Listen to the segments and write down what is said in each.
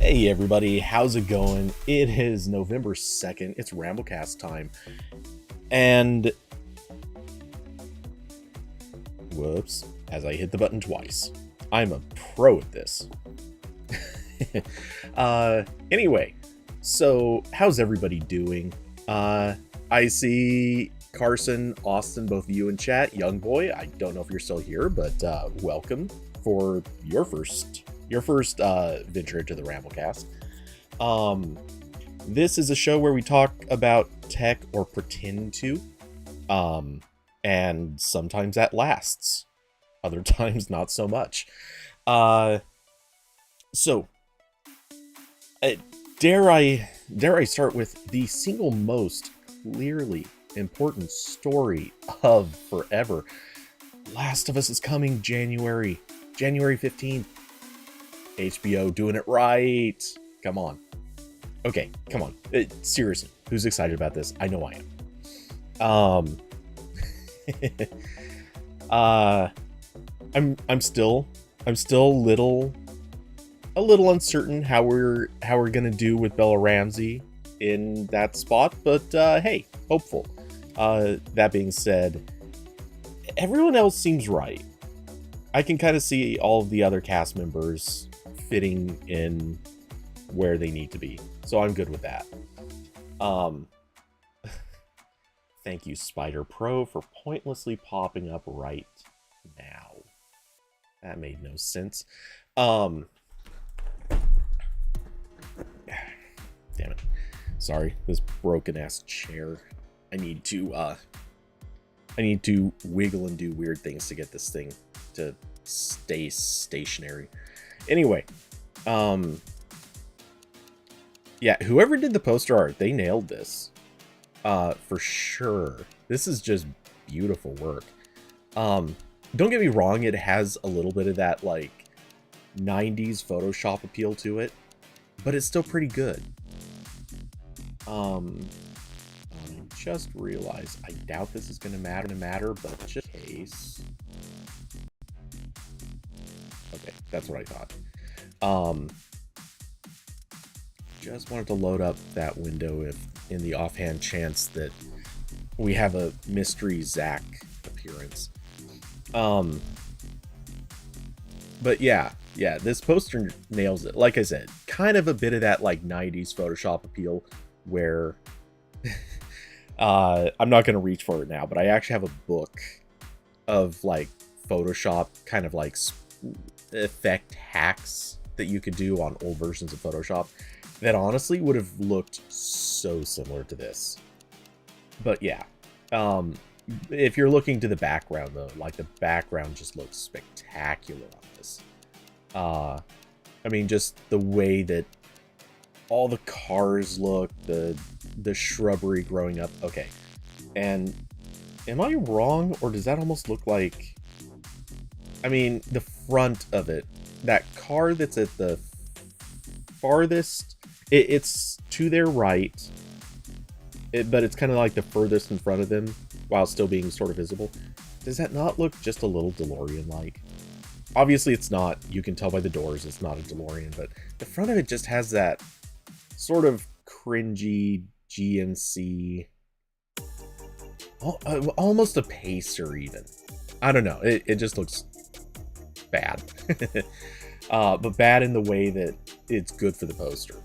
Hey everybody, how's it going? It is November 2nd, it's RambleCast time, and whoops, as I hit the button twice. I'm a pro at this. Anyway, so how's everybody doing? I see Carson, Austin, both of you in chat. Young boy, I don't know if you're still here, but welcome for your first venture into the RambleCast. This is a show where we talk about tech or pretend to, and sometimes that lasts, other times not so much. So dare I start with the single most clearly important story of forever. Last of Us is coming January 15th. HBO doing it right. Come on. Okay, come on. Seriously, who's excited about this? I know I am. I'm still a little uncertain how we're gonna do with Bella Ramsey in that spot, but hey, hopeful. That being said, everyone else seems right. I can kind of see all of the other cast members fitting in where they need to be, so I'm good with that. Thank you, Spider Pro, for pointlessly popping up right now. That made no sense. Damn it. Sorry, this broken ass chair. I need to wiggle and do weird things to get this thing to stay stationary. Anyway, yeah, whoever did the poster art, they nailed this. For sure. This is just beautiful work. Don't get me wrong, it has a little bit of that like 90s Photoshop appeal to it, but it's still pretty good. I just realized I doubt this is gonna matter, but just in case. Okay, that's what I thought. Just wanted to load up that window if in the offhand chance that we have a mystery Zach appearance. But yeah, this poster nails it. Like I said, kind of a bit of that like 90s Photoshop appeal where I'm not gonna reach for it now, but I actually have a book of like Photoshop kind of like effect hacks that you could do on old versions of Photoshop that honestly would have looked so similar to this. But yeah, if you're looking to the background though, like the background just looks spectacular on this. I mean, just the way that all the cars look, the shrubbery growing up. Okay, and am I wrong, or does that almost look like, I mean, the front of it, that car that's at the farthest, it's to their right, but it's kind of like the furthest in front of them while still being sort of visible. Does that not look just a little DeLorean-like? Obviously it's not. You can tell by the doors it's not a DeLorean, but the front of it just has that sort of cringy GMC, almost a pacer even. I don't know. It just looks bad. But bad in the way that it's good for the poster.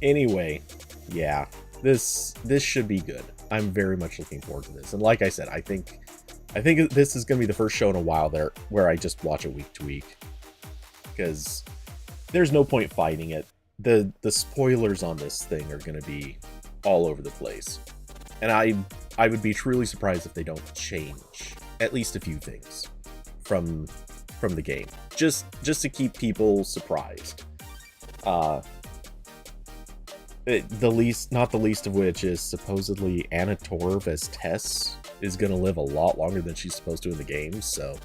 Anyway, yeah, this should be good. I'm very much looking forward to this. And like I said, I think this is going to be the first show in a while there where I just watch it week to week, because there's no point fighting it. The spoilers on this thing are going to be all over the place. And I would be truly surprised if they don't change at least a few things from the game, just to keep people surprised. Not the least of which is supposedly Anna Torv as Tess is gonna live a lot longer than she's supposed to in the game. So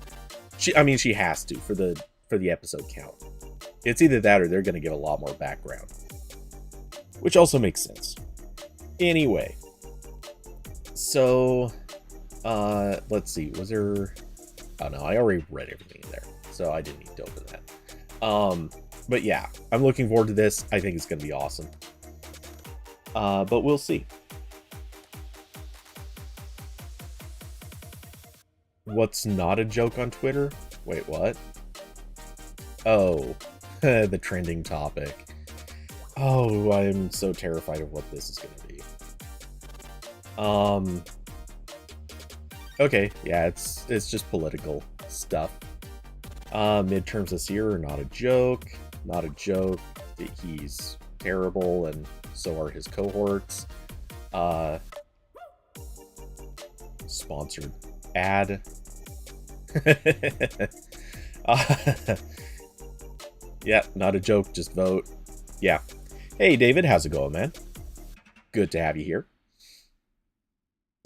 she has to for the episode count. It's either that or they're gonna give a lot more background, which also makes sense. Anyway, so let's see, was there, oh no, I already read everything in there, so I didn't need to open that. But yeah, I'm looking forward to this. I think it's going to be awesome. But we'll see. What's not a joke on Twitter? Wait, what? Oh, the trending topic. Oh, I'm so terrified of what this is going to be. Okay, yeah, it's just political stuff. Midterms this year are not a joke. Not a joke. He's terrible, and so are his cohorts. Sponsored ad. Yeah, not a joke, just vote. Yeah. Hey, David, how's it going, man? Good to have you here.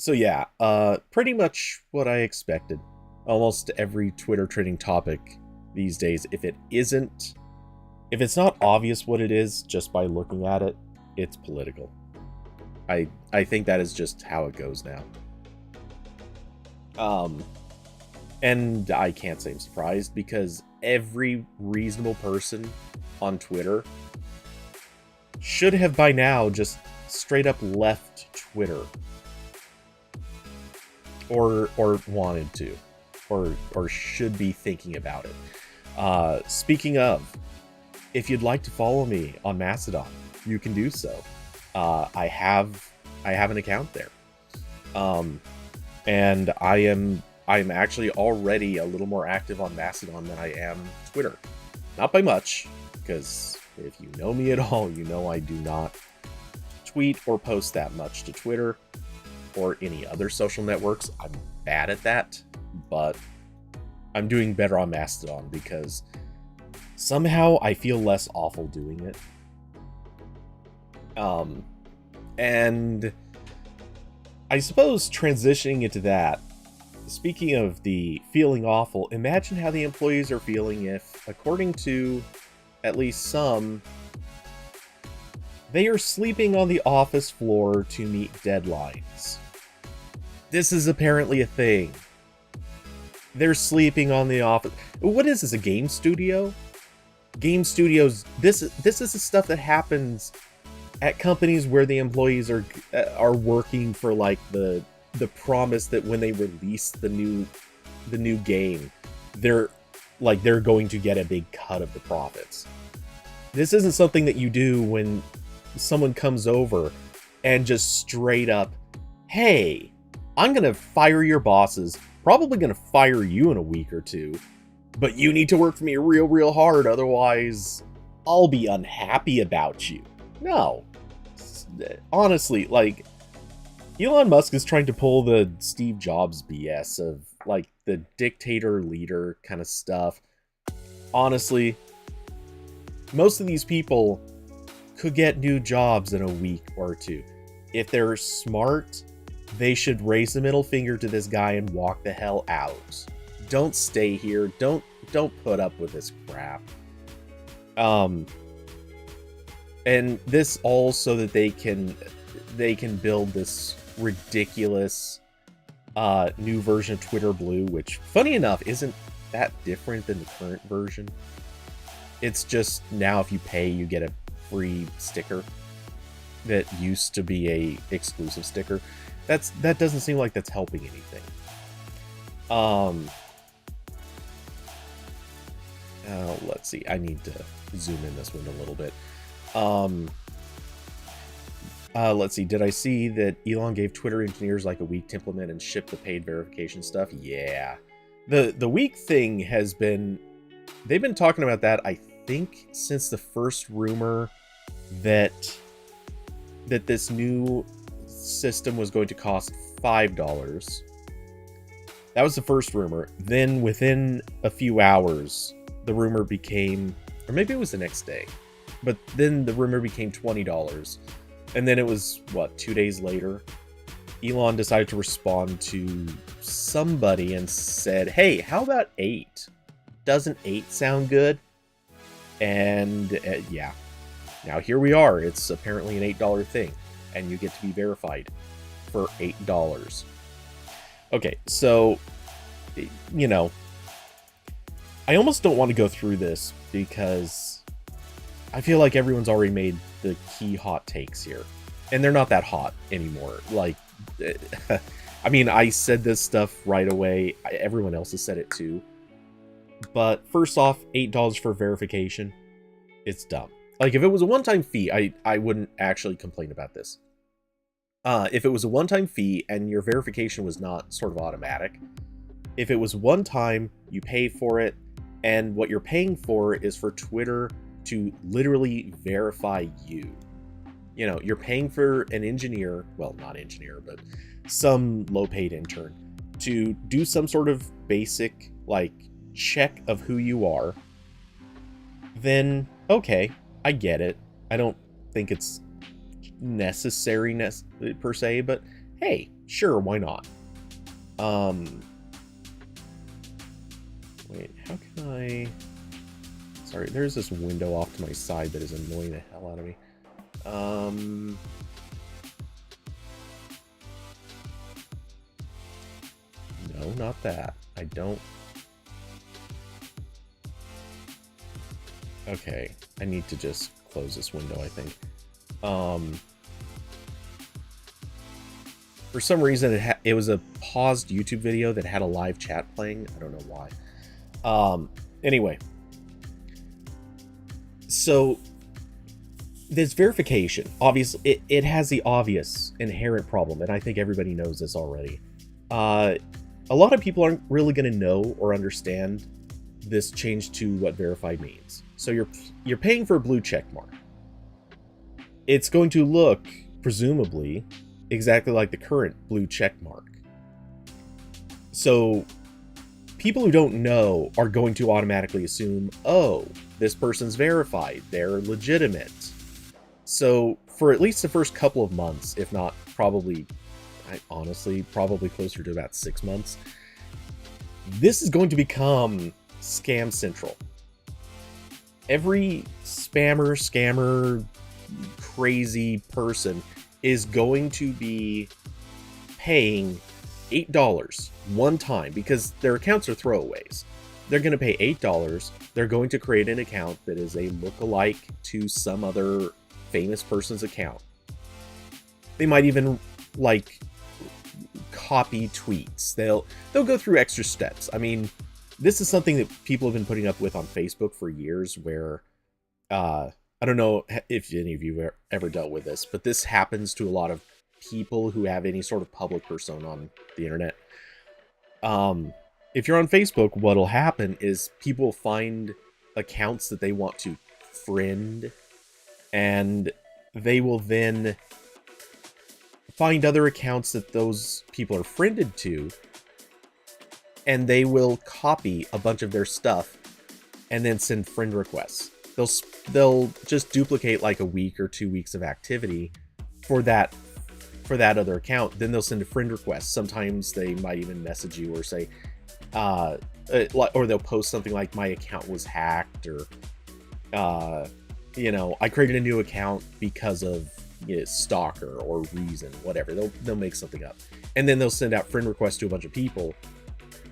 So yeah, pretty much what I expected. Almost every Twitter trending topic these days, if it's not obvious what it is just by looking at it, it's political. I think that is just how it goes now. And I can't say I'm surprised, because every reasonable person on Twitter should have by now just straight up left Twitter. Or wanted to. Or should be thinking about it. Speaking of, if you'd like to follow me on Mastodon, you can do so. I have an account there. And I'm actually already a little more active on Mastodon than I am Twitter. Not by much, because if you know me at all, you know I do not tweet or post that much to Twitter or any other social networks. I'm bad at that, but I'm doing better on Mastodon because somehow I feel less awful doing it. And I suppose transitioning into that, speaking of the feeling awful, imagine how the employees are feeling if, according to at least some, they are sleeping on the office floor to meet deadlines. This is apparently a thing. They're sleeping on the office. What is this, a game studio? Game studios, this is the stuff that happens at companies where the employees are working for like the promise that when they release the new game, they're going to get a big cut of the profits. This isn't something that you do when someone comes over and just straight up, hey, I'm gonna fire your bosses, probably gonna fire you in a week or two, but you need to work for me real hard, otherwise I'll be unhappy about you. No. Honestly, like, Elon Musk is trying to pull the Steve Jobs BS of, like, the dictator leader kind of stuff. Honestly, most of these people could get new jobs in a week or two. If they're smart, they should raise the middle finger to this guy and walk the hell out. Don't stay here. Don't put up with this crap. And this all so that they can build this ridiculous new version of Twitter Blue, which, funny enough, isn't that different than the current version. It's just now if you pay, you get a free sticker that used to be a exclusive sticker. That doesn't seem like that's helping anything. Let's see. I need to zoom in this one a little bit. Let's see. Did I see that Elon gave Twitter engineers like a week to implement and ship the paid verification stuff? Yeah. The week thing has been... They've been talking about that, I think, since the first rumor that this new system was going to cost $5. That was the first rumor. Then within a few hours, the rumor became... Or maybe it was the next day. But then the rumor became $20. And then it was, 2 days later? Elon decided to respond to somebody and said, hey, how about 8? Doesn't 8 sound good? And yeah. Now here we are. It's apparently an $8 thing. And you get to be verified for $8. Okay, so, you know, I almost don't want to go through this because I feel like everyone's already made the key hot takes here. And they're not that hot anymore. Like, I mean, I said this stuff right away. Everyone else has said it too. But first off, $8 for verification. It's dumb. Like, if it was a one-time fee, I wouldn't actually complain about this. If it was a one-time fee and your verification was not sort of automatic, if it was one time, you pay for it, and what you're paying for is for Twitter to literally verify you. You know, you're paying for an engineer, well, not engineer, but some low-paid intern to do some sort of basic, like, check of who you are, then, okay, I get it. I don't think it's necessary per se, but hey, sure, why not? Wait, how can I... Sorry, there's this window off to my side that is annoying the hell out of me. No, not that. I don't... Okay, I need to just close this window, I think. For some reason, it was a paused YouTube video that had a live chat playing. I don't know why. Anyway. So, this verification, obviously, it has the obvious inherent problem, and I think everybody knows this already. A lot of people aren't really going to know or understand this change to what verified means. So you're paying for a blue check mark. It's going to look, presumably, exactly like the current blue check mark. So people who don't know are going to automatically assume, oh, this person's verified, they're legitimate. So for at least the first couple of months, if not probably, honestly, probably closer to about 6 months, this is going to become Scam Central. Every spammer, scammer, crazy person is going to be paying $8 one time because their accounts are throwaways. They're going to pay $8. They're going to create an account that is a lookalike to some other famous person's account. They might even, like, copy tweets. They'll go through extra steps. I mean, this is something that people have been putting up with on Facebook for years where, I don't know if any of you ever dealt with this, but this happens to a lot of people who have any sort of public persona on the internet. If you're on Facebook, what'll happen is people find accounts that they want to friend, and they will then find other accounts that those people are friended to, and they will copy a bunch of their stuff and then send friend requests. They'll just duplicate like a week or 2 weeks of activity for that other account. Then they'll send a friend request. Sometimes they might even message you or say, or they'll post something like, my account was hacked, or you know, I created a new account because of stalker or reason, whatever. They'll make something up, and then they'll send out friend requests to a bunch of people.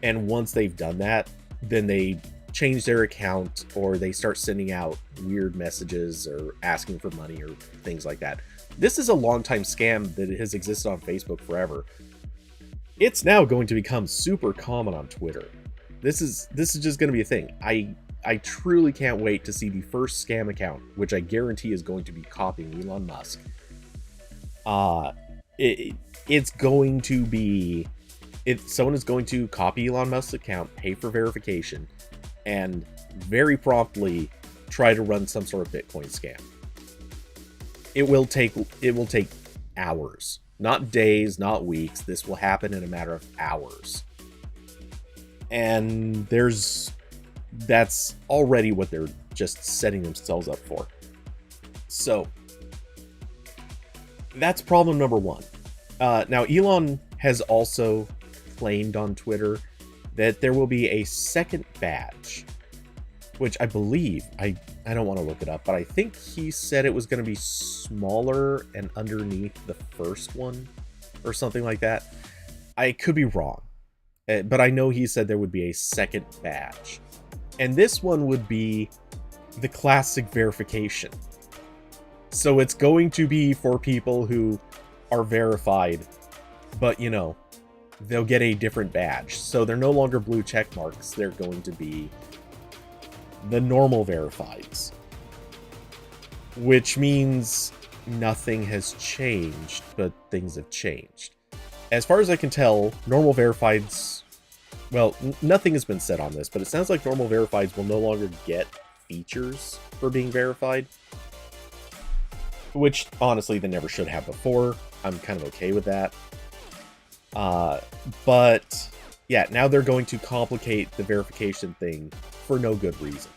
And once they've done that, then they change their account, or they start sending out weird messages or asking for money or things like that. This is a long-time scam that has existed on Facebook forever. It's now going to become super common on Twitter. This is just going to be a thing. I truly can't wait to see the first scam account, which I guarantee is going to be copying Elon Musk. It's going to be... someone is going to copy Elon Musk's account, pay for verification, and very promptly try to run some sort of Bitcoin scam. It will take hours, not days, not weeks. This will happen in a matter of hours. And that's already what they're just setting themselves up for. So that's problem number one. Now, Elon has also claimed on Twitter that there will be a second badge, which I believe, I don't want to look it up, but I think he said it was going to be smaller and underneath the first one or something like that. I could be wrong, but I know he said there would be a second badge. And this one would be the classic verification. So it's going to be for people who are verified, but you know, they'll get a different badge. So they're no longer blue check marks. They're going to be the normal verifieds, which means nothing has changed, but things have changed. As far as I can tell, normal verifieds, well, nothing has been said on this, but it sounds like normal verifieds will no longer get features for being verified, which honestly they never should have before. I'm kind of okay with that. But yeah, now they're going to complicate the verification thing for no good reason.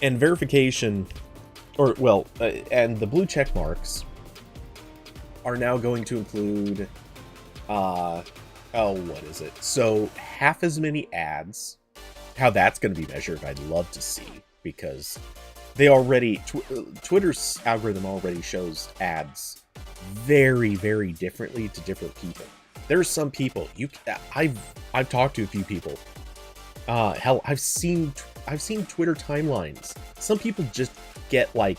And verification, and the blue check marks are now going to include, what is it? So half as many ads. How that's going to be measured, I'd love to see, because they already, Twitter's algorithm already shows ads very, very differently to different people. There's some people I've talked to a few people. Hell, I've seen Twitter timelines. Some people just get like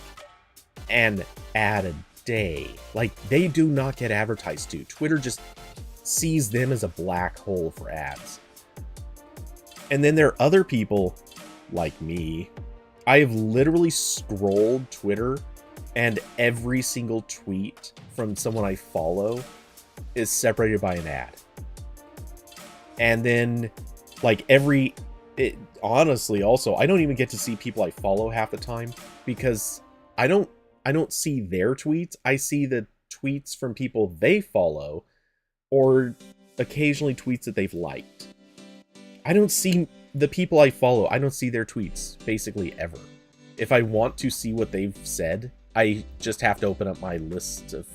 an ad a day. Like, they do not get advertised to. Twitter just sees them as a black hole for ads. And then there are other people like me. I have literally scrolled Twitter and every single tweet from someone I follow is separated by an ad. And then like honestly, also, I don't even get to see people I follow half the time, because I don't see their tweets. I see the tweets from people they follow, or occasionally tweets that they've liked. I don't see the people I follow. I don't see their tweets basically ever. If I want to see what they've said, I just have to open up my list of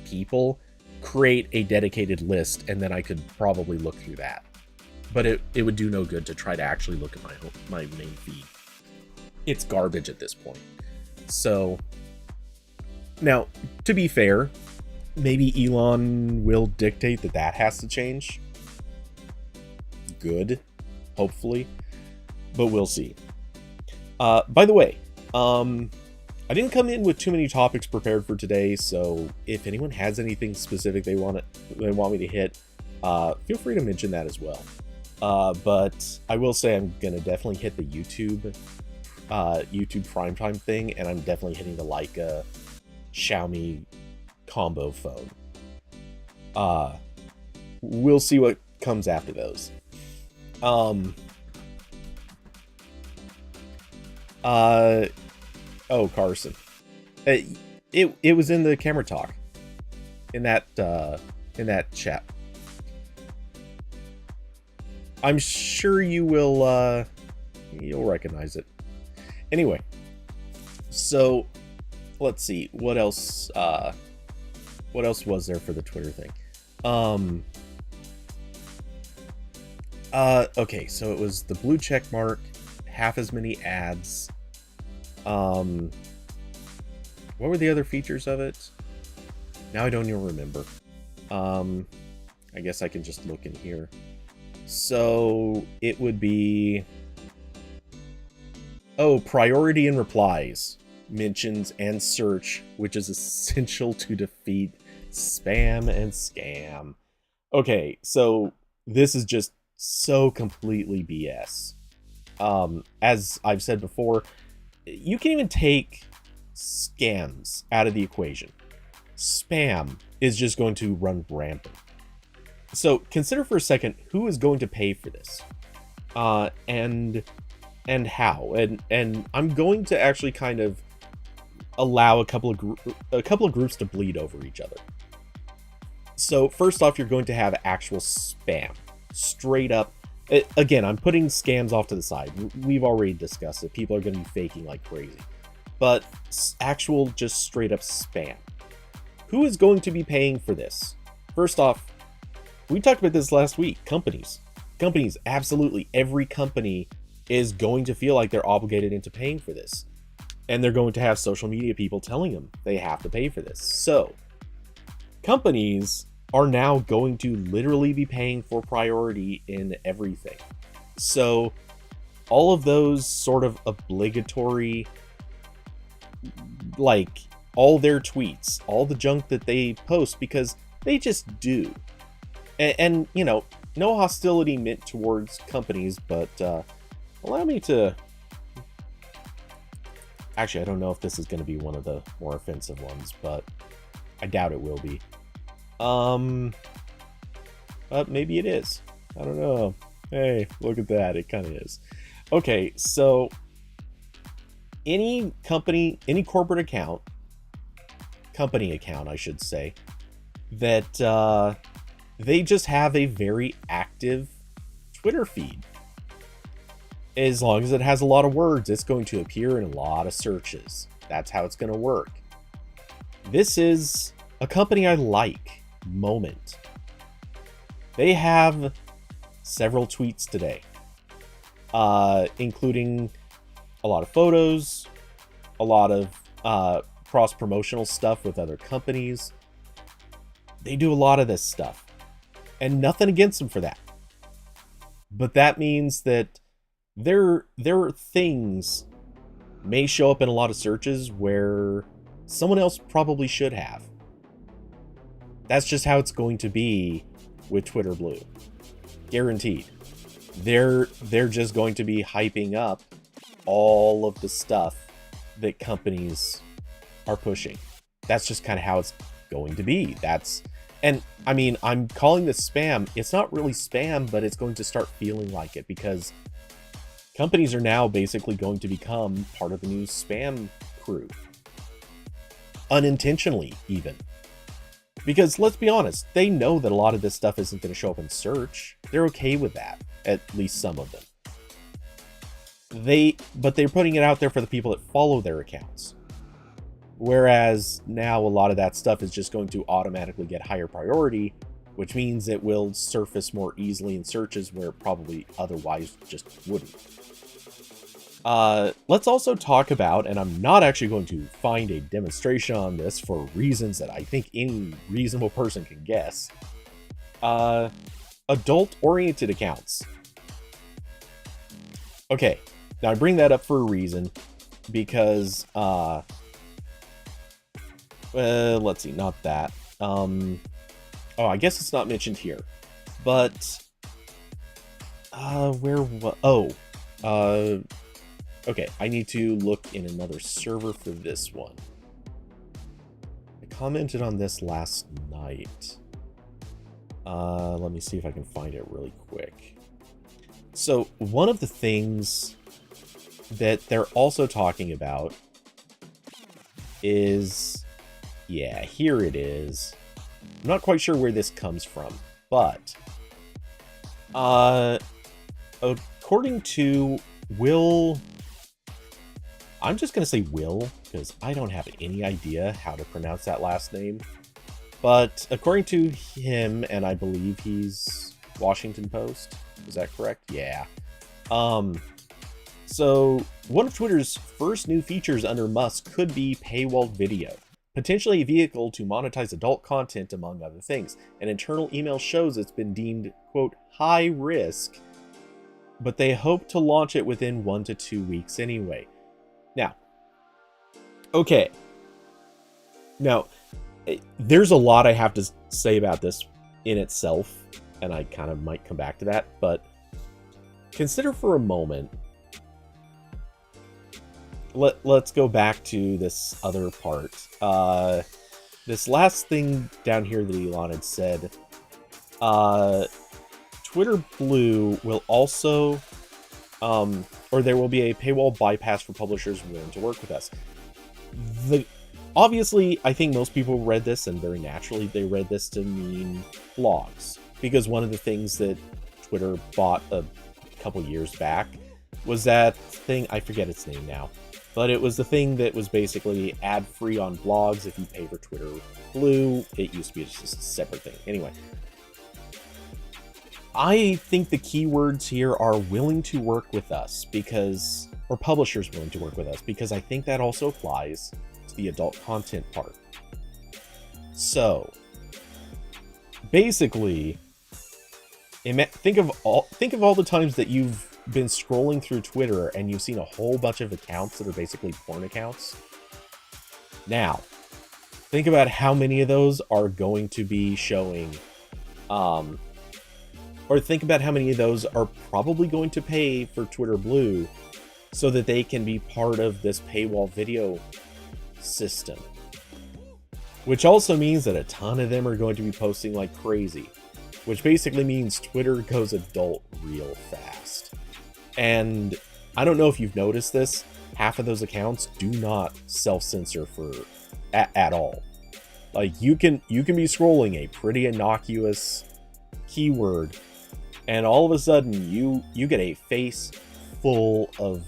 people, create a dedicated list, and then I could probably look through that. But it would do no good to try to actually look at my main feed. It's garbage at this point. So now, to be fair, maybe Elon will dictate that has to change. Good, hopefully, but we'll see. By the way, I didn't come in with too many topics prepared for today, so if anyone has anything specific they want me to hit, feel free to mention that as well. But I will say I'm gonna definitely hit the YouTube primetime thing, and I'm definitely hitting the Leica Xiaomi combo phone. We'll see what comes after those. Carson. It was in the camera talk. In that chat. I'm sure you will, you'll recognize it. Anyway. So, let's see. What else was there for the Twitter thing? Okay, so it was the blue check mark, half as many ads. What were the other features of it? Now I don't even remember. I guess I can just look in here. So it would be, priority in replies, mentions, and search, which is essential to defeat spam and scam. Okay, so this is just so completely BS. As I've said before, you can even take scams out of the equation. Spam is just going to run rampant. So consider for a second who is going to pay for this, and how. And I'm going to actually kind of allow a couple of groups to bleed over each other. So first off, you're going to have actual spam, straight up. Again, I'm putting scams off to the side. We've already discussed it. People are going to be faking like crazy. But actual, just straight up spam. Who is going to be paying for this? First off, we talked about this last week. Companies, absolutely. Every company is going to feel like they're obligated into paying for this. And they're going to have social media people telling them they have to pay for this. So, companies are now going to literally be paying for priority in everything. So all of those sort of obligatory, like all their tweets, all the junk that they post, because they just do. And you know, no hostility meant towards companies, but allow me to... Actually, I don't know if this is going to be one of the more offensive ones, but I doubt it will be. But maybe it is. I don't know. Hey, look at that. It kind of is. Okay, so any company, any corporate account, company account, I should say, that they just have a very active Twitter feed. As long as it has a lot of words, it's going to appear in a lot of searches. That's how it's going to work. This is a company I like, Moment. They have several tweets today, including a lot of photos, a lot of cross-promotional stuff with other companies. They do a lot of this stuff, and nothing against them for that. But that means that their things may show up in a lot of searches where someone else probably should have. That's just how it's going to be with Twitter Blue. Guaranteed. They're just going to be hyping up all of the stuff that companies are pushing. That's just kind of how it's going to be. And I mean, I'm calling this spam. It's not really spam, but it's going to start feeling like it, because companies are now basically going to become part of the new spam crew. Unintentionally, even. Because let's be honest, they know that a lot of this stuff isn't going to show up in search. They're okay with that, at least some of them. But they're putting it out there for the people that follow their accounts. Whereas now a lot of that stuff is just going to automatically get higher priority, which means it will surface more easily in searches where it probably otherwise just wouldn't. Let's also talk about, and I'm not actually going to find a demonstration on this for reasons that I think any reasonable person can guess, adult-oriented accounts. Okay, now I bring that up for a reason, because, let's see, not that. Oh, I guess it's not mentioned here, but, okay, I need to look in another server for this one. I commented on this last night. Let me see if I can find it really quick. So, one of the things that they're also talking about is... Yeah, here it is. I'm not quite sure where this comes from, but... according to Will... I'm just going to say Will, because I don't have any idea how to pronounce that last name. But according to him, and I believe he's Washington Post, is that correct? Yeah. So, one of Twitter's first new features under Musk could be paywall video. Potentially a vehicle to monetize adult content, among other things. An internal email shows it's been deemed, quote, high risk, but they hope to launch it within 1 to 2 weeks anyway. Now, okay. Now, there's a lot I have to say about this in itself, and I kind of might come back to that, but consider for a moment, let's go back to this other part. This last thing down here that Elon had said, Twitter Blue will also, or there will be a paywall bypass for publishers willing to work with us. Obviously, I think most people read this, and very naturally, they read this to mean blogs. Because one of the things that Twitter bought a couple years back was that thing, I forget its name now, but it was the thing that was basically ad-free on blogs if you pay for Twitter Blue. It used to be just a separate thing. Anyway, I think the keywords here are willing to work with us, because, or publishers willing to work with us, because I think that also applies to the adult content part. So, basically, think of all the times that you've been scrolling through Twitter and you've seen a whole bunch of accounts that are basically porn accounts. Now, think about how many of those are going to be showing, or think about how many of those are probably going to pay for Twitter Blue so that they can be part of this paywall video system. Which also means that a ton of them are going to be posting like crazy, which basically means Twitter goes adult real fast. And I don't know if you've noticed this, half of those accounts do not self-censor at all. Like you can be scrolling a pretty innocuous keyword, and all of a sudden you get a face full of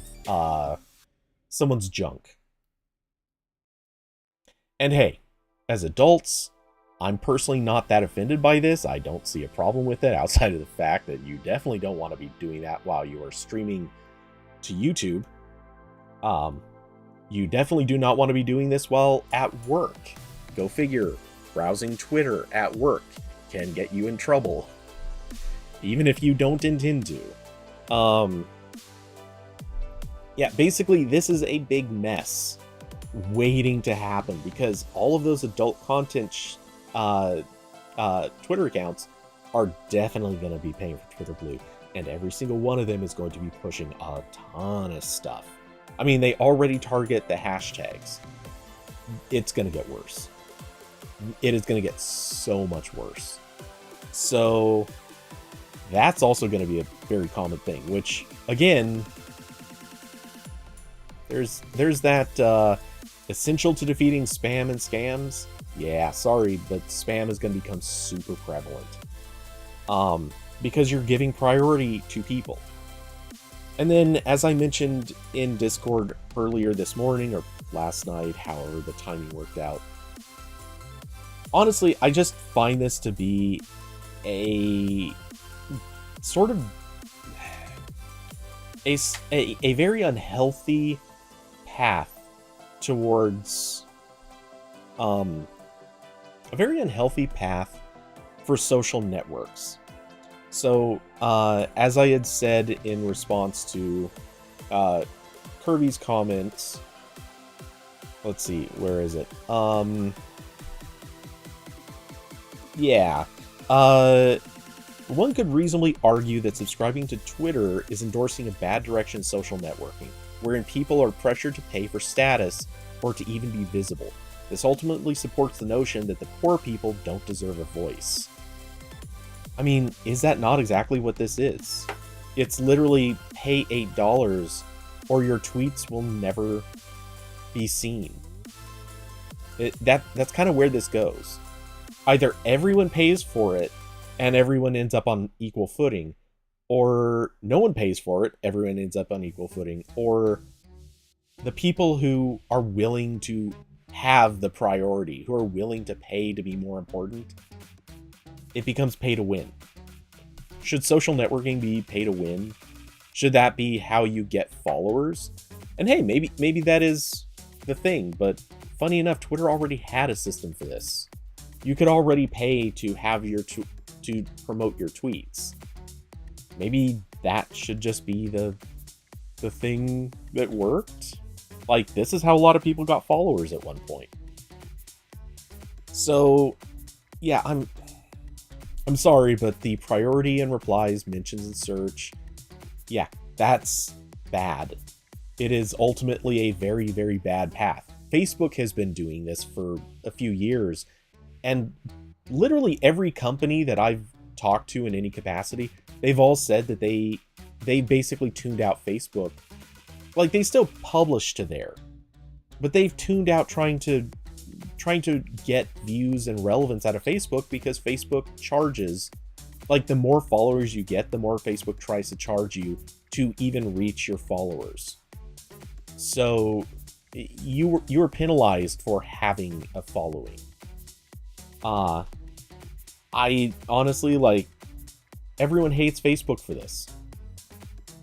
someone's junk. And hey, as adults, I'm personally not that offended by this. I don't see a problem with it outside of the fact that you definitely don't want to be doing that while you are streaming to YouTube. You definitely do not want to be doing this while at work. Go figure, browsing Twitter at work can get you in trouble, even if you don't intend to. Yeah, basically this is a big mess waiting to happen because all of those adult content Twitter accounts are definitely going to be paying for Twitter Blue, and every single one of them is going to be pushing a ton of stuff. I mean, they already target the hashtags. It's going to get worse. It is going to get so much worse. So that's also going to be a very common thing, which again, there's that essential to defeating spam and scams. Yeah, sorry, but spam is going to become super prevalent. Because you're giving priority to people. And then, as I mentioned in Discord earlier this morning, or last night, however the timing worked out, honestly, I just find this to be a sort of a very unhealthy path towards a very unhealthy path for social networks. So, as I had said in response to Kirby's comments, let's see, where is it? Yeah. One could reasonably argue that subscribing to Twitter is endorsing a bad direction in social networking, wherein people are pressured to pay for status or to even be visible. This ultimately supports the notion that the poor people don't deserve a voice. I mean, is that not exactly what this is? It's literally pay $8 or your tweets will never be seen. That's kind of where this goes. Either everyone pays for it and everyone ends up on equal footing, or no one pays for it, everyone ends up on equal footing, or the people who are willing to have the priority, who are willing to pay to be more important, it becomes pay to win. Should social networking be pay to win? Should that be how you get followers? And hey, maybe that is the thing, but funny enough, Twitter already had a system for this. You could already pay to have to promote your tweets. Maybe that should just be the thing that worked. Like, this is how a lot of people got followers at one point. So, yeah, I'm sorry, but the priority in replies, mentions, and search, yeah, that's bad. It is ultimately a very, very bad path. Facebook has been doing this for a few years, and literally every company that I've talked to in any capacity, they've all said that they basically tuned out Facebook. Like, they still publish to there, but they've tuned out trying to get views and relevance out of Facebook, because Facebook charges, like, the more followers you get, the more Facebook tries to charge you to even reach your followers. So you were penalized for having a following. I honestly, like, everyone hates Facebook for this.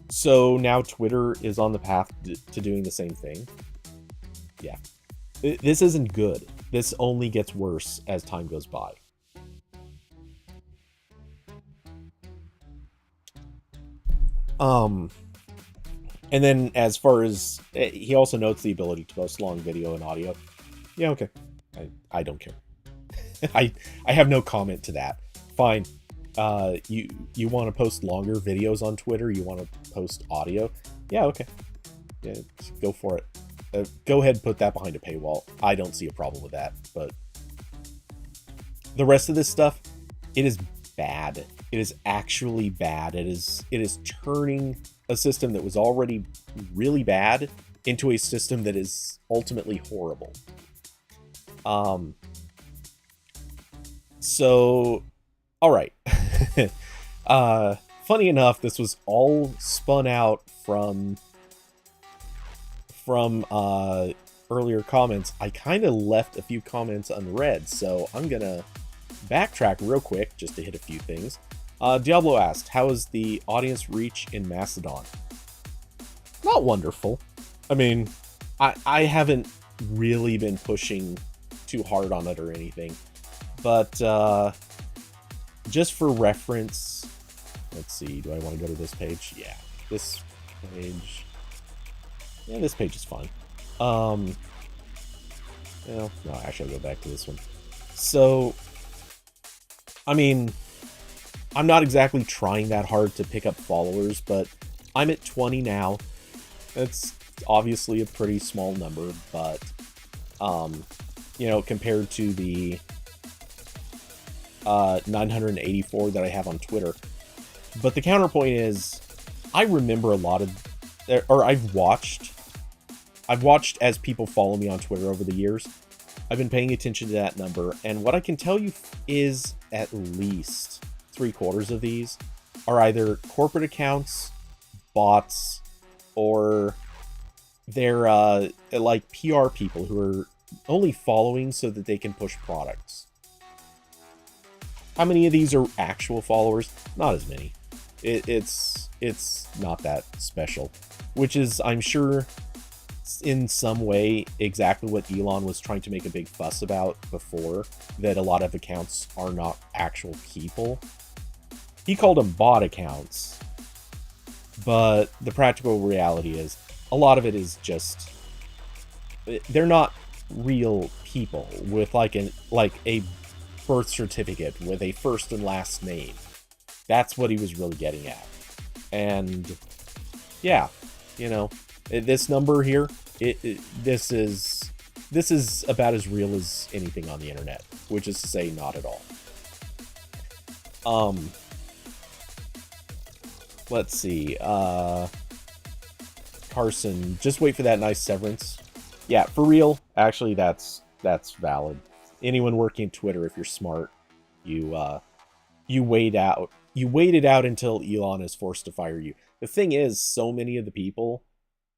So now Twitter is on the path to doing the same thing. Yeah. This isn't good. This only gets worse as time goes by. And then as far as, he also notes the ability to post long video and audio. Yeah, okay. I don't care. I have no comment to that. Fine. You want to post longer videos on Twitter? You want to post audio? Yeah, okay. Yeah, go for it. Go ahead and put that behind a paywall. I don't see a problem with that. But the rest of this stuff, it is bad. It is actually bad. It is turning a system that was already really bad into a system that is ultimately horrible. So, all right. Funny enough, this was all spun out from earlier comments. I kind of left a few comments unread, so I'm gonna backtrack real quick just to hit a few things. Diablo asked, how is the audience reach in Mastodon? Not wonderful. I mean, I haven't really been pushing too hard on it or anything, but just for reference, let's see, do I want to go to this page? Yeah, this page. Yeah, this page is fine. Well, no, actually I'll go back to this one. So, I mean, I'm not exactly trying that hard to pick up followers, but I'm at 20 now. That's obviously a pretty small number, but, you know, compared to the 984 that I have on Twitter. But the counterpoint is, I remember a lot of, or I've watched as people follow me on Twitter over the years. I've been paying attention to that number, and what I can tell you is at least 3/4 of these are either corporate accounts, bots, or they're like PR people who are only following so that they can push products. How many of these are actual followers? Not as many. It's not that special, which is, I'm sure, in some way exactly what Elon was trying to make a big fuss about before, that a lot of accounts are not actual people. He called them bot accounts, but the practical reality is a lot of it is just, they're not real people with like a birth certificate with a first and last name. That's what he was really getting at. And yeah, you know, this number here, this is about as real as anything on the internet, which is to say not at all. Let's see, Carson, just wait for that nice severance. Yeah, for real, actually that's valid. Anyone working Twitter, if you're smart, you wait out. You wait it out until Elon is forced to fire you. The thing is, so many of the people,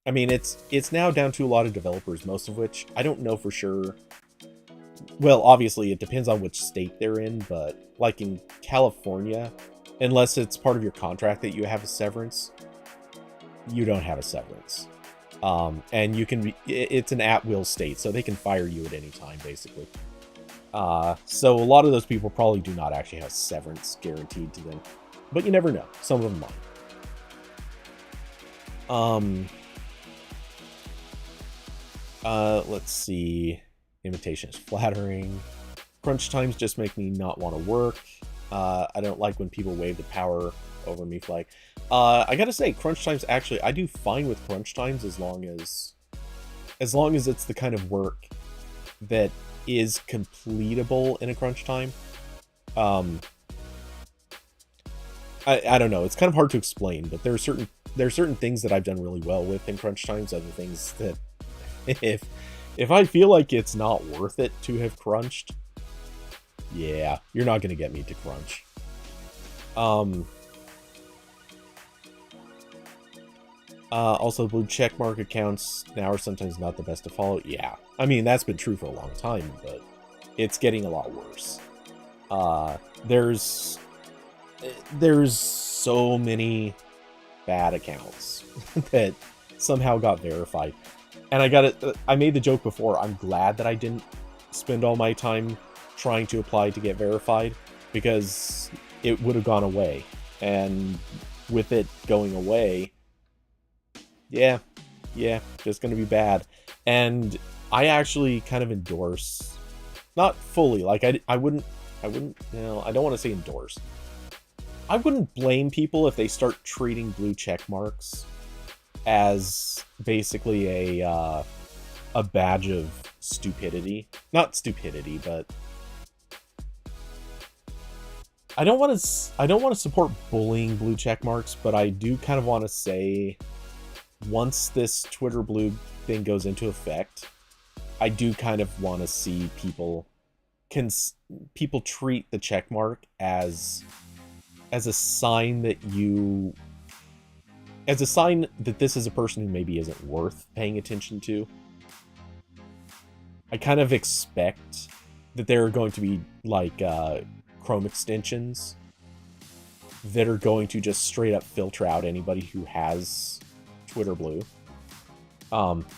I mean, it's now down to a lot of developers, most of which I don't know for sure. Well, obviously it depends on which state they're in, but like in California, unless it's part of your contract that you have a severance, you don't have a severance. And you can be, it's an at-will state, so they can fire you at any time, basically. So a lot of those people probably do not actually have severance guaranteed to them, but you never know. Some of them might. Let's see. Invitation is flattering. Crunch times just make me not want to work. I don't like when people wave the power over me flag. I gotta say, crunch times, actually, I do fine with crunch times as long as it's the kind of work that is completable in a crunch time. I don't know, it's kind of hard to explain, but there are certain things that I've done really well with in crunch times, other things that if I feel like it's not worth it to have crunched, yeah, you're not gonna get me to crunch. Also, blue checkmark accounts now are sometimes not the best to follow. Yeah, I mean, that's been true for a long time, but it's getting a lot worse. There's so many bad accounts that somehow got verified. And I made the joke before, I'm glad that I didn't spend all my time trying to apply to get verified, because it would have gone away. And with it going away, yeah, it's going to be bad. And I actually kind of endorse, not fully, like I wouldn't, no, I don't want to say endorse. I wouldn't blame people if they start treating blue check marks as basically a badge of stupidity. Not stupidity, but I don't want to support bullying blue check marks, but I do kind of want to say, once this Twitter Blue thing goes into effect, I do kind of want to see people treat the check mark as a sign that this is a person who maybe isn't worth paying attention to. I kind of expect that there are going to be like Chrome extensions that are going to just straight up filter out anybody who has Twitter Blue.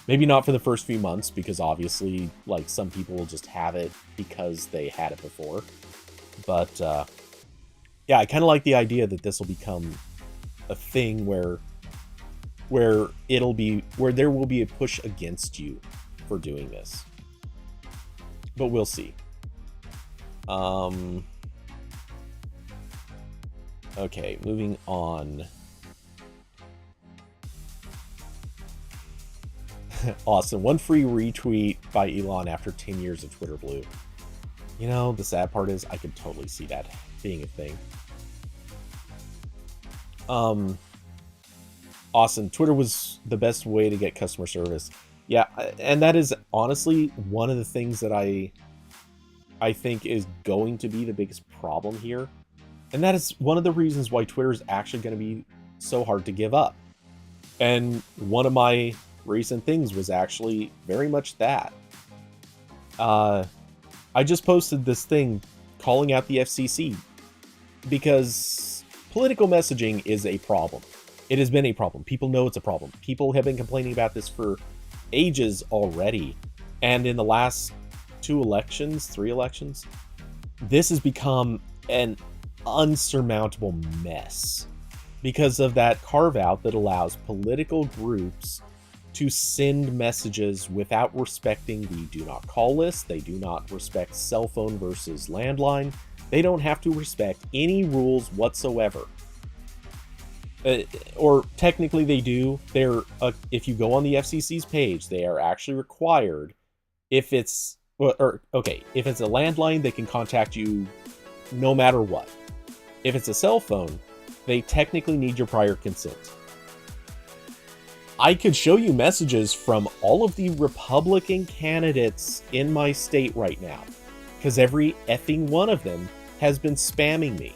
Maybe not for the first few months, because obviously, like, some people will just have it because they had it before. But yeah, I kind of like the idea that this will become a thing where there will be a push against you for doing this. But we'll see. Okay, moving on. Awesome. One free retweet by Elon after 10 years of Twitter Blue. You know, the sad part is I could totally see that being a thing. Awesome. Twitter was the best way to get customer service. Yeah, and that is honestly one of the things that I think is going to be the biggest problem here. And that is one of the reasons why Twitter is actually going to be so hard to give up. And one of my recent things was actually very much that. I just posted this thing calling out the FCC because political messaging is a problem. It has been a problem. People know it's a problem. People have been complaining about this for ages already. And in the last 3 elections, this has become an unsurmountable mess because of that carve-out that allows political groups to send messages without respecting the do not call list. They do not respect cell phone versus landline. They don't have to respect any rules whatsoever. Or technically they do. If you go on the FCC's page, they are actually required, if it's a landline, they can contact you no matter what. If it's a cell phone, they technically need your prior consent. I could show you messages from all of the Republican candidates in my state right now, because every effing one of them has been spamming me.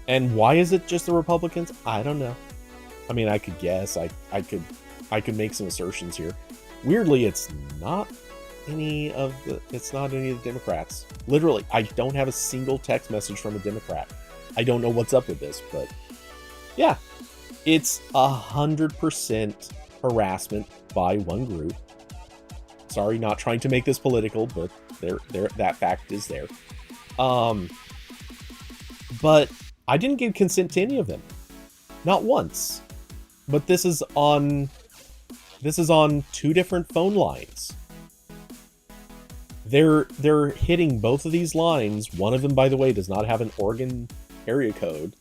And why is it just the Republicans? I don't know. I mean, I could guess. I could make some assertions here. Weirdly, it's not any of the Democrats. Literally, I don't have a single text message from a Democrat. I don't know what's up with this, but yeah, it's 100% harassment by one group. Sorry, not trying to make this political, but that fact is there. But I didn't give consent to any of them, not once. But this is on 2 different phone lines. They're hitting both of these lines. One of them, by the way, does not have an Oregon area code.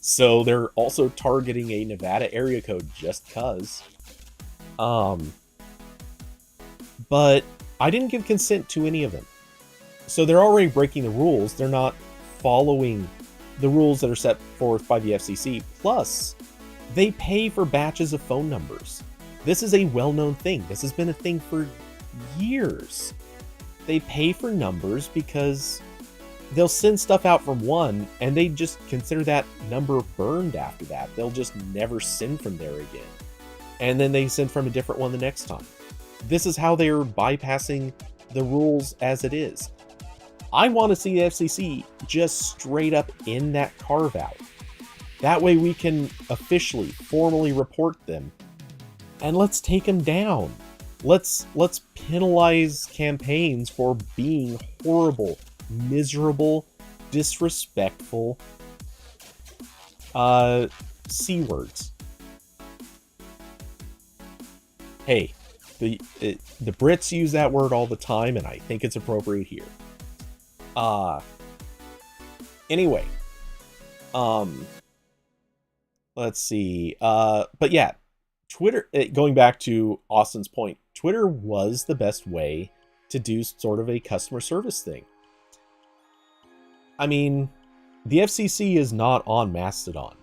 So they're also targeting a Nevada area code just cuz. But I didn't give consent to any of them. So they're already breaking the rules. They're not following the rules that are set forth by the FCC. Plus, they pay for batches of phone numbers. This is a well-known thing. This has been a thing for years. They pay for numbers because they'll send stuff out from one, and they just consider that number burned after that. They'll just never send from there again. And then they send from a different one the next time. This is how they are bypassing the rules as it is. I want to see the FCC just straight up in that carve-out. That way we can officially, formally report them. And let's take them down. Let's penalize campaigns for being horrible, miserable, disrespectful, C words. Hey, the Brits use that word all the time, and I think it's appropriate here. Anyway, let's see. But yeah, Twitter, going back to Austin's point, Twitter was the best way to do sort of a customer service thing. I mean, the FCC is not on Mastodon.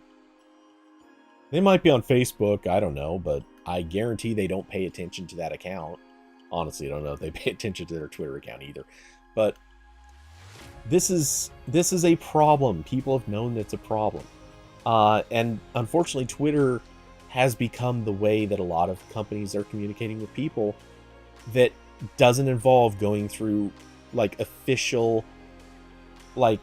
They might be on Facebook, I don't know, but I guarantee they don't pay attention to that account. Honestly, I don't know if they pay attention to their Twitter account either. But this is a problem. People have known it's a problem. And unfortunately, Twitter has become the way that a lot of companies are communicating with people that doesn't involve going through like official, like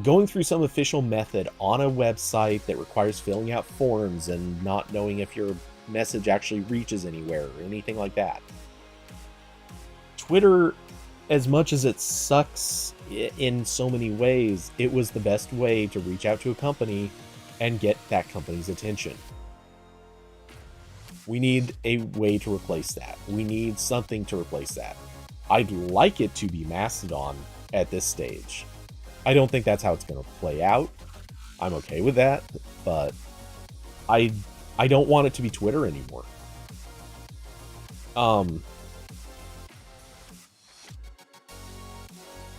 going through some official method on a website that requires filling out forms and not knowing if your message actually reaches anywhere or anything like that. Twitter, as much as it sucks in so many ways, it was the best way to reach out to a company and get that company's attention. We need a way to replace that. We need something to replace that. I'd like it to be Mastodon at this stage. I don't think that's how it's going to play out. I'm okay with that, but I don't want it to be Twitter anymore.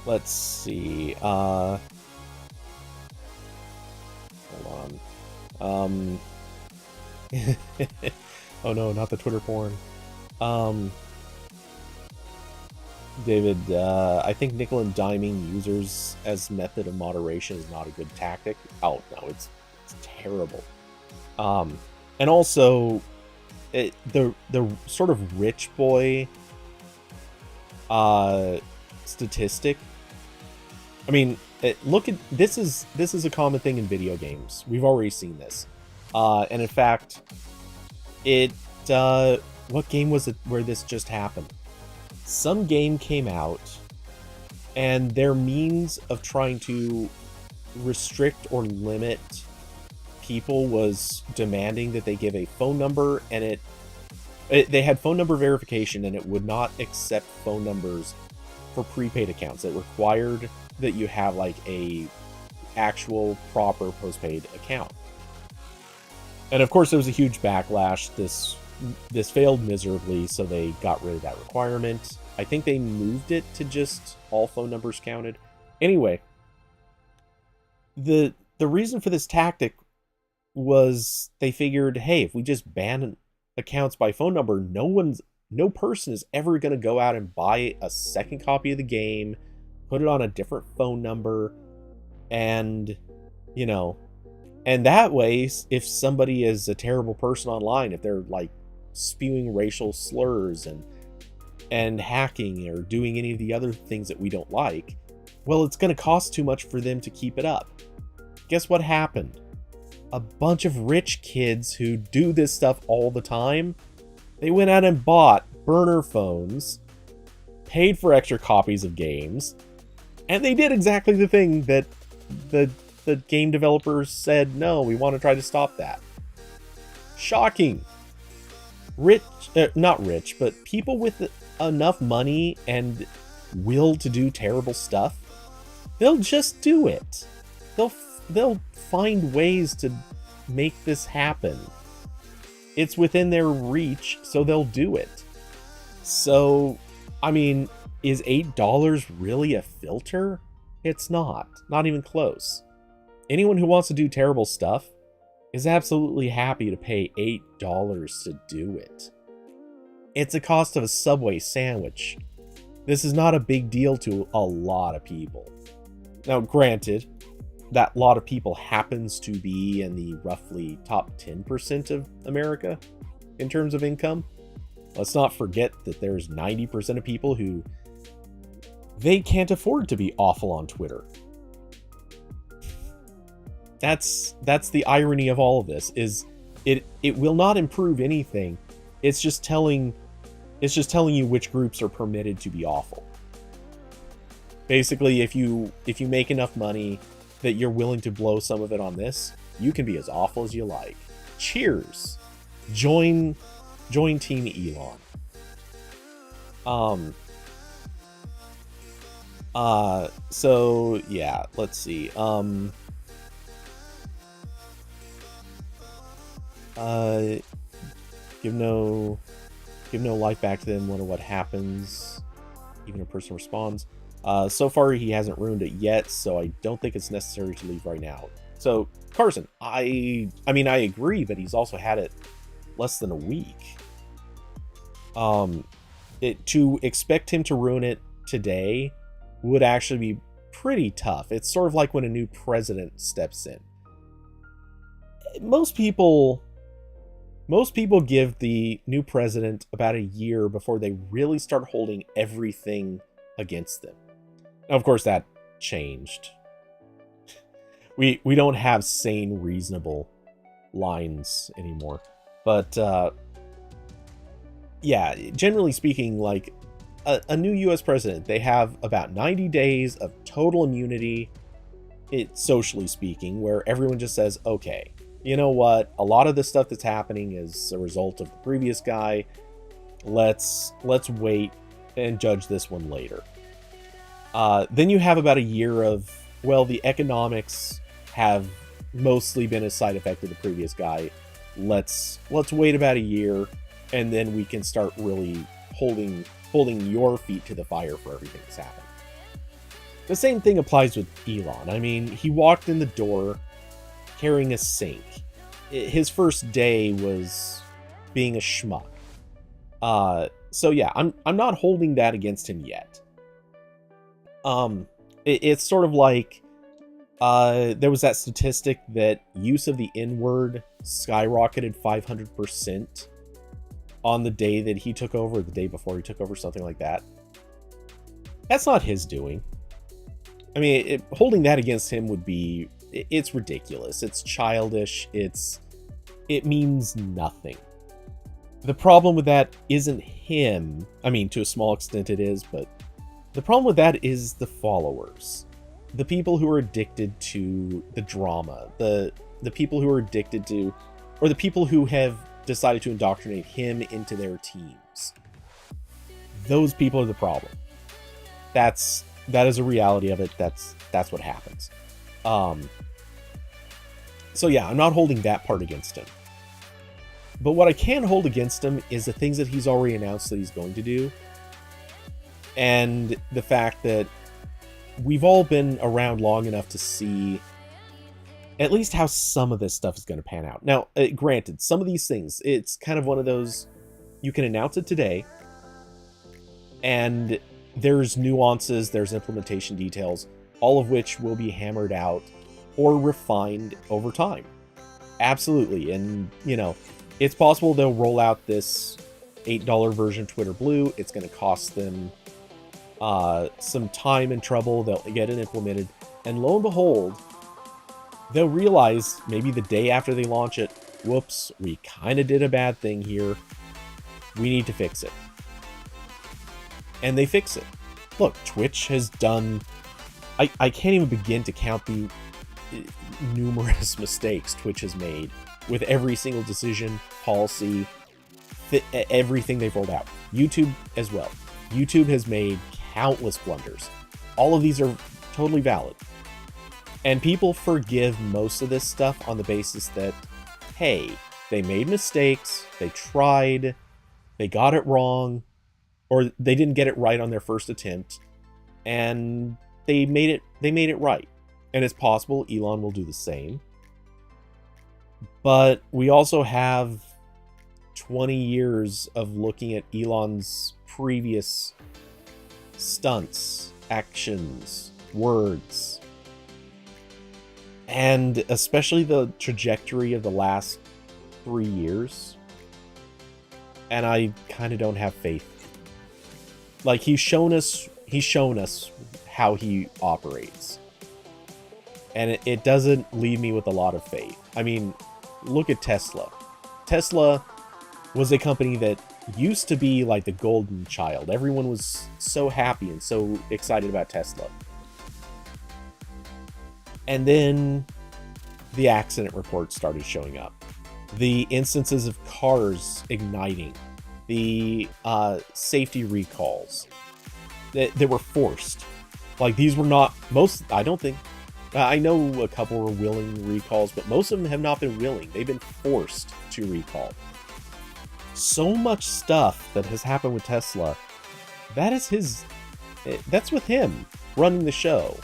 Let's see. Hold on. Oh no, not the Twitter porn. David, I think nickel and diming users as method of moderation is not a good tactic. Oh no, it's terrible. And also, the sort of rich boy statistic. I mean, look at this is a common thing in video games. We've already seen this, and in fact, what game was it where this just happened? Some game came out, and their means of trying to restrict or limit people was demanding that they give a phone number, and they had phone number verification, and it would not accept phone numbers for prepaid accounts. It required that you have like a actual proper postpaid account. And of course there was a huge backlash. This failed miserably, so they got rid of that requirement. I think they moved it to just all phone numbers counted. Anyway, the reason for this tactic was they figured, hey, if we just ban accounts by phone number, no person is ever going to go out and buy a second copy of the game, put it on a different phone number, and, and that way, if somebody is a terrible person online, if they're like spewing racial slurs and hacking or doing any of the other things that we don't like, well, it's going to cost too much for them to keep it up. Guess what happened? A bunch of rich kids who do this stuff all the time, they went out and bought burner phones, paid for extra copies of games, and they did exactly the thing that the game developers said, no, we want to try to stop that. Shocking. Not rich, but people with enough money and will to do terrible stuff, they'll just do it. They'll find ways to make this happen. It's within their reach, so they'll do it. So, I mean, is $8 really a filter? It's not. Not even close. Anyone who wants to do terrible stuff is absolutely happy to pay $8 to do it. It's the cost of a Subway sandwich. This is not a big deal to a lot of people. Now, granted, that lot of people happens to be in the roughly top 10% of America in terms of income. Let's not forget that there's 90% of people who they can't afford to be awful on Twitter. That's the irony of all of this, is it will not improve anything. It's just telling you which groups are permitted to be awful. Basically, if you make enough money that you're willing to blow some of it on this, You can be as awful as you like. Cheers. Join Team Elon. So yeah, let's see. Give no life back to them. Wonder what happens. Even a person responds. So far he hasn't ruined it yet, so I don't think it's necessary to leave right now. So Carson, I mean I agree, but he's also had it less than a week. To expect him to ruin it today would actually be pretty tough. It's sort of like when a new president steps in. Most people give the new president about a year before they really start holding everything against them. Now, of course, that changed. We don't have sane, reasonable lines anymore. But, yeah, generally speaking, like, a new US president, they have about 90 days of total immunity, socially speaking, where everyone just says, okay, you know what? A lot of the stuff that's happening is a result of the previous guy. Let's wait and judge this one later. Then you have about a year of, well, the economics have mostly been a side effect of the previous guy. Let's wait about a year, and then we can start really holding your feet to the fire for everything that's happened. The same thing applies with Elon. I mean, he walked in the door carrying a sink. His first day was being a schmuck. So yeah, I'm not holding that against him yet. It's sort of like there was that statistic that use of the N-word skyrocketed 500% on the day that he took over, the day before he took over, something like that. That's not his doing. I mean, holding that against him would be, it's ridiculous. It's childish. It means nothing. The problem with that isn't him. I mean, to a small extent it is, but the problem with that is the followers. The people who are addicted to the drama. The people who are addicted to, or the people who have decided to indoctrinate him into their teams. Those people are the problem. That is a reality of it. That's what happens. So yeah, I'm not holding that part against him. But what I can hold against him is the things that he's already announced that he's going to do. And the fact that we've all been around long enough to see at least how some of this stuff is going to pan out. Now, granted, some of these things, it's kind of one of those, you can announce it today, and there's nuances, there's implementation details, all of which will be hammered out or refined over time. Absolutely. And, you know, it's possible they'll roll out this $8 version of Twitter Blue. It's going to cost them some time and trouble. They'll get it implemented. And lo and behold, they'll realize maybe the day after they launch it, whoops, we kind of did a bad thing here. We need to fix it. And they fix it. Look, Twitch has done... I can't even begin to count the numerous mistakes Twitch has made with every single decision, policy, everything they've rolled out. YouTube as well. YouTube has made countless blunders. All of these are totally valid. And people forgive most of this stuff on the basis that, hey, they made mistakes, they tried, they got it wrong, or they didn't get it right on their first attempt, and they made it right. And it's possible Elon will do the same. But we also have 20 years of looking at Elon's previous stunts, actions, words, and especially the trajectory of the last 3 years. And I kind of don't have faith. Like, he's shown us how he operates. And it doesn't leave me with a lot of faith. I mean, look at Tesla. Tesla was a company that used to be like the golden child. Everyone was so happy and so excited about Tesla. And then the accident reports started showing up. The instances of cars igniting, the safety recalls that were forced. Like, these were not, most, I don't think, I know a couple were willing recalls, but most of them have not been willing. They've been forced to recall. So much stuff that has happened with Tesla, that's with him running the show.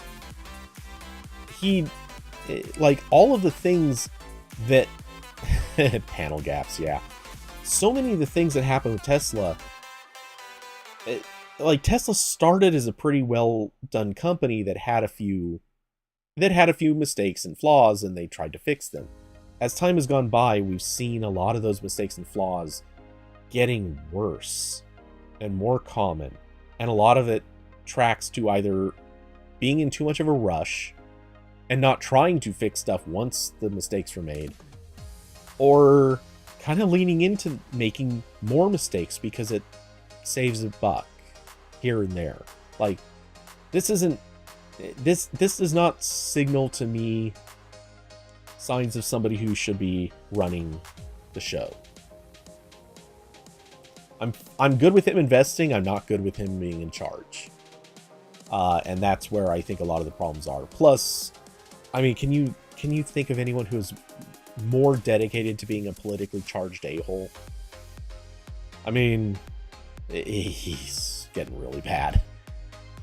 He, like, all of the things that, panel gaps, yeah. So many of the things that happened with Tesla, like, Tesla started as a pretty well done company that had a few mistakes and flaws, and they tried to fix them. As time has gone by, we've seen a lot of those mistakes and flaws getting worse and more common, and a lot of it tracks to either being in too much of a rush and not trying to fix stuff once the mistakes were made, or kind of leaning into making more mistakes because it saves a buck here and there. Like, this does not signal to me signs of somebody who should be running the show. I'm good with him investing. I'm not good with him being in charge. And that's where I think a lot of the problems are. Plus, I mean, can you think of anyone who is more dedicated to being a politically charged a-hole? I mean, he's getting really bad.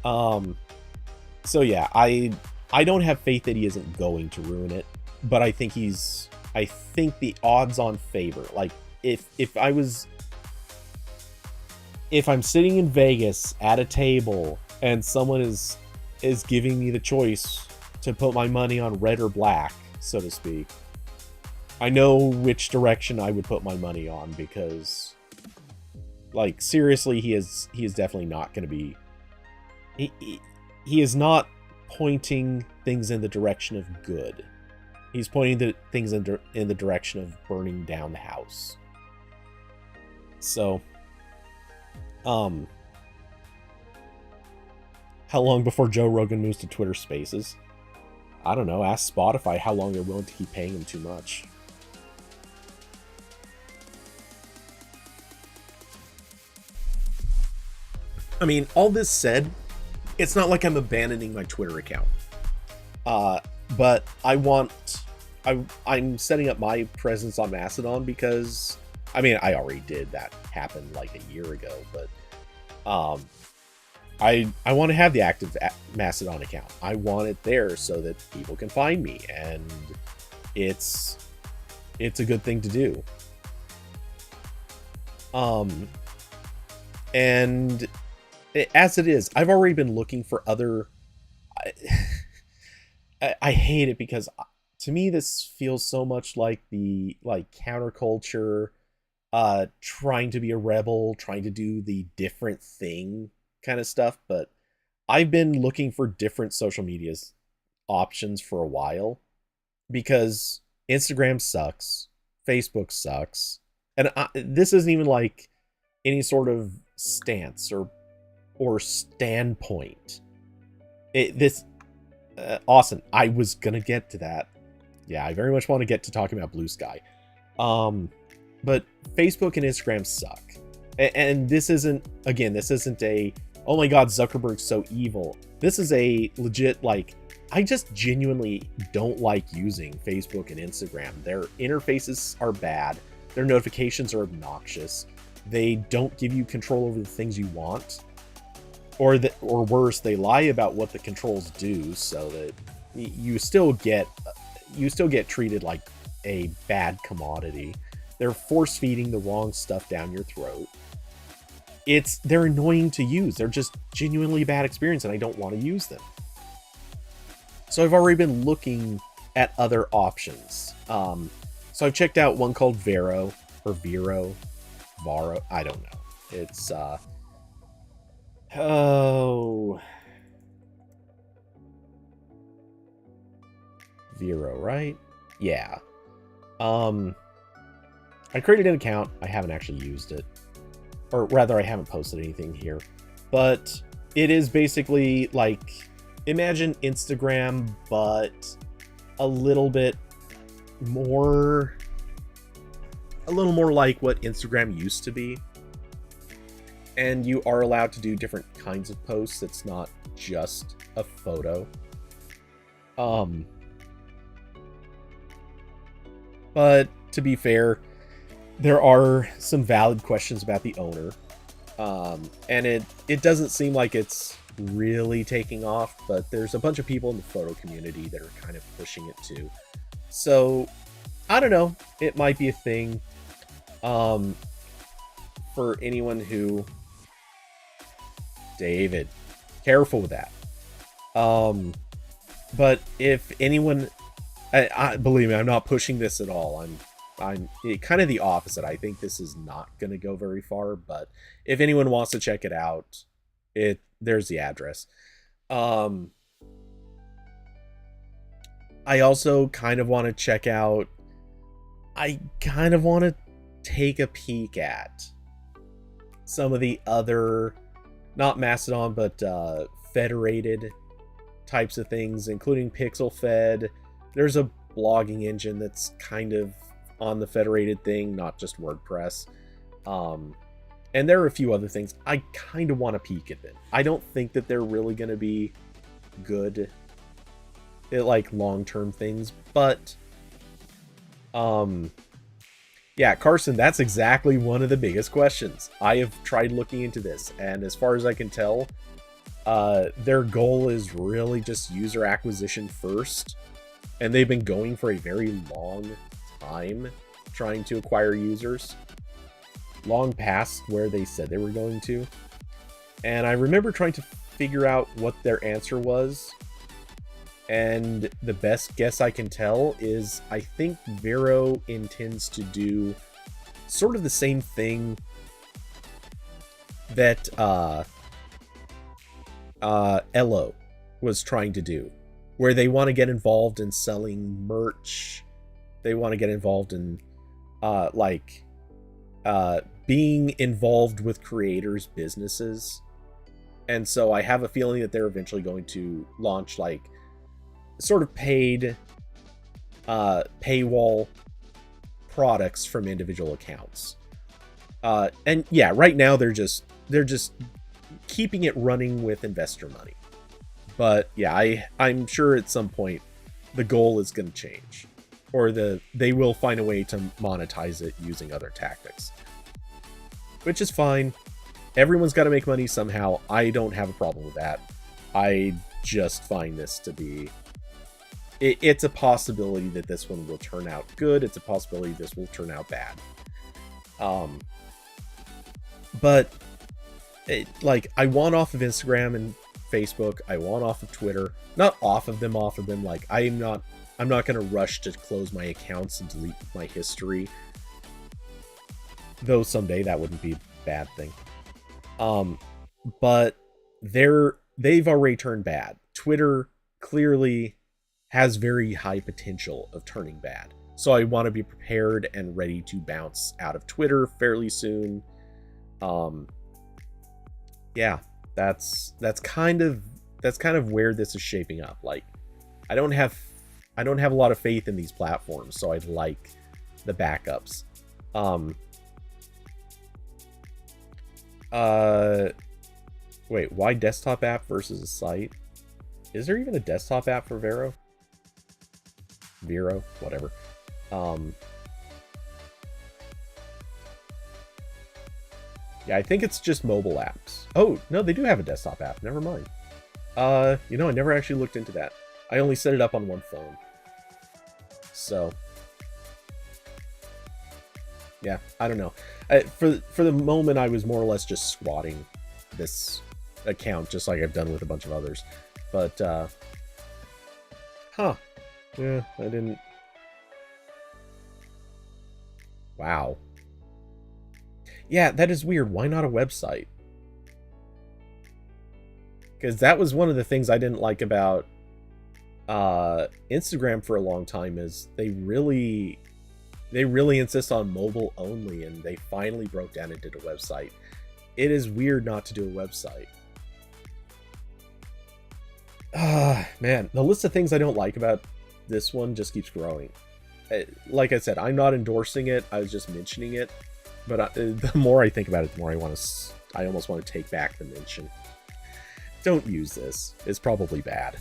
So yeah, I don't have faith that he isn't going to ruin it, but I think the odds on favor, like, if I'm sitting in Vegas at a table and someone is giving me the choice to put my money on red or black, so to speak, I know which direction I would put my money on, because, like, seriously, he is definitely not going to be, he is not pointing things in the direction of good. He's pointing things in the direction of burning down the house. So, how long before Joe Rogan moves to Twitter Spaces? I don't know. Ask Spotify how long they're willing to keep paying him too much. I mean, all this said, it's not like I'm abandoning my Twitter account. But I'm setting up my presence on Mastodon because, I mean, I already did. That happened like a year ago, but I want to have the active Mastodon account. I want it there so that people can find me, and it's a good thing to do. And as it is, I've already been looking for other. I hate it because, to me, this feels so much like the counterculture, trying to be a rebel, trying to do the different thing kind of stuff. But I've been looking for different social media options for a while, because Instagram sucks, Facebook sucks, and this isn't even like any sort of stance or standpoint. Austin, I was gonna get to that. Yeah, I very much want to get to talking about Blue Sky. But Facebook and Instagram suck. And this isn't a, oh my god, Zuckerberg's so evil. This is a legit, like, I just genuinely don't like using Facebook and Instagram. Their interfaces are bad. Their notifications are obnoxious. They don't give you control over the things you want. Or worse, they lie about what the controls do, so that you still get treated like a bad commodity. They're force feeding the wrong stuff down your throat. They're annoying to use. They're just genuinely bad experience, and I don't want to use them. So I've already been looking at other options. So I've checked out one called Varo, or Vero, I don't know. It's Vero, right? Yeah. I created an account. I haven't actually used it. Or rather, I haven't posted anything here. But it is basically like, imagine Instagram, but a little bit more, a little more like what Instagram used to be. And you are allowed to do different kinds of posts. It's not just a photo. But to be fair, there are some valid questions about the owner. And it doesn't seem like it's really taking off, but there's a bunch of people in the photo community that are kind of pushing it too. So I don't know, it might be a thing. For anyone who, David, careful with that. But if anyone, I believe me, I'm not pushing this at all. I'm kind of the opposite. I think this is not going to go very far, but if anyone wants to check it out, there's the address. I also kind of want to check out, I kind of want to take a peek at some of the other, not Mastodon, but federated types of things, including Pixel Fed. There's a blogging engine that's kind of on the federated thing, not just WordPress. And there are a few other things. I kind of want to peek at them. I don't think that they're really going to be good at like long-term things, but yeah, Carson, that's exactly one of the biggest questions. I have tried looking into this, and as far as I can tell, their goal is really just user acquisition first, and they've been going for a very long time trying to acquire users, long past where they said they were going to. And I remember trying to figure out what their answer was, and the best guess I can tell is I think Vero intends to do sort of the same thing that Elo was trying to do, where they want to get involved in selling merch. They want to get involved in being involved with creators' businesses. And so I have a feeling that they're eventually going to launch like sort of paid paywall products from individual accounts. And yeah, right now they're just keeping it running with investor money. But yeah, I'm sure at some point the goal is going to change, or they will find a way to monetize it using other tactics, which is fine. Everyone's got to make money somehow. I don't have a problem with that. I just find this to be, it's a possibility that this one will turn out good. It's a possibility this will turn out bad. But like, I want off of Instagram and Facebook. I want off of Twitter. Not off of them. Like, I'm not going to rush to close my accounts and delete my history. Though someday that wouldn't be a bad thing. But they've already turned bad. Twitter clearly has very high potential of turning bad. So I want to be prepared and ready to bounce out of Twitter fairly soon. Yeah, that's kind of where this is shaping up. Like, I don't have a lot of faith in these platforms, so I'd like the backups. Wait, why desktop app versus a site? Is there even a desktop app for Vero? Whatever. Yeah, I think it's just mobile apps. Oh, no, they do have a desktop app. Never mind. I never actually looked into that. I only set it up on one phone. So, yeah, I don't know. For the moment, I was more or less just squatting this account, just like I've done with a bunch of others. But, yeah, I didn't. Wow. Yeah, that is weird. Why not a website? Because that was one of the things I didn't like about Instagram for a long time, is they really insist on mobile only, and they finally broke down and did a website. It is weird not to do a website. Man, the list of things I don't like about this one just keeps growing. like I said, I'm not endorsing it. I was just mentioning it. But the more I think about it, the more I almost want to take back the mention. Don't use this. It's probably bad.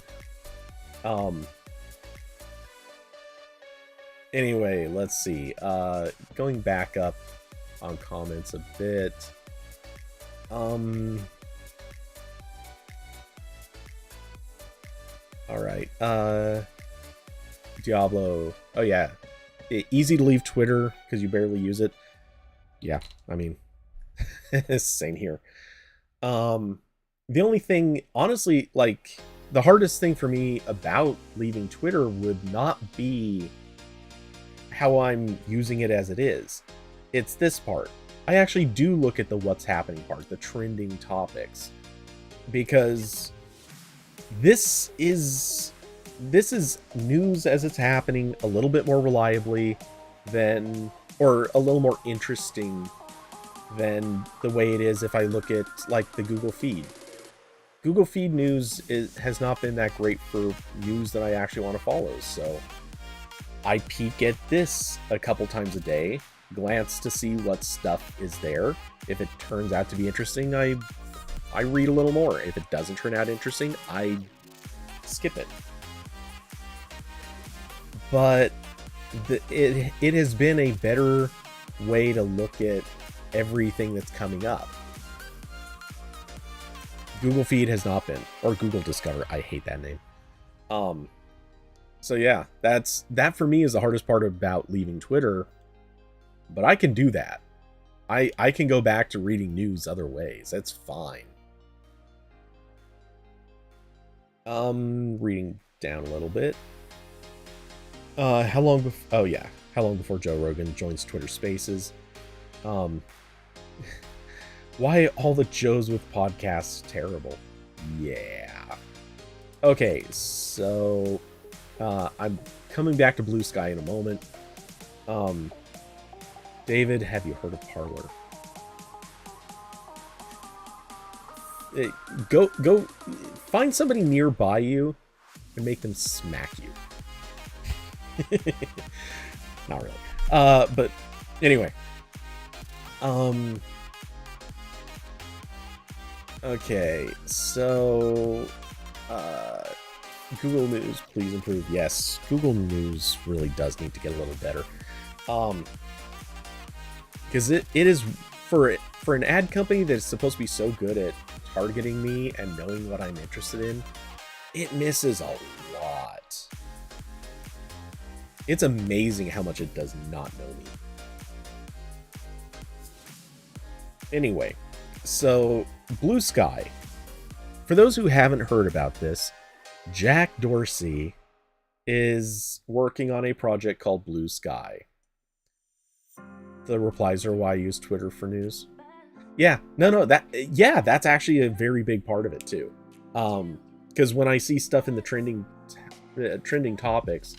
Anyway, let's see. Going back up on comments a bit. Alright. Diablo. Oh, yeah. Easy to leave Twitter because you barely use it. Yeah, I mean, same here. The only thing, honestly, like, the hardest thing for me about leaving Twitter would not be how I'm using it as it is. It's this part. I actually do look at the what's happening part, the trending topics, because this is news as it's happening a little bit more reliably than, or a little more interesting than the way it is if I look at, like, the Google feed. Google feed news has not been that great for news that I actually want to follow, so I peek at this a couple times a day, glance to see what stuff is there. If it turns out to be interesting, I read a little more. If it doesn't turn out interesting, I skip it. But it has been a better way to look at everything that's coming up. Google Feed has not been, or Google Discover. I hate that name. So yeah, that for me is the hardest part about leaving Twitter. But I can do that. I can go back to reading news other ways. That's fine. Reading down a little bit. How long before Joe Rogan joins Twitter Spaces? Why all the Joes with podcasts terrible? Yeah. Okay, so I'm coming back to Blue Sky in a moment. David, have you heard of Parler? Go find somebody nearby you and make them smack you. Not really. But anyway. Okay, so Google News, please improve. Yes, Google News really does need to get a little better. Because it is for an ad company that's supposed to be so good at targeting me and knowing what I'm interested in, it misses a lot. It's amazing how much it does not know me. Anyway, so Blue Sky. For those who haven't heard about this, Jack Dorsey is working on a project called Blue Sky. The replies are why I use Twitter for news. Yeah, that's actually a very big part of it too. Because when I see stuff in the trending topics,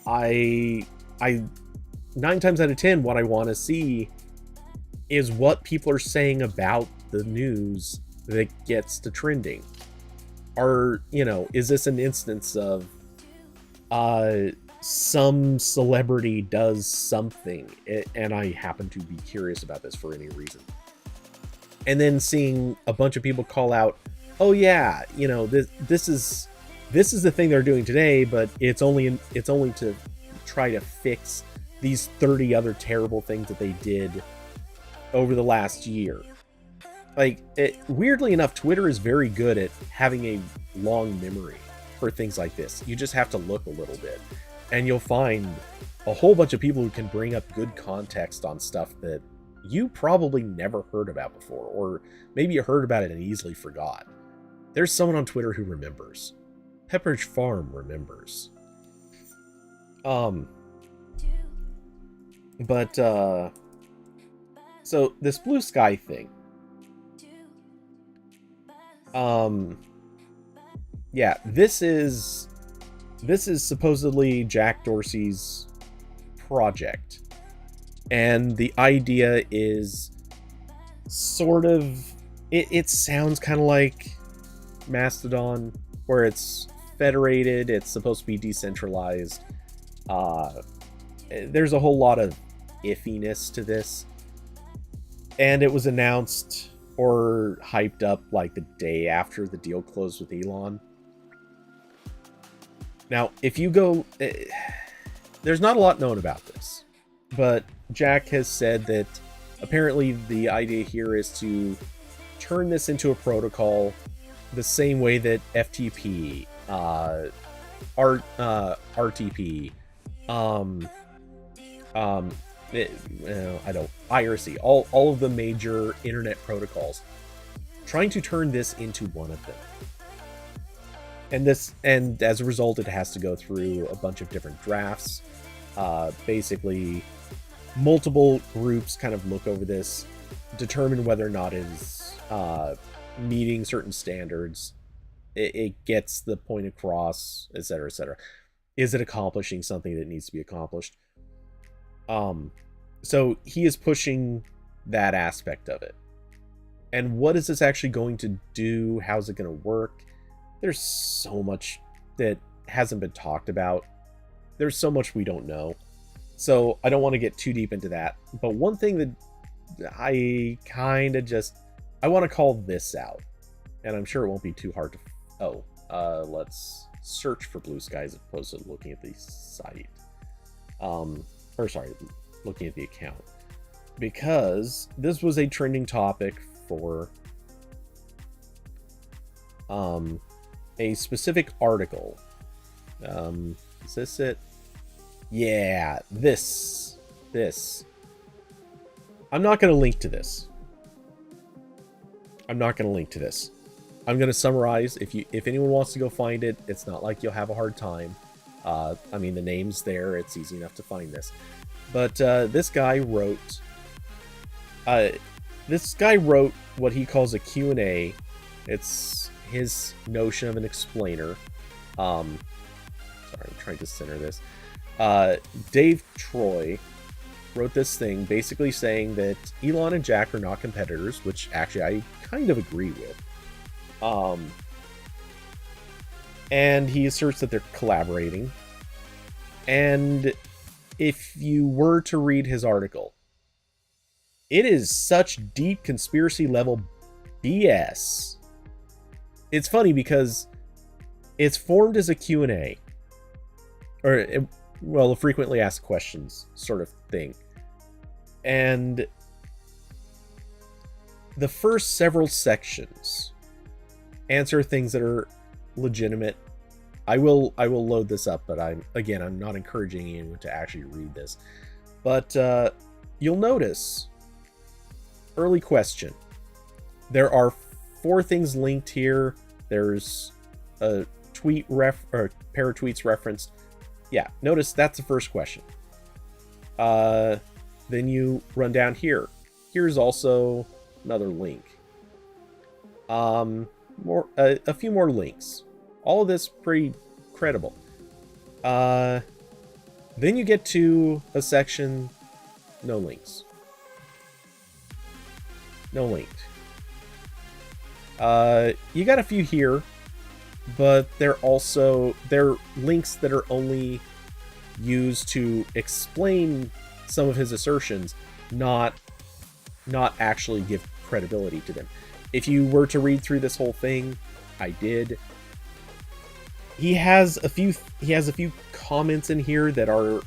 I 9 times out of 10, what I want to see is what people are saying about the news that gets to trending. Is this an instance of some celebrity does something and I happen to be curious about this for any reason, and then seeing a bunch of people call out, oh yeah, this is the thing they're doing today, but it's only to try to fix these 30 other terrible things that they did over the last year. Like, weirdly enough, Twitter is very good at having a long memory for things like this. You just have to look a little bit, and you'll find a whole bunch of people who can bring up good context on stuff that you probably never heard about before, or maybe you heard about it and easily forgot. There's someone on Twitter who remembers. Pepperidge Farm remembers. So this Blue Sky thing. Yeah, this is supposedly Jack Dorsey's project. And the idea is sort of, it sounds kind of like Mastodon, where it's federated, it's supposed to be decentralized, there's a whole lot of iffiness to this. And it was announced or hyped up like the day after the deal closed with Elon. Now, if you go... there's not a lot known about this, but Jack has said that apparently the idea here is to turn this into a protocol the same way that FTP, RTP, IRC, all of the major internet protocols, trying to turn this into one of them. And as a result, it has to go through a bunch of different drafts. Basically, multiple groups kind of look over this, determine whether or not it is meeting certain standards, it gets the point across, etc., etc. Is it accomplishing something that needs to be accomplished? So he is pushing that aspect of it. And what is this actually going to do? How's it going to work? There's so much that hasn't been talked about. There's so much we don't know. So I don't want to get too deep into that. But one thing that I kind of just... I want to call this out. And I'm sure it won't be too hard to... let's search for Blue Sky as opposed to looking at the site. Looking at the account. Because this was a trending topic for a specific article. Is this it? Yeah, this. I'm not going to link to this. I'm going to summarize. If anyone wants to go find it, it's not like you'll have a hard time. I mean, the name's there. It's easy enough to find this. But this guy wrote what he calls a Q&A. It's his notion of an explainer. Sorry, I'm trying to center this. Dave Troy wrote this thing basically saying that Elon and Jack are not competitors, which actually I kind of agree with. And he asserts that they're collaborating. And if you were to read his article, it is such deep conspiracy level BS. It's funny because it's formed as a Q&A. Or, well, a frequently asked questions sort of thing. And the first several sections answer things that are legitimate. I will load this up, but I'm not encouraging you to actually read this. But you'll notice, early question. There are 4 things linked here. There's a tweet or pair of tweets referenced. Yeah, notice that's the first question. Then you run down here. Here's also another link. A few more links. All of this pretty credible. Then you get to a section, no links. No linked. You got a few here, but they're links that are only used to explain some of his assertions, not actually give credibility to them. If you were to read through this whole thing, I did. He has a few comments in here that are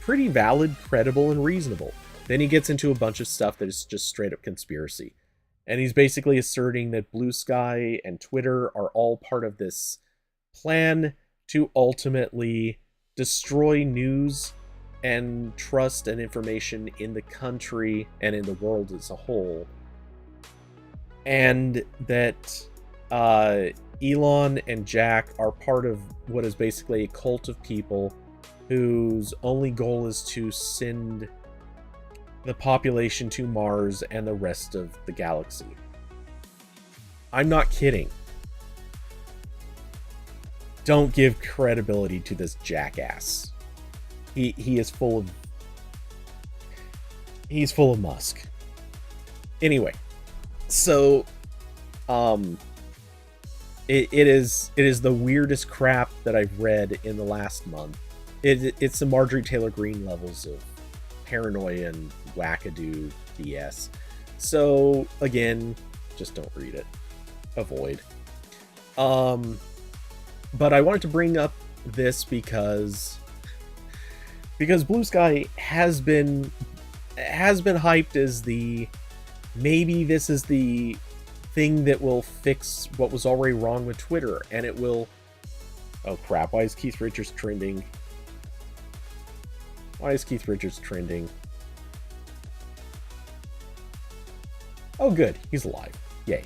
pretty valid, credible, and reasonable. Then he gets into a bunch of stuff that is just straight up conspiracy. And he's basically asserting that Blue Sky and Twitter are all part of this plan to ultimately destroy news and trust and information in the country and in the world as a whole. And that Elon and Jack are part of what is basically a cult of people whose only goal is to send the population to Mars and the rest of the galaxy. I'm not kidding. Don't give credibility to this jackass. He is full of... He's full of musk. Anyway, so it is the weirdest crap that I've read in the last month. it's the Marjorie Taylor Greene levels of paranoia and wackadoo BS. So again, just don't read it. Avoid. But I wanted to bring up this because Blue Sky has been hyped as the, maybe this is the thing that will fix what was already wrong with Twitter, and it will. Oh crap, why is Keith Richards trending? Why is Keith Richards trending? Oh good, he's alive. Yay.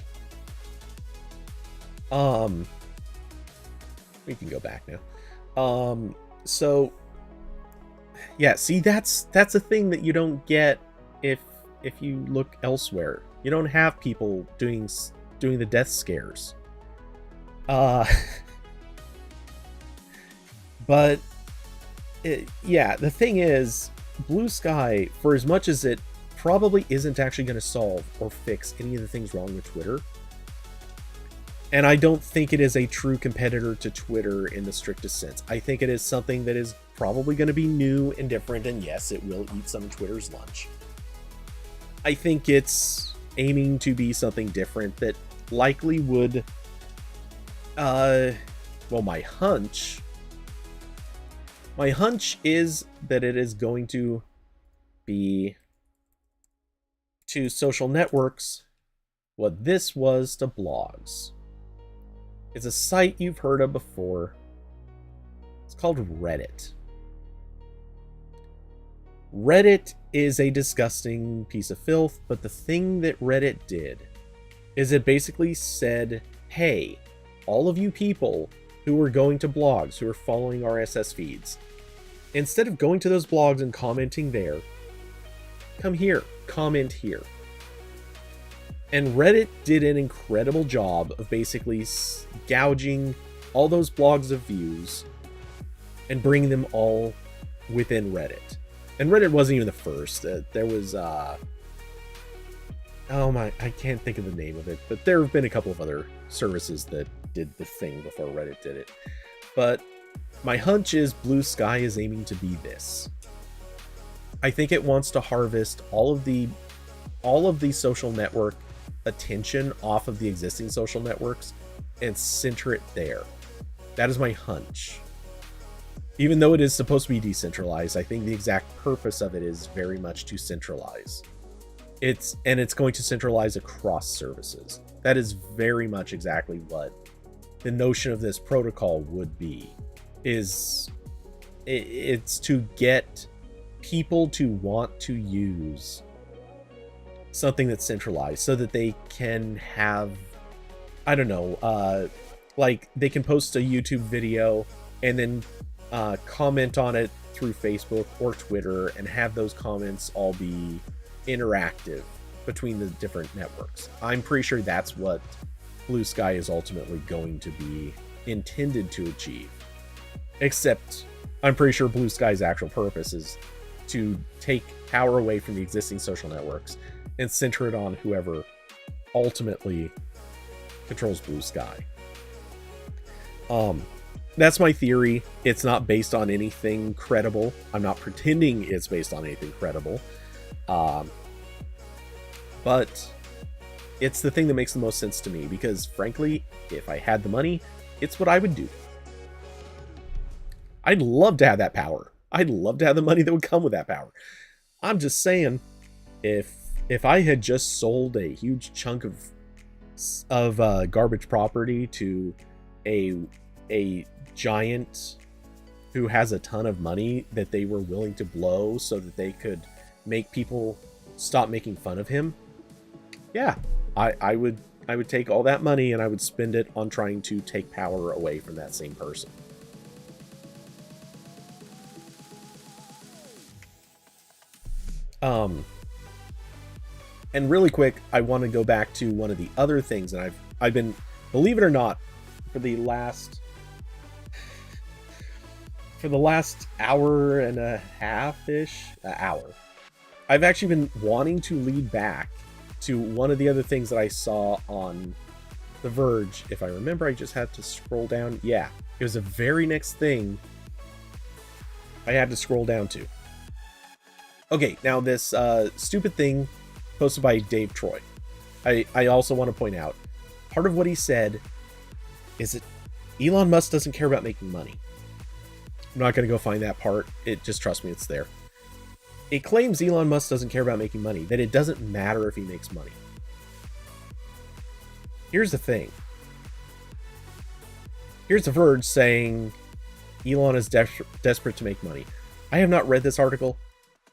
We can go back now. So yeah, see, that's a thing that you don't get if you look elsewhere. You don't have people doing the death scares. But yeah, the thing is, Blue Sky, for as much as it probably isn't actually going to solve or fix any of the things wrong with Twitter, and I don't think it is a true competitor to Twitter in the strictest sense. I think it is something that is probably going to be new and different, and yes, it will eat some of Twitter's lunch. I think it's aiming to be something different that likely would, well, my hunch is that it is going to be to social networks what this was to blogs. It's a site you've heard of before. It's called Reddit. Reddit is a disgusting piece of filth, but the thing that Reddit did is it basically said, hey, all of you people who are going to blogs, who are following RSS feeds, instead of going to those blogs and commenting there, come here, comment here. And Reddit did an incredible job of basically gouging all those blogs of views and bringing them all within Reddit. And Reddit wasn't even the first. There was, oh my, I can't think of the name of it, but there have been a couple of other services that did the thing before Reddit did it. But my hunch is Blue Sky is aiming to be this. I think it wants to harvest all of the social network attention off of the existing social networks and center it there. That is my hunch. Even though it is supposed to be decentralized, I think the exact purpose of it is very much to centralize. It's going to centralize across services. That is very much exactly what the notion of this protocol would be. It's to get people to want to use something that's centralized so that they can have, I don't know, like they can post a YouTube video and then comment on it through Facebook or Twitter and have those comments all be interactive between the different networks. I'm pretty sure that's what Blue Sky is ultimately going to be intended to achieve. Except I'm pretty sure Blue Sky's actual purpose is to take power away from the existing social networks and center it on whoever ultimately controls Blue Sky. That's my theory. It's not based on anything credible. I'm not pretending it's based on anything credible. But it's the thing that makes the most sense to me because, frankly, if I had the money, it's what I would do. I'd love to have that power. I'd love to have the money that would come with that power. I'm just saying, if I had just sold a huge chunk of garbage property to a giant who has a ton of money that they were willing to blow so that they could make people stop making fun of him, yeah, I would take all that money and I would spend it on trying to take power away from that same person. And really quick, I want to go back to one of the other things, and I've been, believe it or not, for the last hour and a half-ish, hour, I've actually been wanting to lead back to one of the other things that I saw on The Verge. If I remember, I just had to scroll down. Yeah, it was the very next thing I had to scroll down to. Okay, now this stupid thing posted by Dave Troy. I also want to point out, part of what he said is that Elon Musk doesn't care about making money. I'm not going to go find that part. Just trust me, it's there. It claims Elon Musk doesn't care about making money, that it doesn't matter if he makes money. Here's the thing. Here's The Verge saying Elon is desperate to make money. I have not read this article,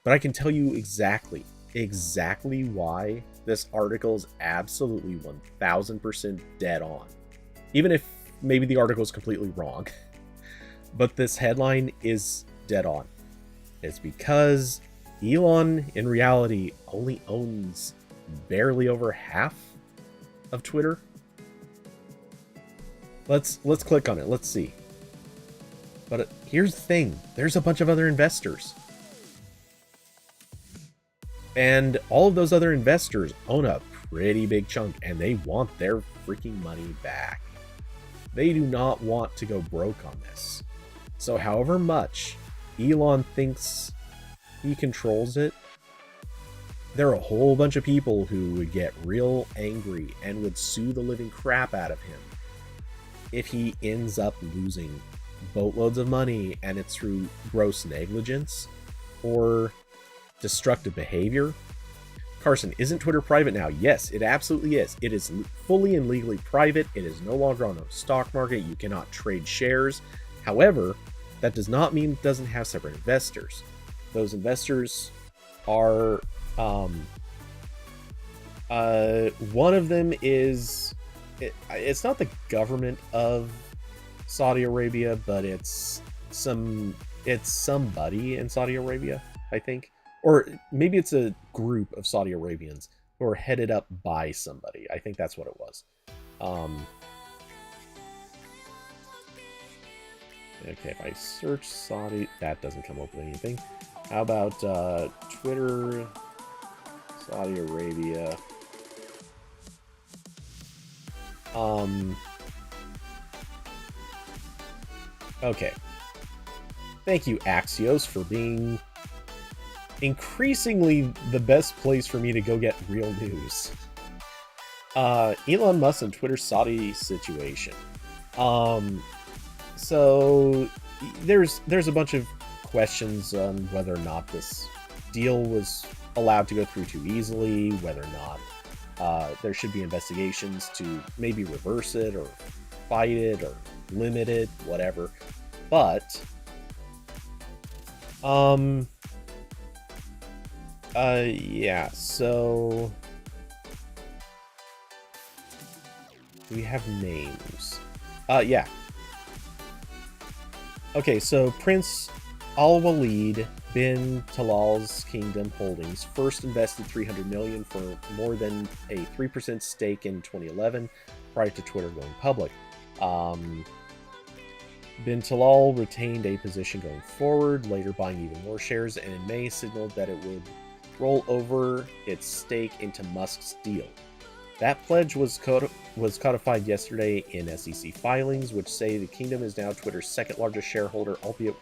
but I can tell you exactly why this article is absolutely 1000% dead on. Even if maybe the article is completely wrong. But this headline is dead on. It's because Elon, in reality, only owns barely over half of Twitter. Let's click on it. Let's see. But here's the thing. There's a bunch of other investors. And all of those other investors own a pretty big chunk, and they want their freaking money back. They do not want to go broke on this. So however much Elon thinks he controls it, there are a whole bunch of people who would get real angry and would sue the living crap out of him if he ends up losing boatloads of money and it's through gross negligence or destructive behavior. Carson, isn't Twitter private now? Yes, it absolutely is. It is fully and legally private. It is no longer on the stock market. You cannot trade shares. However, that does not mean it doesn't have separate investors. Those investors are one of them is it's not the government of Saudi Arabia, but it's somebody in Saudi Arabia, I think. Or maybe it's a group of Saudi Arabians who are headed up by somebody. I think that's what it was. Okay, if I search Saudi, that doesn't come up with anything. How about Twitter, Saudi Arabia? Okay. Thank you, Axios, for being increasingly the best place for me to go get real news. Elon Musk and Twitter's Saudi situation. So there's a bunch of questions on whether or not this deal was allowed to go through too easily, whether or not there should be investigations to maybe reverse it or fight it or limit it, whatever. But yeah, so we have names. Yeah. Okay, so Prince Al-Walid bin Talal's Kingdom Holdings first invested $300 million for more than a 3% stake in 2011, prior to Twitter going public. Bin Talal retained a position going forward, later buying even more shares, and in May signaled that it would roll over its stake into Musk's deal. That pledge was codified yesterday in SEC filings, which say the Kingdom is now Twitter's second largest shareholder, albeit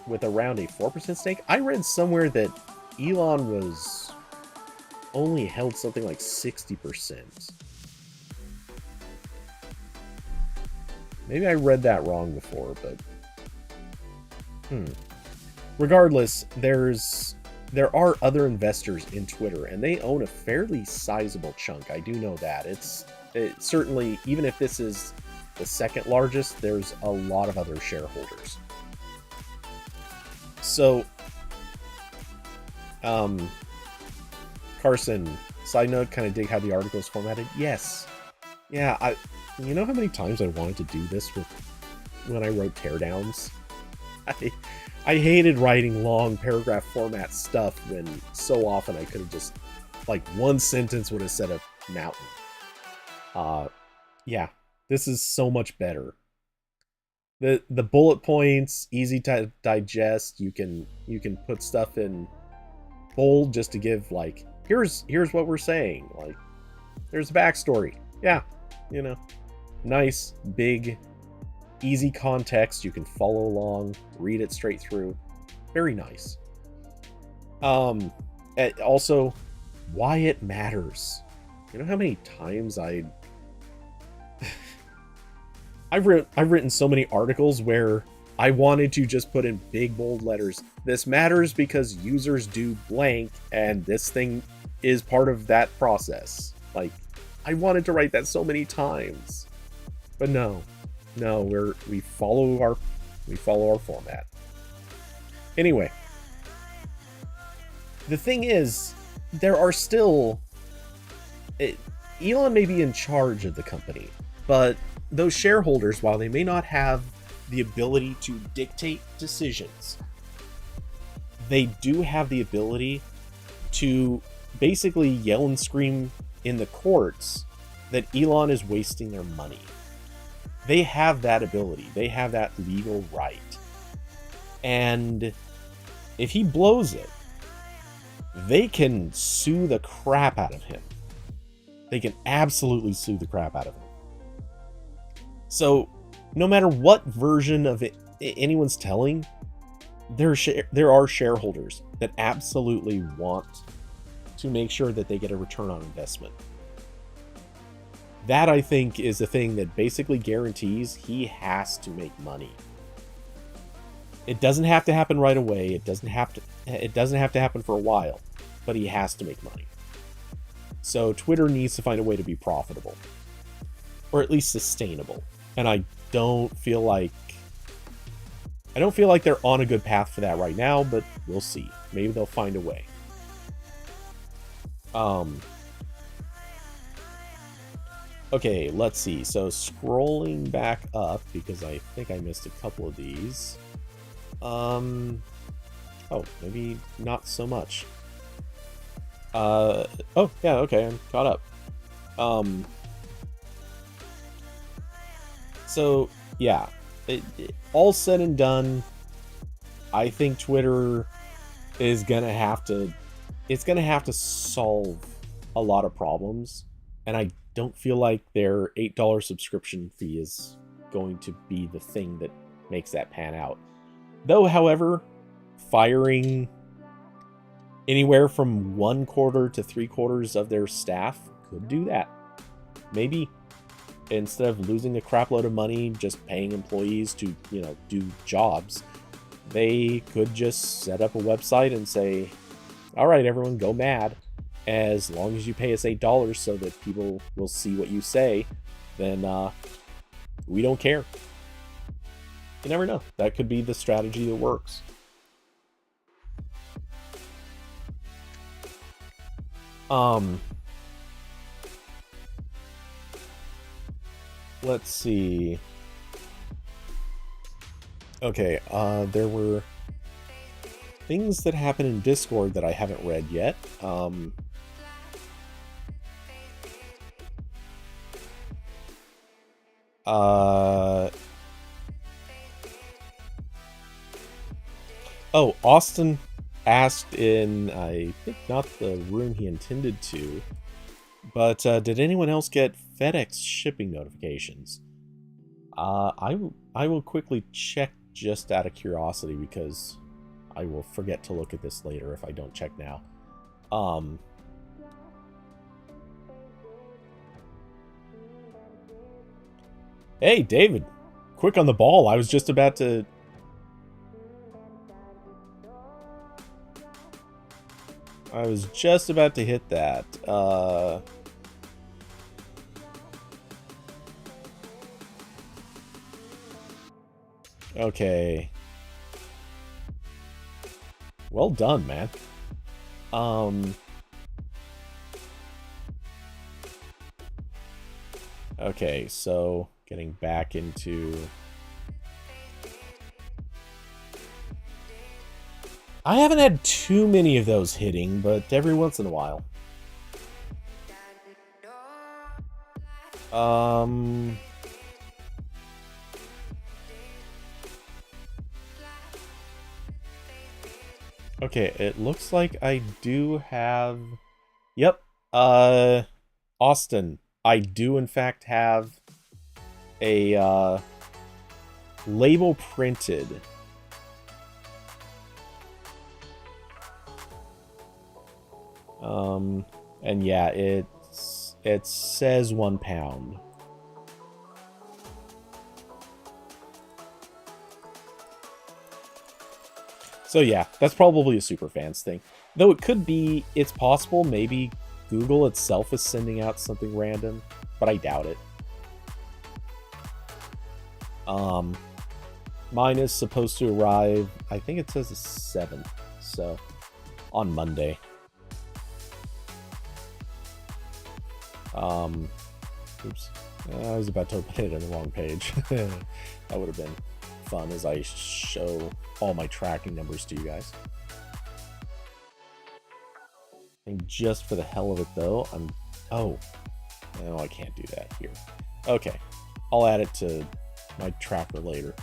with around a 4% stake. I read somewhere that Elon was only held something like 60%. Maybe I read that wrong before, but regardless, there are other investors in Twitter, and they own a fairly sizable chunk. I do know that. It's certainly, even if this is the second largest, there's a lot of other shareholders. So, Carson, side note, kind of dig how the article is formatted? Yes. Yeah, you know how many times I wanted to do this when I wrote teardowns? I hated writing long paragraph format stuff when so often I could have just, like, one sentence would have said a mountain. Yeah, this is so much better. The bullet points, easy to digest. You can put stuff in bold just to give, like, here's what we're saying. Like, there's a backstory. Yeah, you know, nice, big, Easy context, you can follow along, read it straight through. Very nice. Also, why it matters. You know how many times I've written so many articles where I wanted to just put in big bold letters. This matters because users do blank, and this thing is part of that process. Like, I wanted to write that so many times, but no, we follow our format. Anyway, the thing is, there are still Elon may be in charge of the company, but those shareholders, while they may not have the ability to dictate decisions, they do have the ability to basically yell and scream in the courts that Elon is wasting their money. They have that ability. They have that legal right. And if he blows it, they can sue the crap out of him. They can absolutely sue the crap out of him. So, no matter what version of it anyone's telling, there are shareholders that absolutely want to make sure that they get a return on investment. That, I think, is the thing that basically guarantees he has to make money. It doesn't have to happen right away. It doesn't have to happen for a while, but he has to make money. So Twitter needs to find a way to be profitable, or at least sustainable. And I don't feel like they're on a good path for that right now, but we'll see. Maybe they'll find a way. Okay, let's see. So scrolling back up, because I think I missed a couple of these. Oh, maybe not so much. Oh, yeah, okay, I'm caught up. So, yeah, all said and done, I think Twitter is gonna have to solve a lot of problems, and I don't feel like their $8 subscription fee is going to be the thing that makes that pan out. Though, however, firing anywhere from 1/4 to 3/4 of their staff could do that. Maybe instead of losing a crap load of money just paying employees to, do jobs, they could just set up a website and say, all right, everyone, go mad. As long as you pay us $8 so that people will see what you say, then we don't care. You never know. That could be the strategy that works. Let's see. Okay, there were things that happened in Discord that I haven't read yet. Oh, Austin asked in, I think not the room he intended to, but did anyone else get FedEx shipping notifications? I will quickly check just out of curiosity, because I will forget to look at this later if I don't check now. Hey, David, quick on the ball. I was just about to... hit that. Okay. Well done, man. Okay, so getting back into... I haven't had too many of those hitting, but every once in a while. Okay, it looks like I do have... Yep, Austin, I do in fact have a label printed. And yeah, it says £1. So yeah, that's probably a Superfans thing. Though it could be, it's possible, maybe Google itself is sending out something random, but I doubt it. Mine is supposed to arrive, I think it says the 7th, so on Monday. Oops. I was about to open it on the wrong page. That would have been fun as I show all my tracking numbers to you guys. And just for the hell of it though, oh, no, I can't do that here. Okay, I'll add it to my tracker later.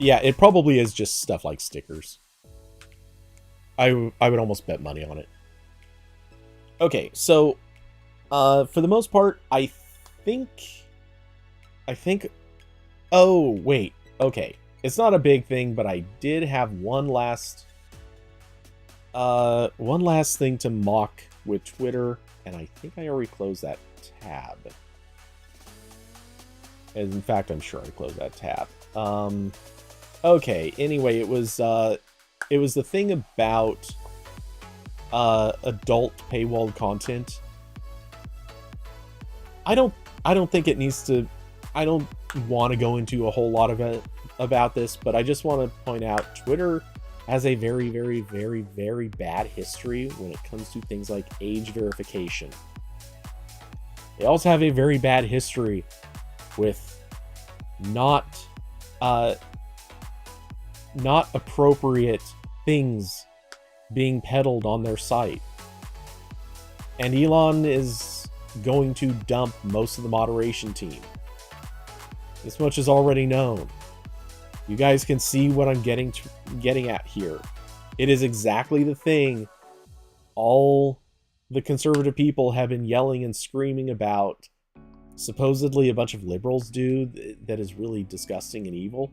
Yeah, it probably is just stuff like stickers. I would almost bet money on it. Okay, so for the most part, I think oh wait, okay, it's not a big thing, but I did have one last thing to mock with Twitter, and I think I already closed that tab. And in fact, I'm sure I closed that tab. Okay, anyway, it was the thing about adult paywalled content. I don't think it needs to. I don't want to go into a whole lot of it about this, but I just want to point out Twitter has a very, very, very, very bad history when it comes to things like age verification. They also have a very bad history with not appropriate things being peddled on their site. And Elon is going to dump most of the moderation team. This much is already known. You guys can see what I'm getting at here. It is exactly the thing all the conservative people have been yelling and screaming about, supposedly a bunch of liberals do, that is really disgusting and evil.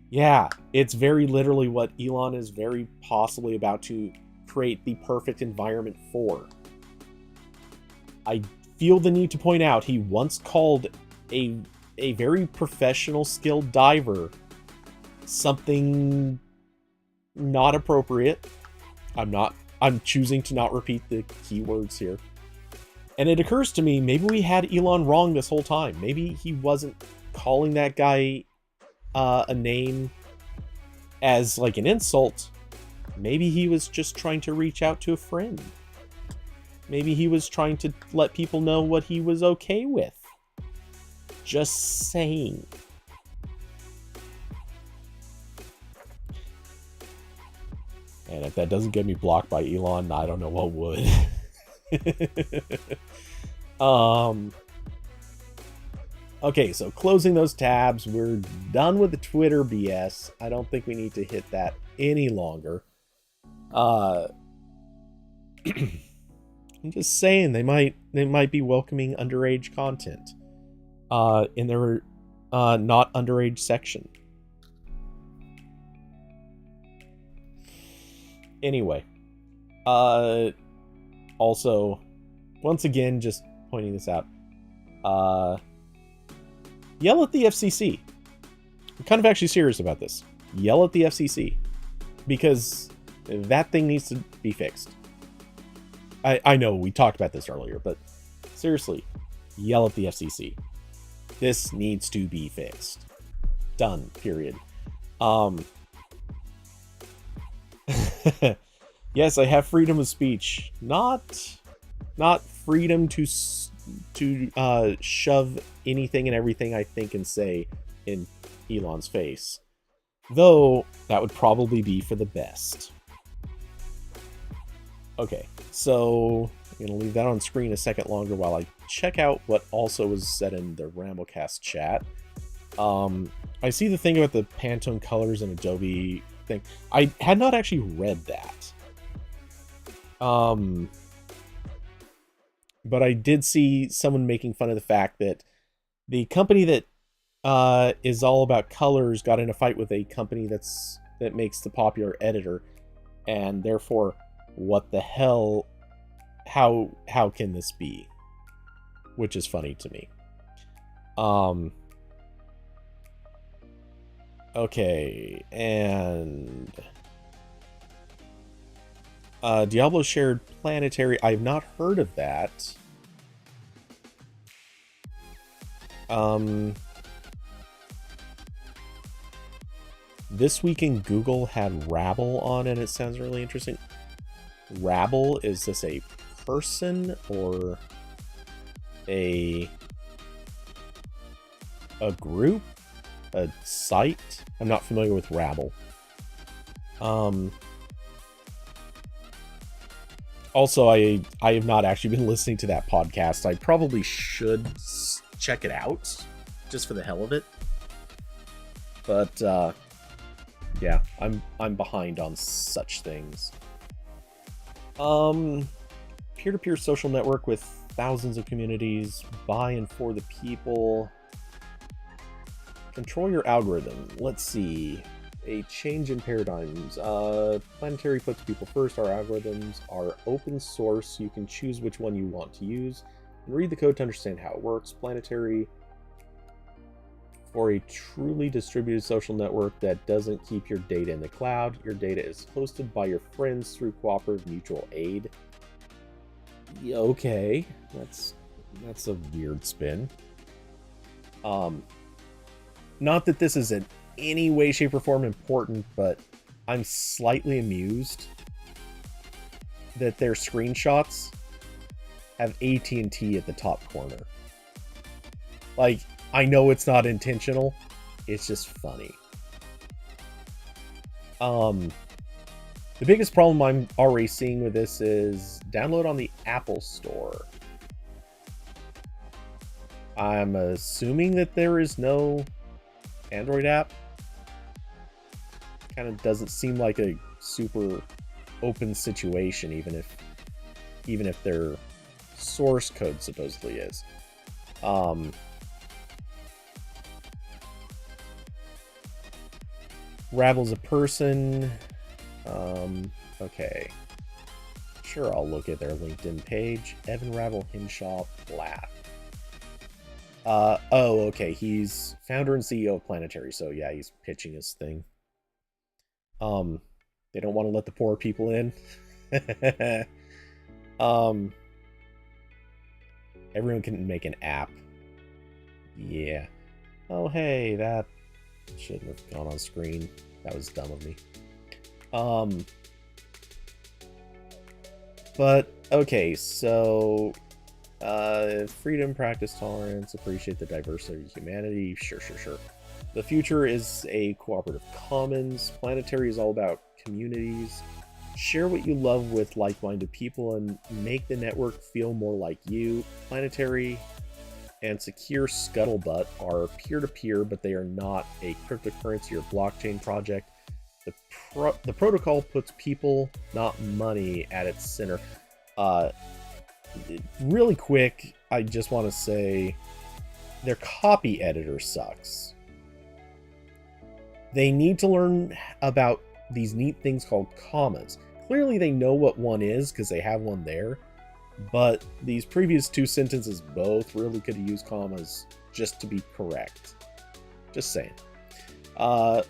Yeah, it's very literally what Elon is very possibly about to create the perfect environment for. I feel the need to point out he once called a very professional, skilled diver something not appropriate. I'm choosing to not repeat the keywords here. And it occurs to me, maybe we had Elon wrong this whole time. Maybe he wasn't calling that guy a name as like an insult. Maybe he was just trying to reach out to a friend. Maybe he was trying to let people know what he was okay with. Just saying. And if that doesn't get me blocked by Elon, I don't know what would. Okay, so closing those tabs, we're done with the Twitter BS. I don't think we need to hit that any longer. I'm just saying they might be welcoming underage content in their not underage section. Anyway, also, once again, just pointing this out, yell at the FCC. I'm kind of actually serious about this. Yell at the FCC, because that thing needs to be fixed. I know we talked about this earlier, but seriously, yell at the FCC. This needs to be fixed. Done. Period. Yes, I have freedom of speech. Not freedom to shove anything and everything I think and say in Elon's face. Though, that would probably be for the best. Okay, so I'm going to leave that on screen a second longer while I check out what also was said in the RambleCast chat. I see the thing about the Pantone colors and Adobe thing. I had not actually read that. But I did see someone making fun of the fact that the company that is all about colors got in a fight with a company that makes the popular editor, and therefore, what the hell? How can this be? Which is funny to me. Okay, and Diablo shared planetary. I've not heard of that. This week in Google had Rabble on, and it sounds really interesting. Rabble, is this a person or a group? A site? I'm not familiar with Rabble. Also, I have not actually been listening to that podcast. I probably should check it out, just for the hell of it. But yeah, I'm behind on such things. Peer-to-peer social network with thousands of communities, by and for the people. Control your algorithm. Let's see. A change in paradigms. Planetary puts people first. Our algorithms are open source. You can choose which one you want to use and read the code to understand how it works. Planetary, for a truly distributed social network that doesn't keep your data in the cloud. Your data is hosted by your friends through cooperative mutual aid. Yeah, okay, that's a weird spin. Not that this is in any way, shape, or form important, but I'm slightly amused that their screenshots have AT&T at the top corner. Like, I know it's not intentional, it's just funny. The biggest problem I'm already seeing with this is download on the Apple Store. I'm assuming that there is no Android app. Kind of doesn't seem like a super open situation, even if their source code supposedly is. Ravel's a person. Okay. Sure, I'll look at their LinkedIn page. Evan Ravel, Himshop, Black. Oh, okay. He's founder and CEO of Planetary, so yeah, he's pitching his thing. They don't want to let the poor people in. Everyone can make an app. Yeah. Oh, hey, that shouldn't have gone on screen. That was dumb of me. But, okay, so freedom, practice tolerance, appreciate the diversity of humanity. Sure. The future is a cooperative commons. Planetary is all about communities. Share what you love with like-minded people and make the network feel more like you. Planetary and Secure Scuttlebutt are peer-to-peer, but they are not a cryptocurrency or blockchain project. The protocol puts people, not money, at its center. Really quick, I just want to say their copy editor sucks. They need to learn about these neat things called commas. Clearly they know what one is because they have one there, but these previous two sentences both really could have used commas just to be correct. Just saying.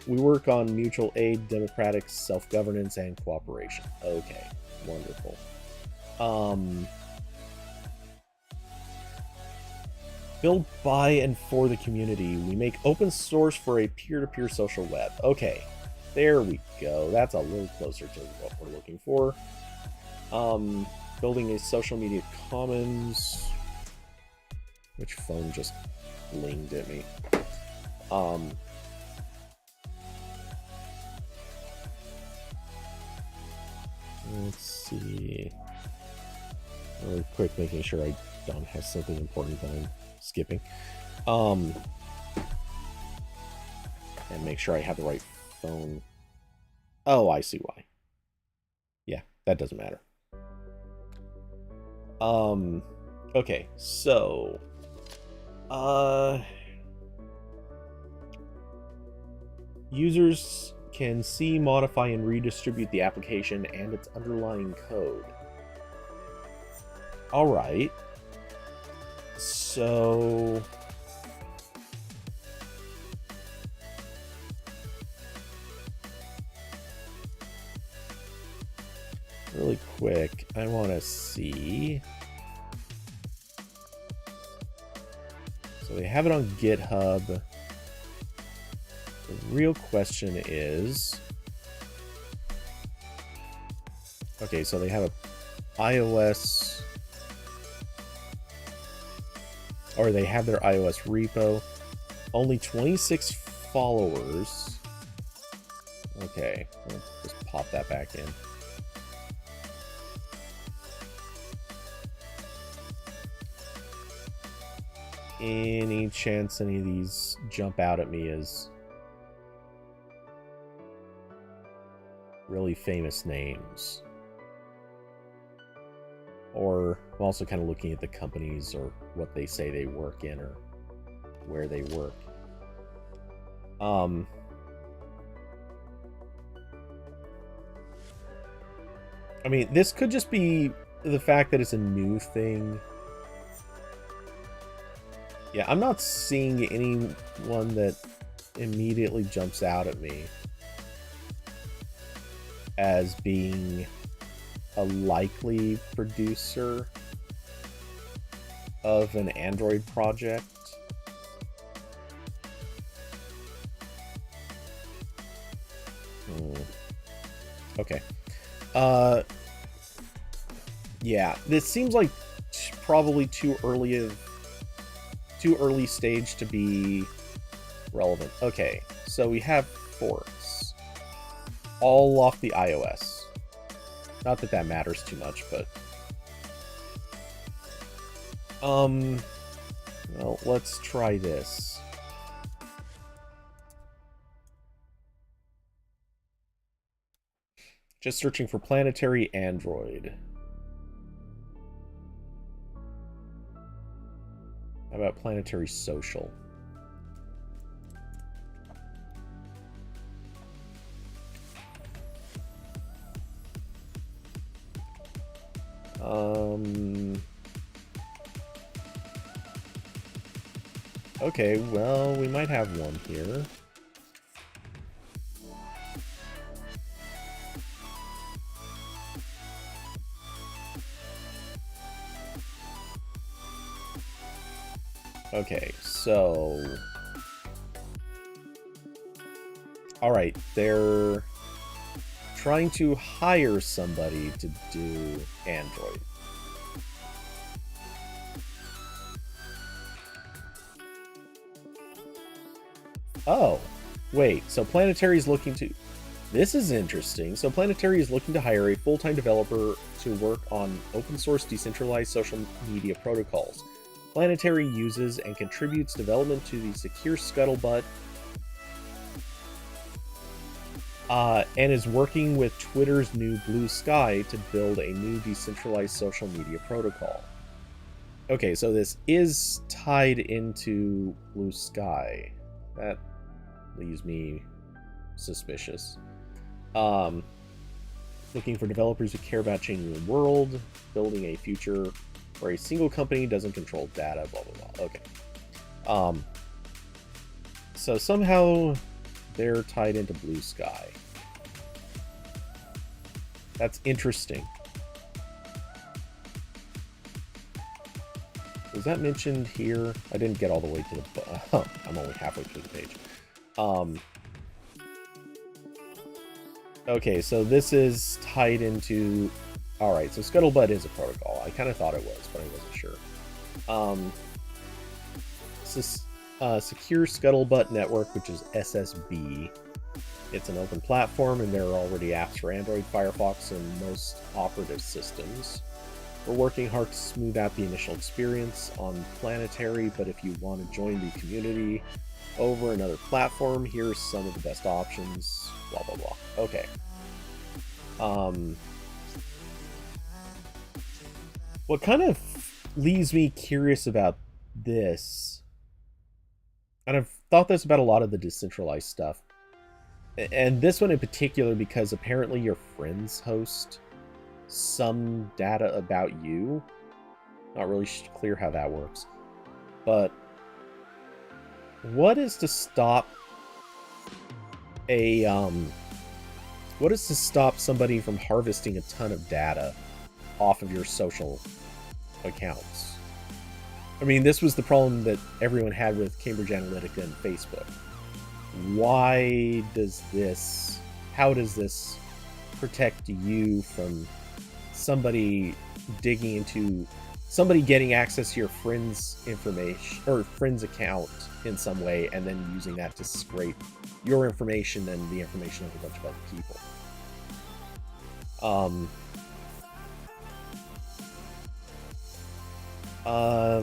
We work on mutual aid, democratic self-governance, and cooperation. Okay, wonderful. Build by and for the community. We make open source for a peer-to-peer social web. Okay, there we go. That's a little closer to what we're looking for. Building a social media commons. Which phone just blinged at me? Let's see. Really quick, making sure I don't have something important that I'm skipping. And make sure I have the right phone. Oh, I see why. Yeah, that doesn't matter. Okay, so users can see, modify, and redistribute the application and its underlying code. Alright. So really quick, I want to see. So they have it on GitHub. The real question is... Okay, so they have a iOS... Or they have their iOS repo. Only 26 followers. Okay, let's just pop that back in. Any chance any of these jump out at me as really famous names? Or I'm also kind of looking at the companies or what they say they work in or where they work. I mean, this could just be the fact that it's a new thing. Yeah, I'm not seeing anyone that immediately jumps out at me as being a likely producer of an Android project. Okay. Yeah, this seems like probably too early stage to be relevant. Okay, so we have forks all off the iOS. Not that that matters too much, but well, let's try this. Just searching for planetary Android. How about planetary social? Okay, well, we might have one here. Okay, so... Alright, they're trying to hire somebody to do Android. Oh, wait, so Planetary is looking to... This is interesting. So Planetary is looking to hire a full-time developer to work on open-source decentralized social media protocols. Planetary uses and contributes development to the secure scuttlebutt and is working with Twitter's new Blue Sky to build a new decentralized social media protocol. Okay, so this is tied into Blue Sky. That leaves me suspicious. Looking for developers who care about changing the world, building a future where a single company doesn't control data, blah, blah, blah. Okay. So somehow they're tied into Blue Sky. That's interesting. Was that mentioned here? I didn't get all the way to the... I'm only halfway through the page. Okay, so this is tied into... Alright, so Scuttlebutt is a protocol. I kind of thought it was, but I wasn't sure. Secure Scuttlebutt Network, which is SSB. It's an open platform, and there are already apps for Android, Firefox, and most operative systems. We're working hard to smooth out the initial experience on Planetary, but if you want to join the community over another platform, here's some of the best options, blah, blah, blah. Okay. What kind of leaves me curious about this, and I've thought this about a lot of the decentralized stuff, and this one in particular, because apparently your friends host some data about you. Not really clear how that works, but what is to stop somebody from harvesting a ton of data off of your social accounts? I mean, this was the problem that everyone had with Cambridge Analytica and Facebook. How does this protect you from somebody getting access to your friend's information or friend's account in some way, and then using that to scrape your information and the information of a bunch of other people?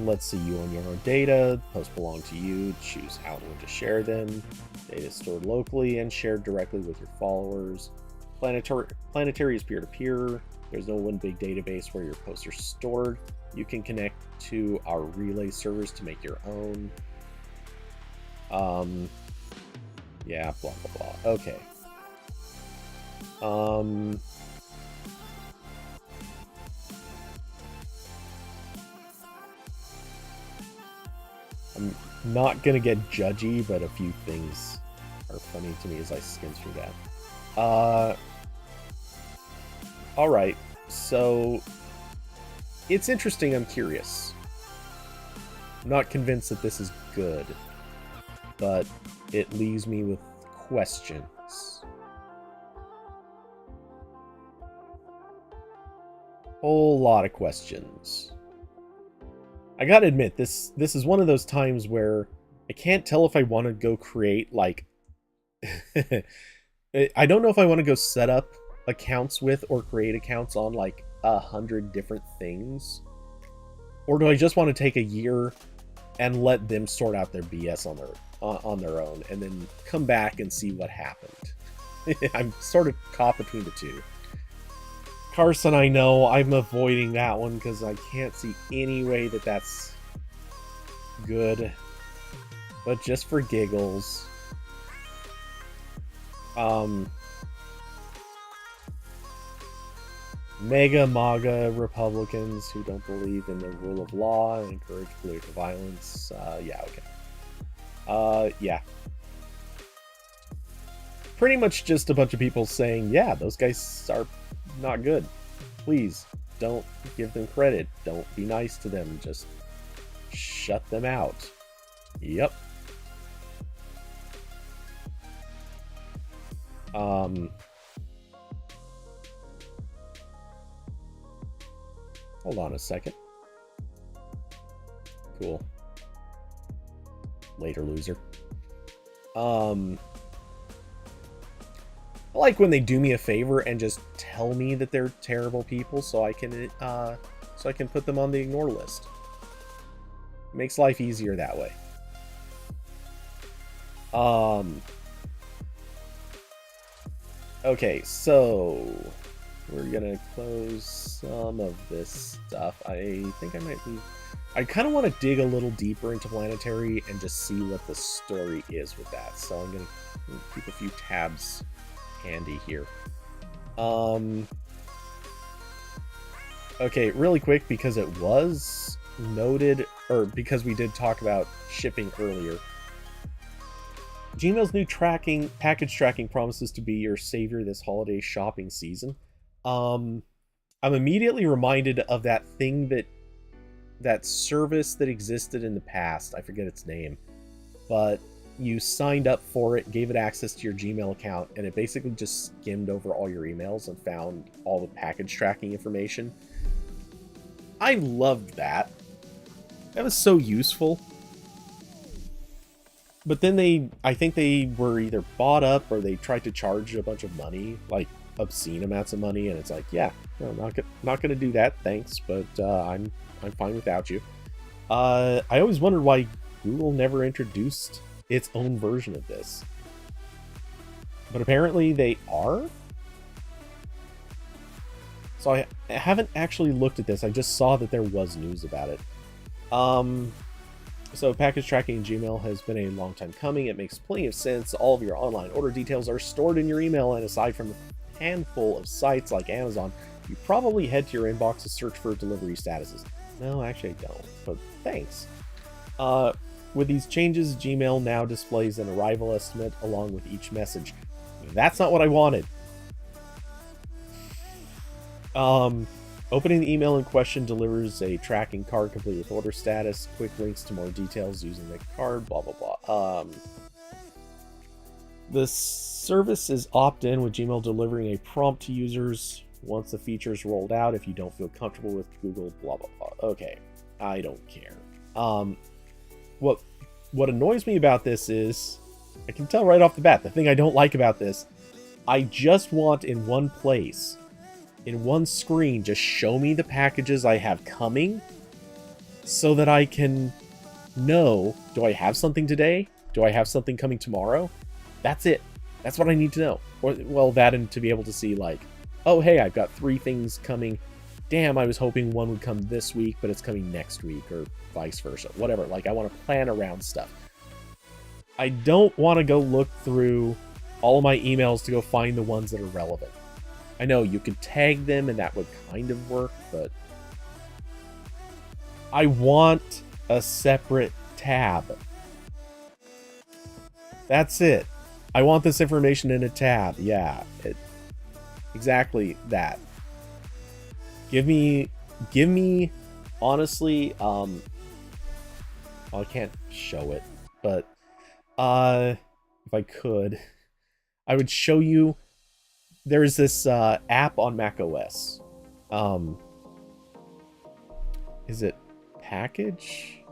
Let's see, you own your own data, posts belong to you, choose how and when to share them. Data is stored locally and shared directly with your followers. Planetary is peer-to-peer. There's no one big database where your posts are stored. You can connect to our relay servers to make your own. Yeah, blah, blah, blah. Okay. I'm not gonna get judgy, but a few things are funny to me as I skim through that. Alright, so it's interesting, I'm curious. I'm not convinced that this is good, but it leaves me with questions. Whole lot of questions. I gotta admit, this is one of those times where I can't tell if I want to go create, like... I don't know if I want to go set up accounts with or create accounts on, like, 100 different things. Or do I just want to take a year and let them sort out their BS on their own, and then come back and see what happened? I'm sort of caught between the two. Carson, I know, I'm avoiding that one because I can't see any way that that's good. But just for giggles. Mega MAGA Republicans who don't believe in the rule of law and encourage political violence. Yeah, okay. Yeah. Pretty much just a bunch of people saying, yeah, those guys are not good. Please, don't give them credit. Don't be nice to them. Just shut them out. Yep. Hold on a second. Cool. Later, loser. I like when they do me a favor and just tell me that they're terrible people, so I can put them on the ignore list. Makes life easier that way. Okay, so we're gonna close some of this stuff. I think I might leave. I kind of want to dig a little deeper into Planetary and just see what the story is with that. So I'm gonna keep a few tabs handy here. Okay, really quick, because it was noted, or because we did talk about shipping earlier. Gmail's new package tracking promises to be your savior this holiday shopping season. I'm immediately reminded of that thing that service that existed in the past. I forget its name, but you signed up for it, gave it access to your Gmail account, and it basically just skimmed over all your emails and found all the package tracking information. I loved that. That was so useful. But then I think they were either bought up or they tried to charge a bunch of money, like obscene amounts of money, and it's like, yeah, no, not gonna do that, thanks, but I'm fine without you. I always wondered why Google never introduced its own version of this, but apparently they are. So I haven't actually looked at this. I just saw that there was news about it. So package tracking in Gmail has been a long time coming. It makes plenty of sense. All of your online order details are stored in your email, and aside from a handful of sites like Amazon, you probably head to your inbox to search for delivery statuses. No, actually I don't, but thanks. With these changes, Gmail now displays an arrival estimate along with each message. That's not what I wanted. Opening the email in question delivers a tracking card complete with order status, quick links to more details using the card, blah, blah, blah. The service is opt-in, with Gmail delivering a prompt to users once the feature is rolled out if you don't feel comfortable with Google, blah, blah, blah. Okay, I don't care. What annoys me about this is, I can tell right off the bat, the thing I don't like about this, I just want in one place, in one screen, just show me the packages I have coming so that I can know, do I have something today? Do I have something coming tomorrow? That's it. That's what I need to know. Or, well, that and to be able to see like, oh, hey, I've got 3 things coming. Damn, I was hoping one would come this week, but it's coming next week, or vice versa. Whatever. Like, I want to plan around stuff. I don't want to go look through all of my emails to go find the ones that are relevant. I know you could tag them and that would kind of work, but I want a separate tab. That's it. I want this information in a tab. Yeah, exactly that. Give me, honestly, well, I can't show it, but if I could, I would show you. There's this app on macOS. Is it Package?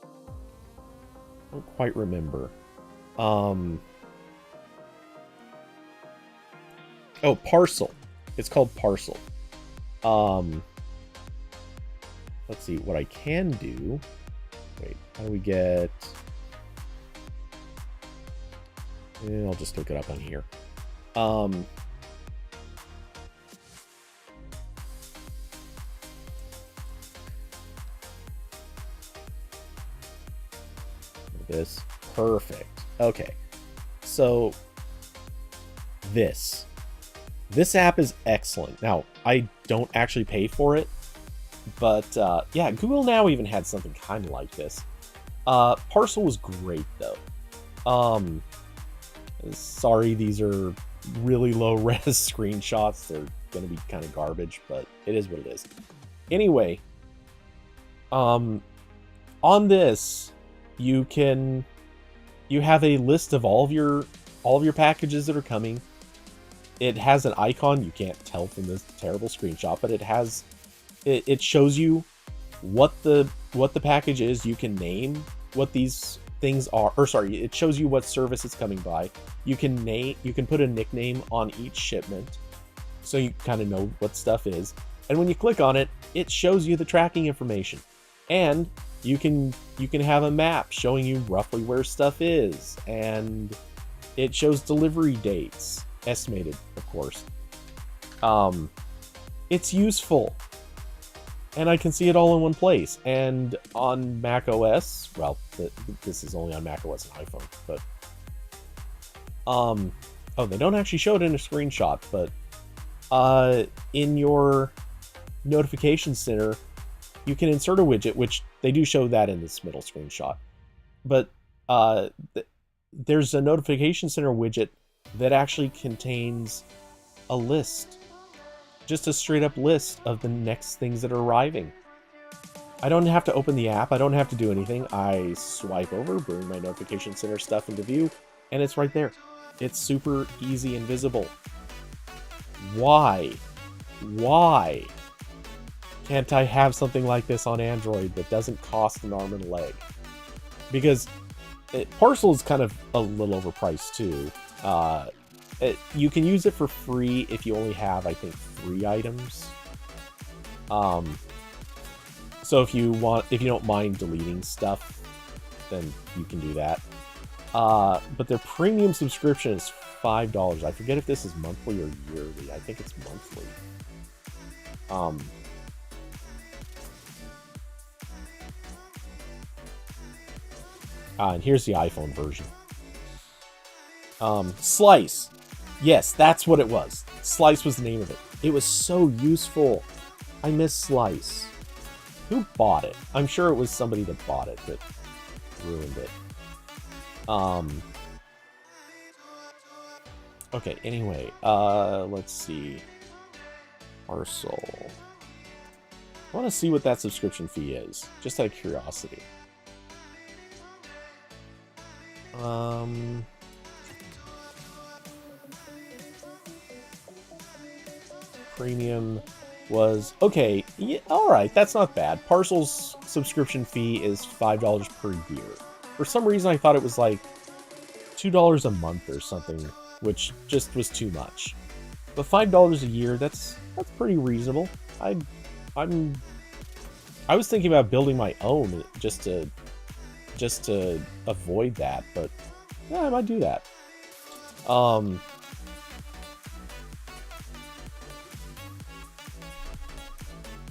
I don't quite remember. Oh, Parcel. It's called Parcel. Let's see what I can do. Wait, how do we get... I'll just look it up on here. This. Perfect. Okay. So this app is excellent. Now, I don't actually pay for it, but yeah, Google Now even had something kind of like this. Parcel was great though. Sorry, these are really low res screenshots. They're going to be kind of garbage, but it is what it is. Anyway, on this, you have a list of all of your packages that are coming. It has an icon. You can't tell from this terrible screenshot, but it shows you what the package is. You can name what these things are, or sorry, it shows you what service it's coming by. You can put a nickname on each shipment, so you kind of know what stuff is. And when you click on it, it shows you the tracking information, and you can have a map showing you roughly where stuff is, and it shows delivery dates, estimated, of course. It's useful, and I can see it all in one place. And on Mac OS, well, this is only on Mac OS and iPhone, but oh, they don't actually show it in a screenshot, but in your notification center, you can insert a widget, which they do show that in this middle screenshot. But there's a notification center widget that actually contains a list. Just a straight up list of the next things that are arriving. I don't have to open the app. I don't have to do anything. I swipe over, bring my notification center stuff into view, and it's right there. It's super easy and visible. Why can't I have something like this on Android that doesn't cost an arm and a leg? Because Parcel is kind of a little overpriced too. You can use it for free if you only have, I think, 3 items. So if you don't mind deleting stuff, then you can do that. But their premium subscription is $5. I forget if this is monthly or yearly. I think it's monthly. Um, and here's the iPhone version. Slice. Yes, that's what it was. Slice was the name of it. It was so useful. I miss Slice. Who bought it? I'm sure it was somebody that bought it that ruined it. Okay, anyway, let's see. Parcel. I want to see what that subscription fee is, just out of curiosity. Premium was okay. Yeah, all right, that's not bad. Parcel's subscription fee is $5 per year. For some reason, I thought it was like $2 a month or something, which just was too much. But $5 a year, that's pretty reasonable. I was thinking about building my own just to avoid that, but yeah, I might do that.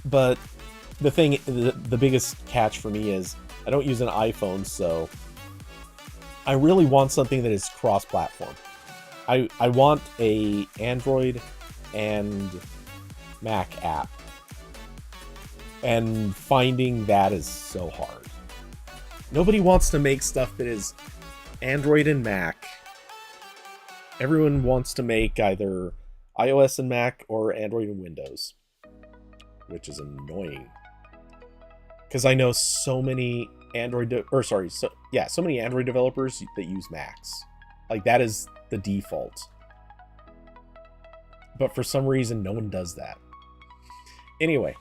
But the biggest catch for me is I don't use an iPhone, so I really want something that is cross-platform. I want a Android and Mac app. And finding that is so hard. Nobody wants to make stuff that is Android and Mac. Everyone wants to make either iOS and Mac or Android and Windows, which is annoying. Because I know so many so many Android developers that use Macs. Like, that is the default. But for some reason, no one does that. Anyway.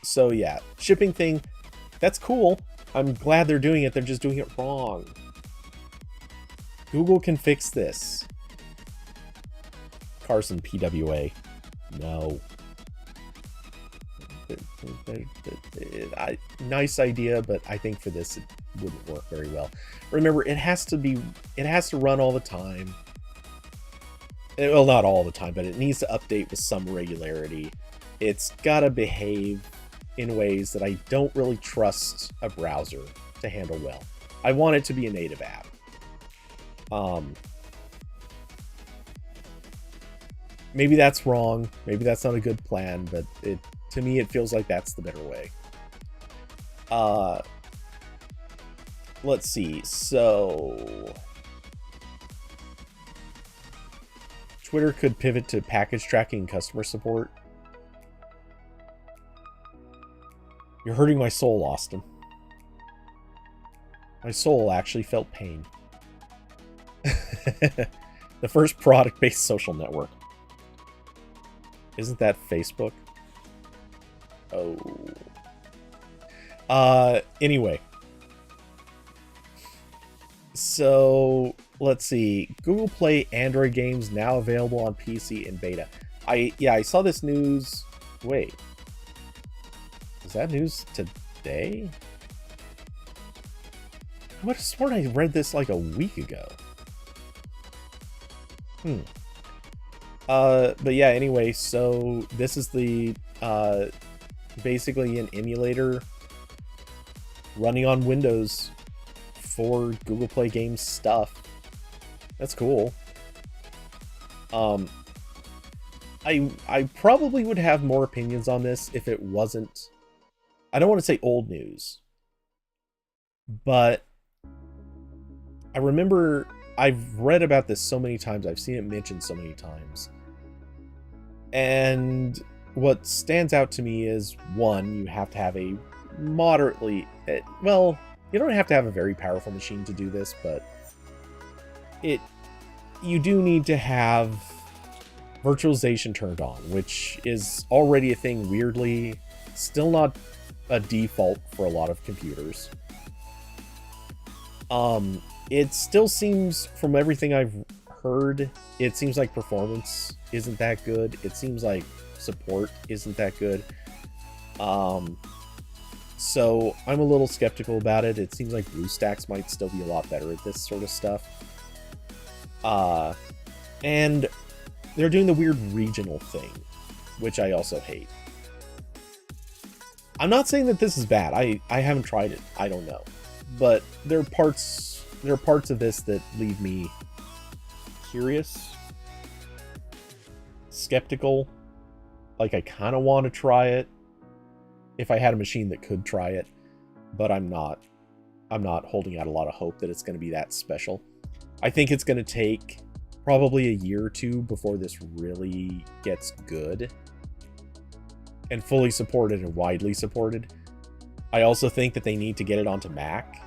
So yeah, shipping thing, that's cool. I'm glad they're doing it. They're just doing it wrong. Google can fix this. Carson PWA. No. Nice idea, but I think for this it wouldn't work very well. Remember, it has to run all the time. Well, not all the time, but it needs to update with some regularity. It's gotta behave in ways that I don't really trust a browser to handle well. I want it to be a native app. Maybe that's wrong. Maybe that's not a good plan, but to me it feels like that's the better way. Let's see. So Twitter could pivot to package tracking and customer support. You're hurting my soul, Austin. My soul actually felt pain. The first product-based social network. Isn't that Facebook? Oh. Anyway. So, let's see. Google Play Android games now available on PC in beta. I saw this news. Wait. Is that news today? I would have sworn I read this like a week ago. But yeah, anyway, so this is the basically an emulator running on Windows for Google Play Games stuff. That's cool. I probably would have more opinions on this if it wasn't, I don't want to say old news, but I remember I've read about this so many times. I've seen it mentioned so many times. And what stands out to me is, one, you have to have a moderately, well, you don't have to have a very powerful machine to do this, but you do need to have virtualization turned on, which is already a thing, weirdly, still not a default for a lot of computers. It still seems, from everything I've heard, it seems like performance isn't that good. It seems like support isn't that good. So I'm a little skeptical about it. It seems like BlueStacks might still be a lot better at this sort of stuff. And they're doing the weird regional thing. which I also hate. I'm not saying that this is bad. I haven't tried it. I don't know. But there are parts of this that leave me curious, skeptical. Like, I kind of want to try it if I had a machine that could try it, but I'm not holding out a lot of hope that it's going to be that special. I think it's going to take probably a year or two before this really gets good and fully supported and widely supported. I also think that they need to get it onto Mac.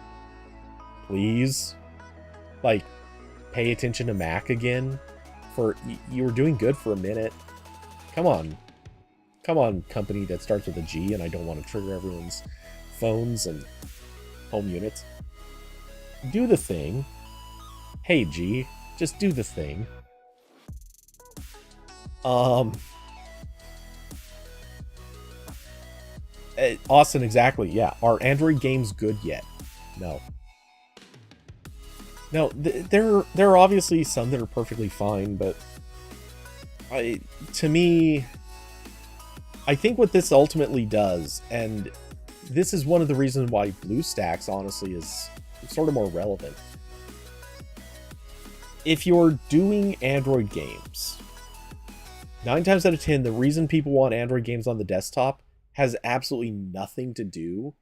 Please. Like, pay attention to Mac again. You were doing good for a minute. Come on. Come on, company that starts with a G, and I don't want to trigger everyone's phones and home units. Do the thing. Hey, G. Just do the thing. Austin, exactly. Yeah. Are Android games good yet? No. No, there are obviously some that are perfectly fine, but to me, I think what this ultimately does, and this is one of the reasons why BlueStacks honestly is sort of more relevant. If you're doing Android games, 9 times out of 10, the reason people want Android games on the desktop has absolutely nothing to do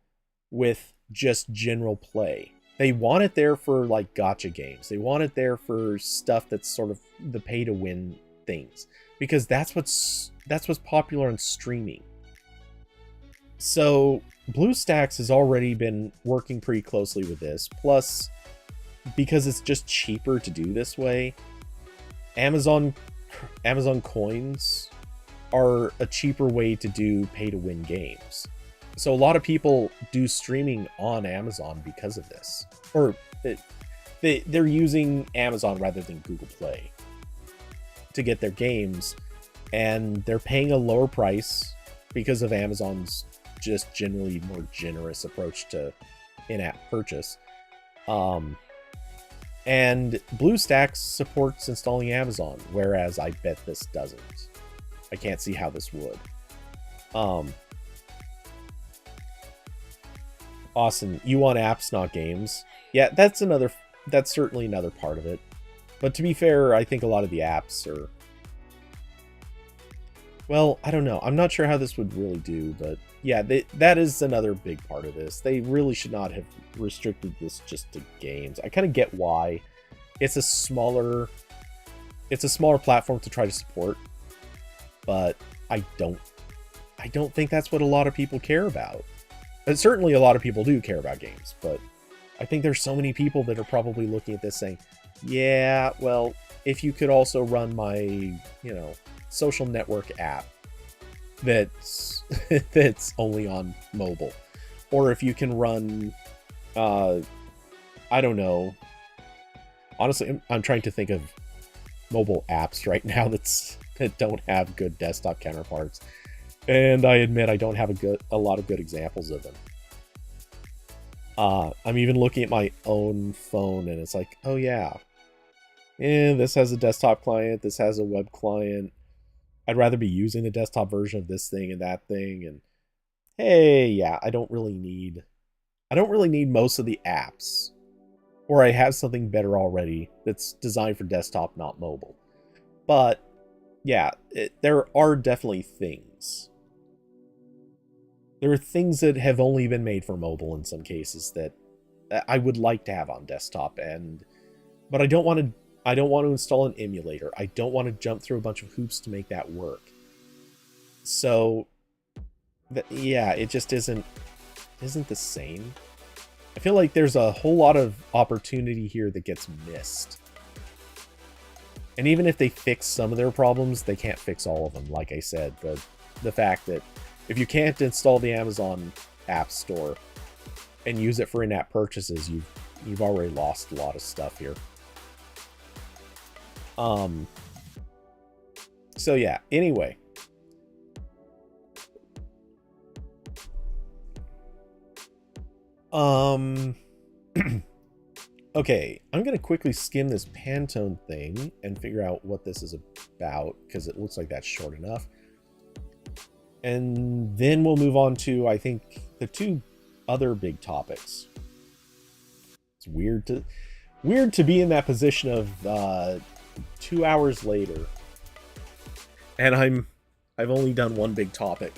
with just general play. They want it there for like gacha games. They want it there for stuff that's sort of the pay to win things, because that's what's popular in streaming. So BlueStacks has already been working pretty closely with this. Plus, because it's just cheaper to do this way, Amazon coins are a cheaper way to do pay to win games. So a lot of people do streaming on Amazon because of this. Or they're using Amazon rather than Google Play to get their games, and they're paying a lower price because of Amazon's just generally more generous approach to in-app purchase. And BlueStacks supports installing Amazon, whereas I bet this doesn't. I can't see how this would. Austin, you want apps, not games. Yeah, that's certainly another part of it. But to be fair, I think a lot of the apps are... Well, I don't know. I'm not sure how this would really do, but yeah, that is another big part of this. They really should not have restricted this just to games. I kind of get why. It's a smaller platform to try to support, but I don't think that's what a lot of people care about. And certainly a lot of people do care about games, but I think there's so many people that are probably looking at this saying, yeah, well, if you could also run my, social network app that's only on mobile, or if you can run, I don't know. Honestly, I'm trying to think of mobile apps right now that don't have good desktop counterparts. And I admit I don't have a lot of good examples of them. I'm even looking at my own phone, and it's like, oh yeah, this has a desktop client, this has a web client. I'd rather be using the desktop version of this thing and that thing. And hey, yeah, I don't really need most of the apps, or I have something better already that's designed for desktop, not mobile. But yeah, there are definitely things. There are things that have only been made for mobile in some cases that I would like to have on desktop, but I don't want to install an emulator. I don't want to jump through a bunch of hoops to make that work. So yeah, it just isn't the same. I feel like there's a whole lot of opportunity here that gets missed. And even if they fix some of their problems, they can't fix all of them. Like I said, the fact that if you can't install the Amazon App Store and use it for in-app purchases, you've already lost a lot of stuff here. So yeah, anyway. Okay, I'm going to quickly skim this Pantone thing and figure out what this is about, because it looks like that's short enough. And then we'll move on to, I think, the two other big topics. It's weird to be in that position of 2 hours later, and I've only done one big topic.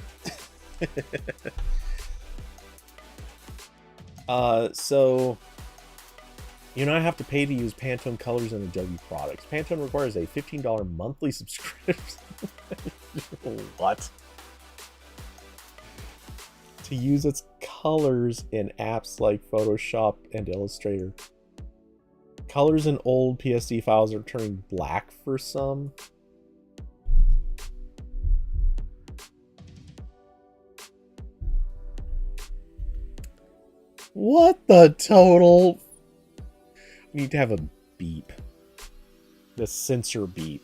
So you not have to pay to use Pantone colors in Adobe products. Pantone requires a $15 monthly subscription. What? To use its colors in apps like Photoshop and Illustrator. Colors in old PSD files are turning black for some. What the total? We need to have a beep. The censor beep.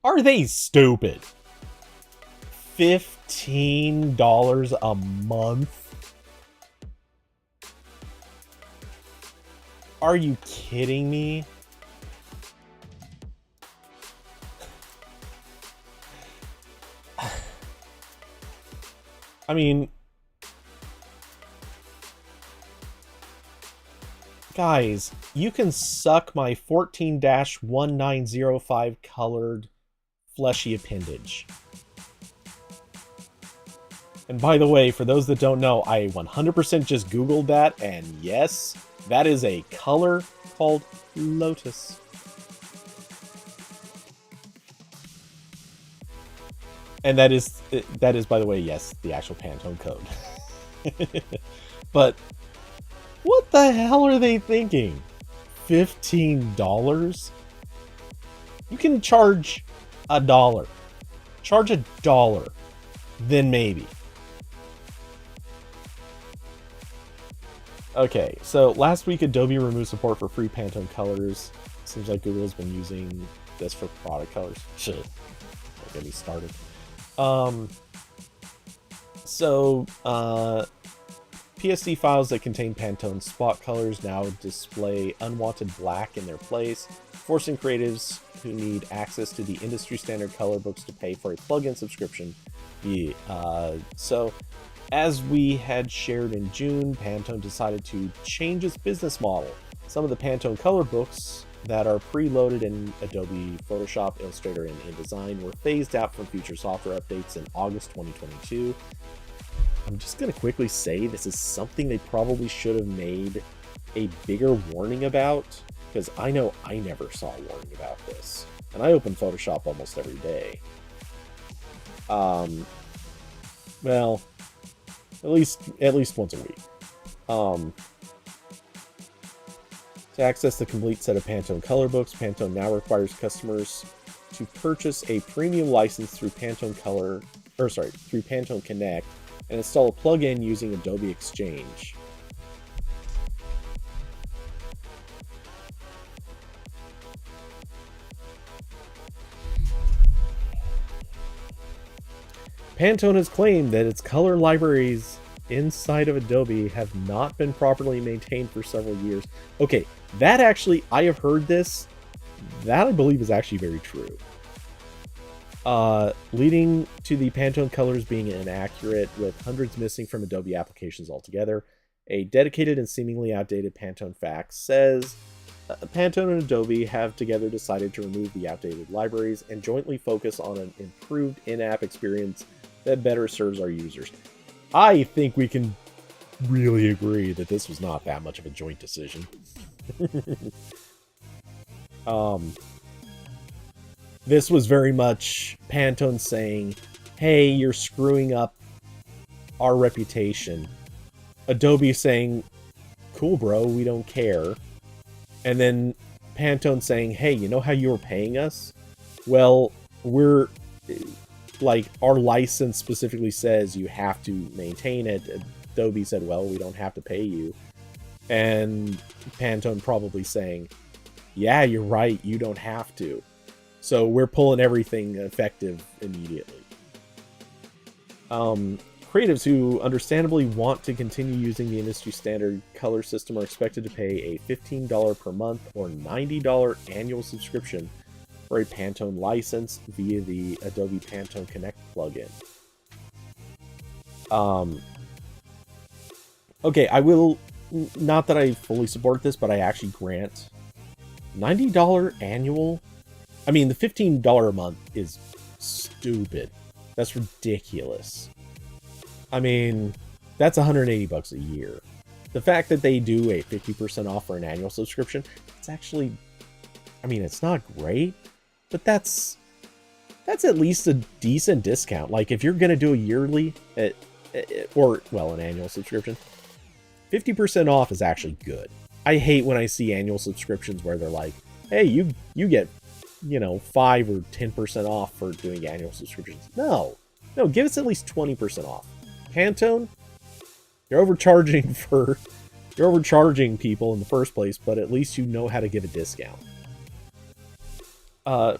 Are they stupid? $15 a month? Are you kidding me? I mean, guys, you can suck my 14-1905 colored fleshy appendage. And by the way, for those that don't know, I 100% just Googled that, and yes, that is a color called Lotus. And that is, by the way, yes, the actual Pantone code. But what the hell are they thinking? $15? You can charge $1. Charge $1. Then maybe. Okay, so last week Adobe removed support for free Pantone colors. Seems like Google's been using this for product colors. Shit. Don't get me started. PSD files that contain Pantone spot colors now display unwanted black in their place, forcing creatives who need access to the industry standard color books to pay for a plugin subscription. So, as we had shared in June, Pantone decided to change its business model. Some of the Pantone color books that are preloaded in Adobe Photoshop, Illustrator, and InDesign were phased out from future software updates in August 2022. I'm just going to quickly say this is something they probably should have made a bigger warning about, because I know I never saw a warning about this. And I open Photoshop almost every day. Well, at least once a week. To access the complete set of Pantone color books, Pantone now requires customers to purchase a premium license through Pantone Connect and install a plugin using Adobe Exchange. Pantone has claimed that its color libraries inside of Adobe have not been properly maintained for several years. Okay, that actually, I have heard this. That I believe is actually very true. Leading to the Pantone colors being inaccurate, with hundreds missing from Adobe applications altogether. A dedicated and seemingly outdated Pantone fax says, Pantone and Adobe have together decided to remove the outdated libraries and jointly focus on an improved in-app experience that better serves our users. I think we can really agree that this was not that much of a joint decision. This was very much Pantone saying, hey, you're screwing up our reputation. Adobe saying, cool, bro, we don't care. And then Pantone saying, hey, you know how you were paying us? Well, we're like, our license specifically says you have to maintain it. Adobe said, well, we don't have to pay you. And Pantone probably saying, yeah, you're right, you don't have to. So we're pulling everything effective immediately. Creatives who understandably want to continue using the industry standard color system are expected to pay a $15 per month or $90 annual subscription or a Pantone license via the Adobe Pantone Connect plugin. Okay, I will, not that I fully support this, but I actually grant $90 annual. I mean, the $15 a month is stupid. That's ridiculous. I mean, that's $180 a year. The fact that they do a 50% off for an annual subscription, it's actually, I mean, it's not great, but that's at least a decent discount. Like, if you're going to do a yearly, or, well, an annual subscription, 50% off is actually good. I hate when I see annual subscriptions where they're like, hey, you get, you know, 5 or 10% off for doing annual subscriptions. No, give us at least 20% off. Pantone, you're overcharging people in the first place, but at least you know how to give a discount.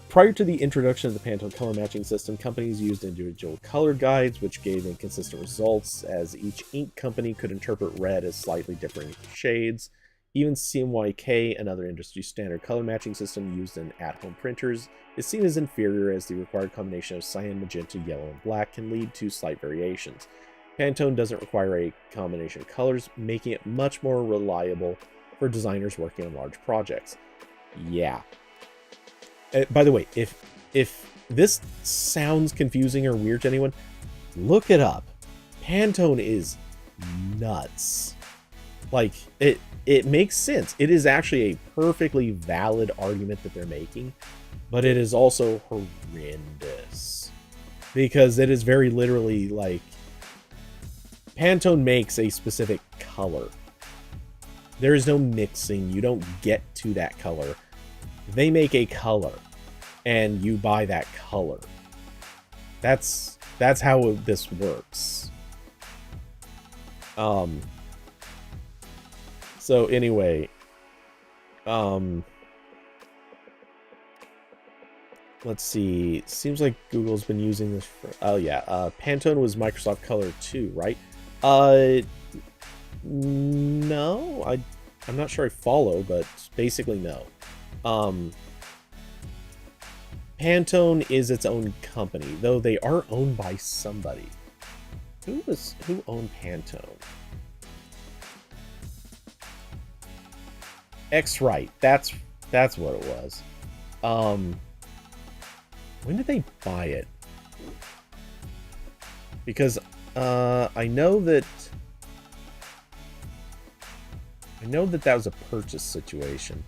Prior to the introduction of the Pantone color matching system, companies used individual color guides, which gave inconsistent results, as each ink company could interpret red as slightly different shades. Even CMYK, another industry standard color matching system used in at-home printers, is seen as inferior, as the required combination of cyan, magenta, yellow, and black can lead to slight variations. Pantone doesn't require a combination of colors, making it much more reliable for designers working on large projects. Yeah. By the way, if this sounds confusing or weird to anyone, look it up. Pantone is nuts. Like, it makes sense. It is actually a perfectly valid argument that they're making, but it is also horrendous. Because it is very literally like, Pantone makes a specific color. There is no mixing. You don't get to that color. They make a color, and you buy that color. That's how this works. So anyway, let's see. Seems like Google's been using this for, oh yeah, Pantone was Microsoft Color too, right? No, I'm not sure I follow, but basically no. Pantone is its own company, though they are owned by somebody. Who owned Pantone? X-Rite. That's what it was. When did they buy it? Because I know that was a purchase situation.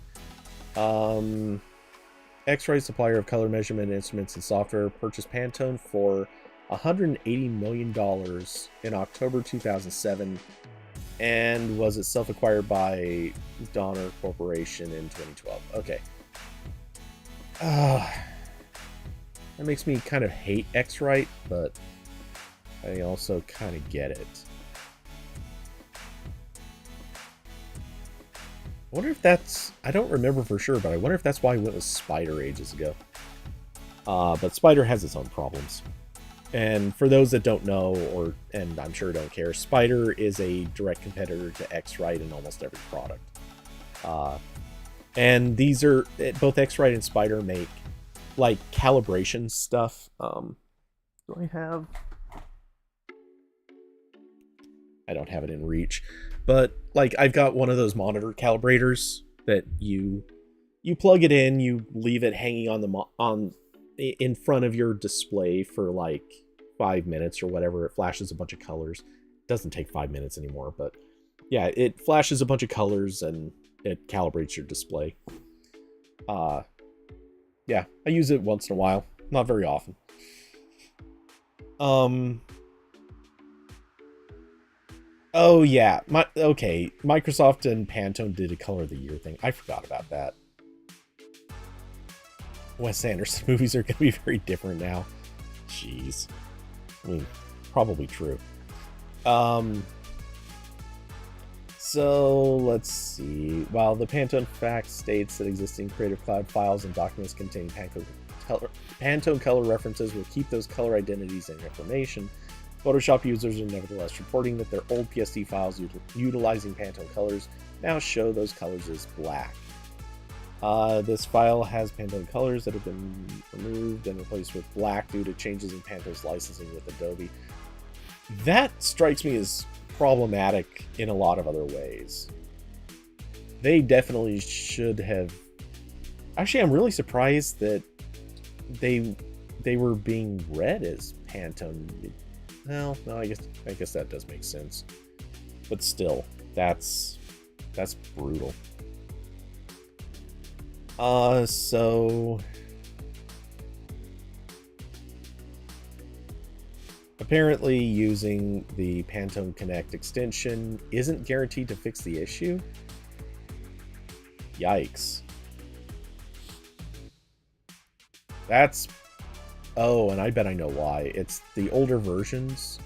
X-Rite, supplier of color measurement instruments and software, purchased Pantone for $180 million in October 2007, and was itself acquired by Donner Corporation in 2012. Okay. That makes me kind of hate X-Rite, but I also kind of get it. I wonder if that's, I don't remember for sure, but I wonder if that's why I went with Spider ages ago. But Spider has its own problems. And for those that don't know, and I'm sure don't care, Spider is a direct competitor to X-Rite in almost every product. And these are, both X-Rite and Spider make, like, calibration stuff. Do I have? I don't have it in reach. But, like, I've got one of those monitor calibrators that you plug it in, you leave it hanging on in front of your display for, like, 5 minutes or whatever. It flashes a bunch of colors. It doesn't take 5 minutes anymore, but yeah, it flashes a bunch of colors and it calibrates your display. Yeah, I use it once in a while. Not very often. Oh yeah, okay. Microsoft and Pantone did a color of the year thing. I forgot about that. Wes Anderson movies are going to be very different now. Jeez. I mean, probably true. So let's see. While the Pantone fact states that existing Creative Cloud files and documents containing Pantone color references will keep those color identities and information, Photoshop users are nevertheless reporting that their old PSD files utilizing Pantone colors now show those colors as black. This file has Pantone colors that have been removed and replaced with black due to changes in Pantone's licensing with Adobe. That strikes me as problematic in a lot of other ways. They definitely should have... Actually, I'm really surprised that they were being read as Pantone. Well, no, I guess that does make sense. But still, that's brutal. So apparently using the Pantone Connect extension isn't guaranteed to fix the issue. Yikes. That's... Oh, and I bet I know why. It's the older versions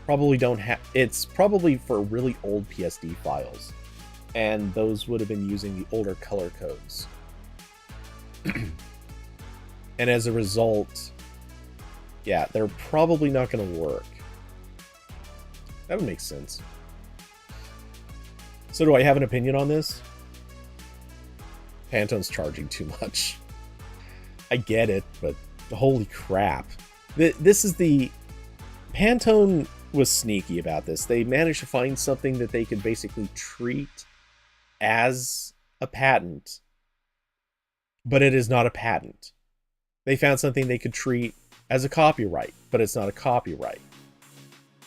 probably don't have... It's probably for really old PSD files. And those would have been using the older color codes. And as a result, yeah, they're probably not going to work. That would make sense. So do I have an opinion on this? Pantone's charging too much. I get it, but holy crap. This is the... Pantone was sneaky about this. They managed to find something that they could basically treat as a patent, but it is not a patent. They found something they could treat as a copyright, but it's not a copyright.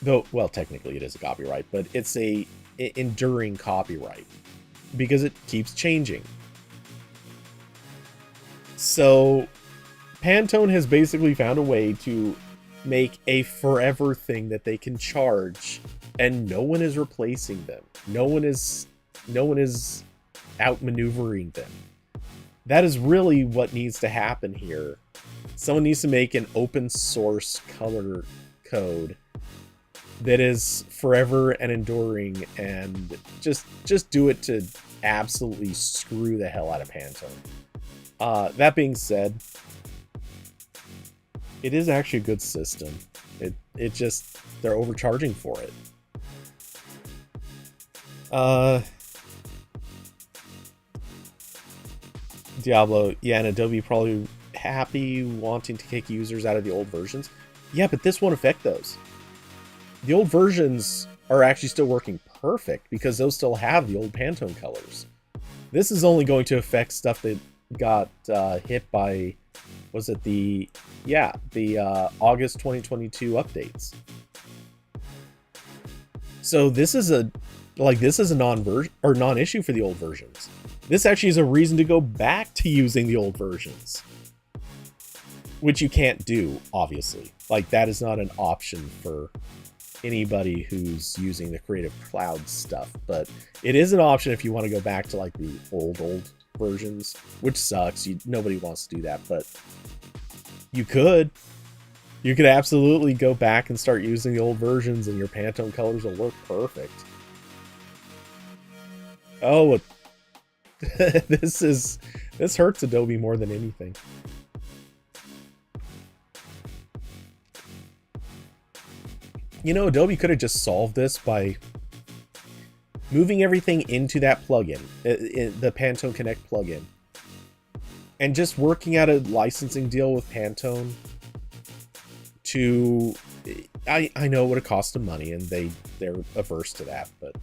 Though, well, technically it is a copyright, but it's a enduring copyright because it keeps changing. So Pantone has basically found a way to make a forever thing that they can charge, and no one is replacing them. No one is outmaneuvering them. That is really what needs to happen here. Someone needs to make an open source color code that is forever and enduring, and just do it to absolutely screw the hell out of Pantone. That being said, it is actually a good system. It just, they're overcharging for it. Diablo, yeah, and Adobe probably happy wanting to kick users out of the old versions. Yeah, but this won't affect those. The old versions are actually still working perfect because those still have the old Pantone colors. This is only going to affect stuff that got hit by, was it the August 2022 updates. So this is a non-issue for the old versions. This actually is a reason to go back to using the old versions, which you can't do, obviously. Like, that is not an option for anybody who's using the Creative Cloud stuff, but it is an option if you want to go back to like the old versions, which sucks. Nobody wants to do that, but you could absolutely go back and start using the old versions, and your Pantone colors will work perfect. Oh, this hurts Adobe more than anything. You know, Adobe could have just solved this by moving everything into that plugin, the Pantone Connect plugin, and just working out a licensing deal with Pantone to... I know it would have cost them money, and they're averse to that, but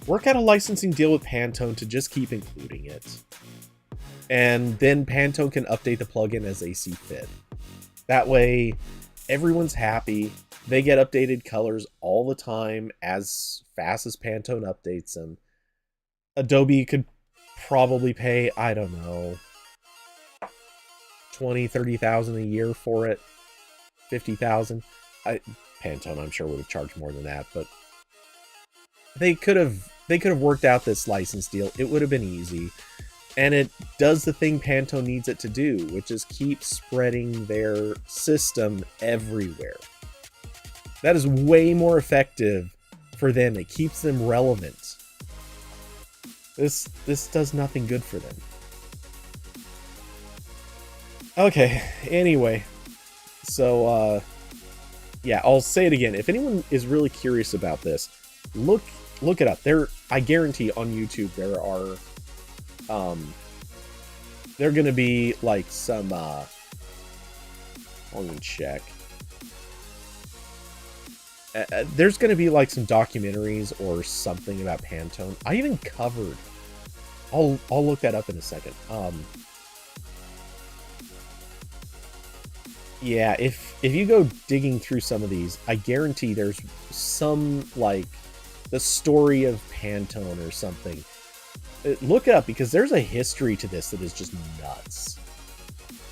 work out a licensing deal with Pantone to just keep including it. And then Pantone can update the plugin as they see fit. That way, everyone's happy. They get updated colors all the time as fast as Pantone updates them. Adobe could probably pay, I don't know, $20,000-$30,000 a year for it. $50,000. Pantone, I'm sure, would have charged more than that, but they could have worked out this license deal. It would have been easy. And it does the thing Pantone needs it to do, which is keep spreading their system everywhere. That is way more effective for them. It keeps them relevant. This does nothing good for them. Okay, anyway. So, yeah, I'll say it again. If anyone is really curious about this, look it up. I guarantee on YouTube there are They're going to be like some, I'll even check. There's going to be like some documentaries or something about Pantone. I even covered, I'll look that up in a second. Yeah, if you go digging through some of these, I guarantee there's some, like, the story of Pantone or something. Look it up, because there's a history to this that is just nuts.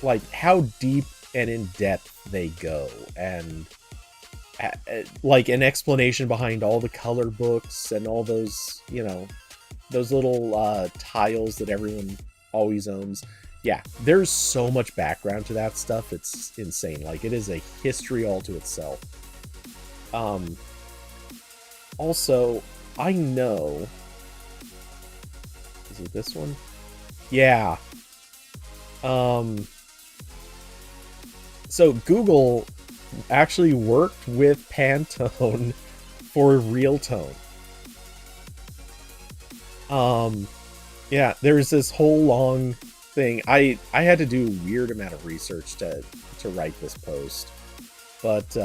Like, how deep and in-depth they go, and, like, an explanation behind all the color books and all those, you know, those little tiles that everyone always owns. Yeah, there's so much background to that stuff. It's insane. Like, it is a history all to itself. Also, I know... Is it this one? Yeah. So Google actually worked with Pantone for Real Tone. Yeah, there's this whole long thing. I had to do a weird amount of research to write this post. But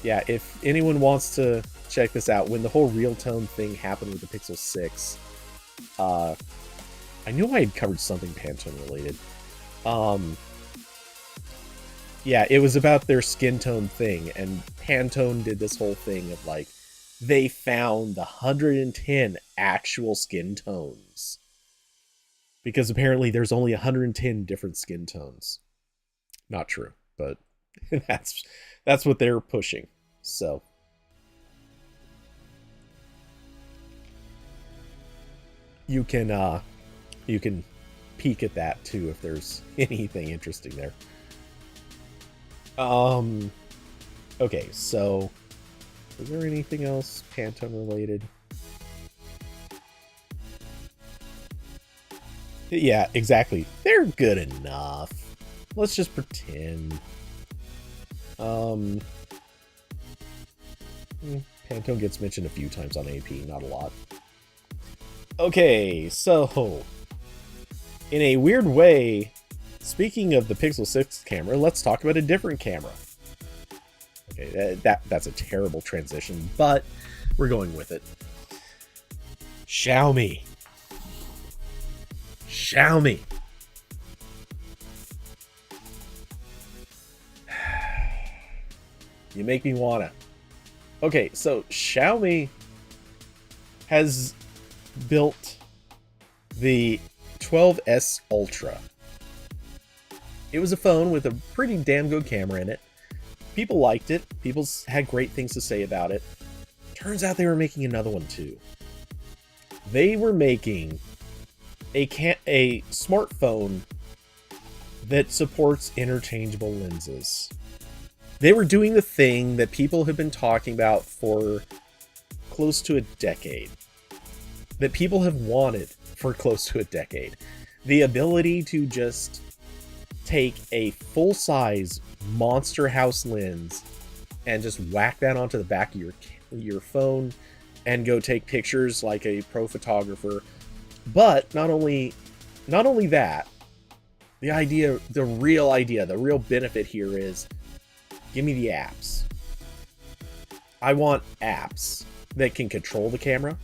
yeah, if anyone wants to check this out, when the whole Real Tone thing happened with the Pixel 6, I knew I had covered something Pantone related. Yeah, it was about their skin tone thing, and Pantone did this whole thing of, like, they found the 110 actual skin tones. Because apparently there's only 110 different skin tones. Not true, but that's what they're pushing. So you can peek at that too if there's anything interesting there. Okay, so is there anything else Pantone related? Yeah, exactly. They're good enough. Let's just pretend. Pantone gets mentioned a few times on AP, not a lot. Okay, so in a weird way, speaking of the Pixel 6 camera, let's talk about a different camera. Okay, that's a terrible transition, but we're going with it. Xiaomi. You make me wanna. Okay, so Xiaomi has built the 12S Ultra. It was a phone with a pretty damn good camera in it. People liked it. People had great things to say about it. Turns out they were making another one too. They were making a smartphone that supports interchangeable lenses. They were doing the thing that people have been talking about for close to a decade. That people have wanted for close to a decade. The ability to just take a full-size monster house lens and just whack that onto the back of your phone and go take pictures like a pro photographer. But not only that, the real benefit here is, give me the apps. I want apps that can control the camera.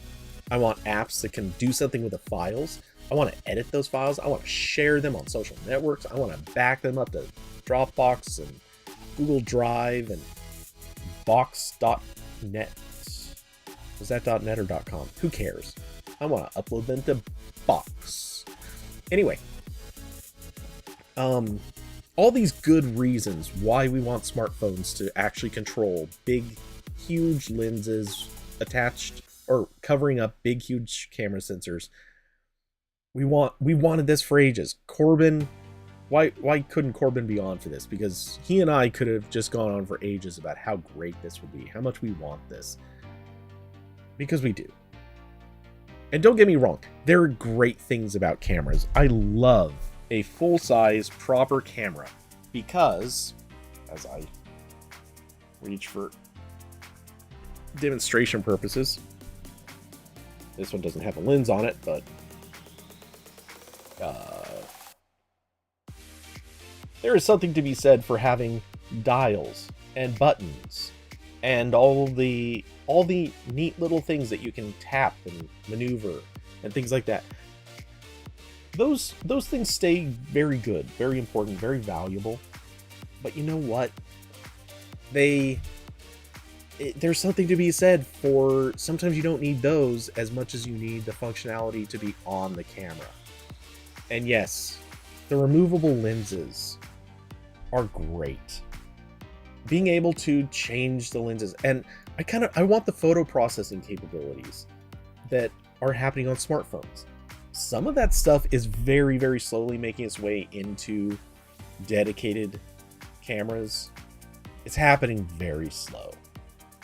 I want apps that can do something with the files. I want to edit those files. I want to share them on social networks. I want to back them up to Dropbox and Google Drive and Box.net. Was that .net or .com? Who cares? I want to upload them to Box. Anyway, all these good reasons why we want smartphones to actually control big, huge lenses attached or covering up big, huge camera sensors. We wanted this for ages. Corbin, why couldn't Corbin be on for this? Because he and I could have just gone on for ages about how great this would be, how much we want this. Because we do. And don't get me wrong, there are great things about cameras. I love a full-size, proper camera because, as I reach for demonstration purposes, this one doesn't have a lens on it, but Uh, there is something to be said for having dials and buttons and all the neat little things that you can tap and maneuver and things like that. Those things stay very good, very important, very valuable. But you know what? There's something to be said for sometimes you don't need those as much as you need the functionality to be on the camera. And yes, the removable lenses are great. Being able to change the lenses, and I want the photo processing capabilities that are happening on smartphones. Some of that stuff is very, very slowly making its way into dedicated cameras. It's happening very slow.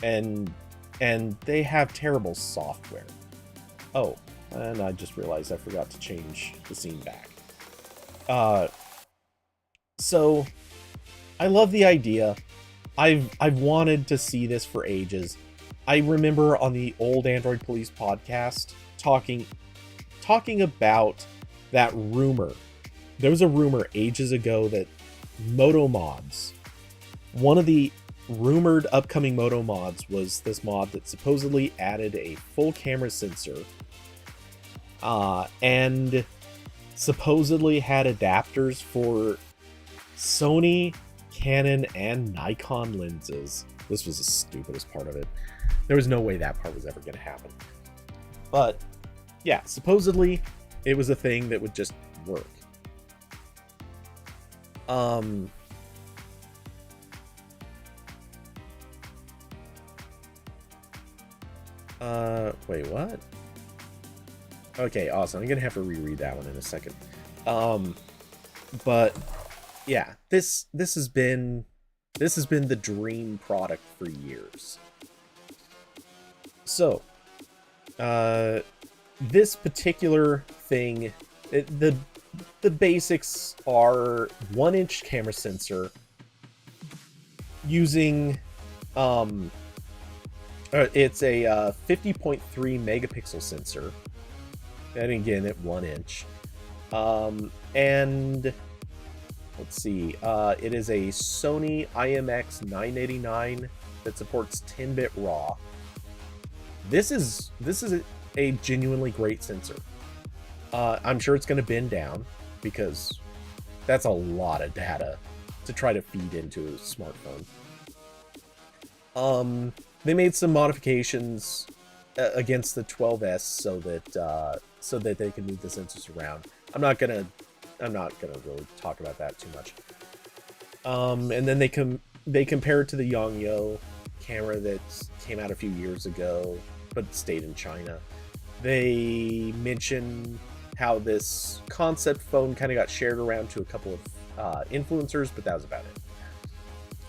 And they have terrible software. Oh, and I just realized I forgot to change the scene back. So I love the idea. I've wanted to see this for ages. I remember on the old Android Police podcast talking about that rumor. There was a rumor ages ago that Moto Mods, one of the rumored upcoming Moto mods, was this mod that supposedly added a full camera sensor and supposedly had adapters for Sony, Canon, and Nikon lenses. This was the stupidest part of it. There was no way that part was ever going to happen. But yeah, supposedly it was a thing that would just work. Wait, what? Okay, awesome. I'm gonna have to reread that one in a second. But yeah, this has been the dream product for years. So, this particular thing, the basics are 1-inch camera sensor using it's a 50.3 megapixel sensor, and again at 1 inch. And let's see, it is a Sony IMX 989 that supports 10-bit RAW. This is a genuinely great sensor. I'm sure it's going to bend down because that's a lot of data to try to feed into a smartphone. They made some modifications against the 12S so that they can move the sensors around. I'm not gonna really talk about that too much. And then they compare it to the Yongyo camera that came out a few years ago, but stayed in China. They mention how this concept phone kind of got shared around to a couple of influencers, but that was about it.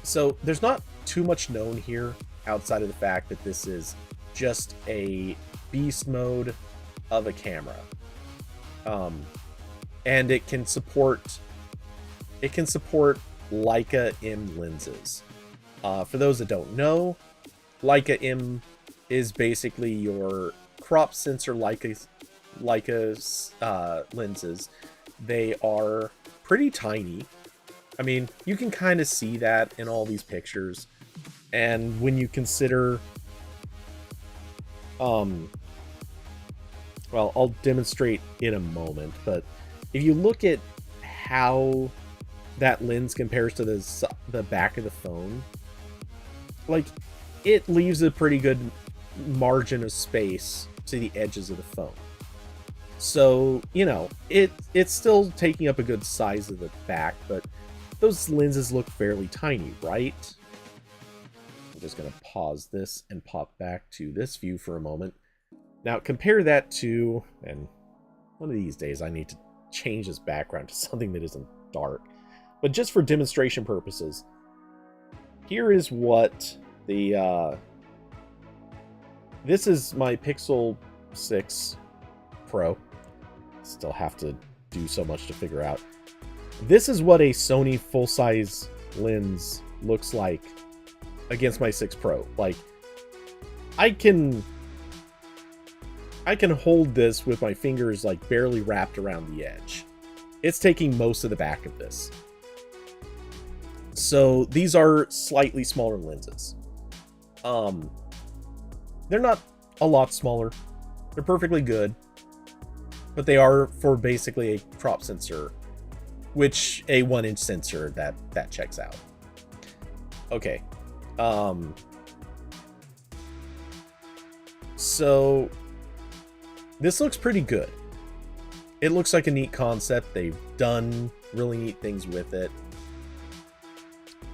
So there's not too much known here outside of the fact that this is just a beast mode of a camera. And it can support Leica M lenses. For those that don't know, Leica M is basically your crop sensor Leica's lenses. They are pretty tiny. I mean, you can kind of see that in all these pictures. And when you consider, well, I'll demonstrate in a moment, but if you look at how that lens compares to the back of the phone, like, it leaves a pretty good margin of space to the edges of the phone. So, you know, it's still taking up a good size of the back, but those lenses look fairly tiny, right? I'm just going to pause this and pop back to this view for a moment. Now, compare that to, and one of these days I need to change this background to something that isn't dark. But just for demonstration purposes, here is what the, this is my Pixel 6 Pro. Still have to do so much to figure out. This is what a Sony full-size lens looks like against my 6 Pro. Like, I can hold this with my fingers like barely wrapped around the edge. it's taking most of the back of this. So these are slightly smaller lenses. They're not a lot smaller. They're perfectly good, but they are for basically a crop sensor, which a 1-inch sensor that checks out. Okay. So this looks pretty good. It looks like a neat concept. They've done really neat things with it.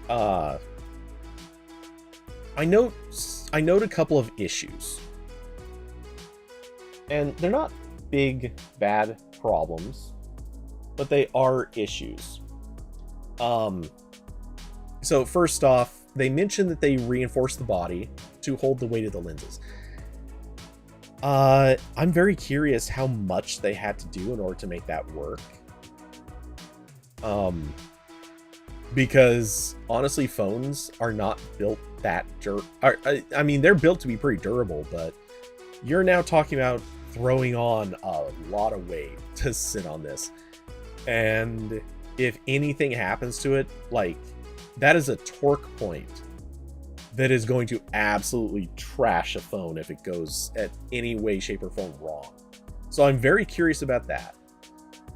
I note a couple of issues. And they're not big, bad problems, but they are issues. So first off, they mentioned that they reinforce the body to hold the weight of the lenses. I'm very curious how much they had to do in order to make that work. Because honestly, phones are not built that I mean, they're built to be pretty durable, but you're now talking about throwing on a lot of weight to sit on this. And if anything happens to it, like, that is a torque point that is going to absolutely trash a phone if it goes at any way, shape, or form wrong. So I'm very curious about that.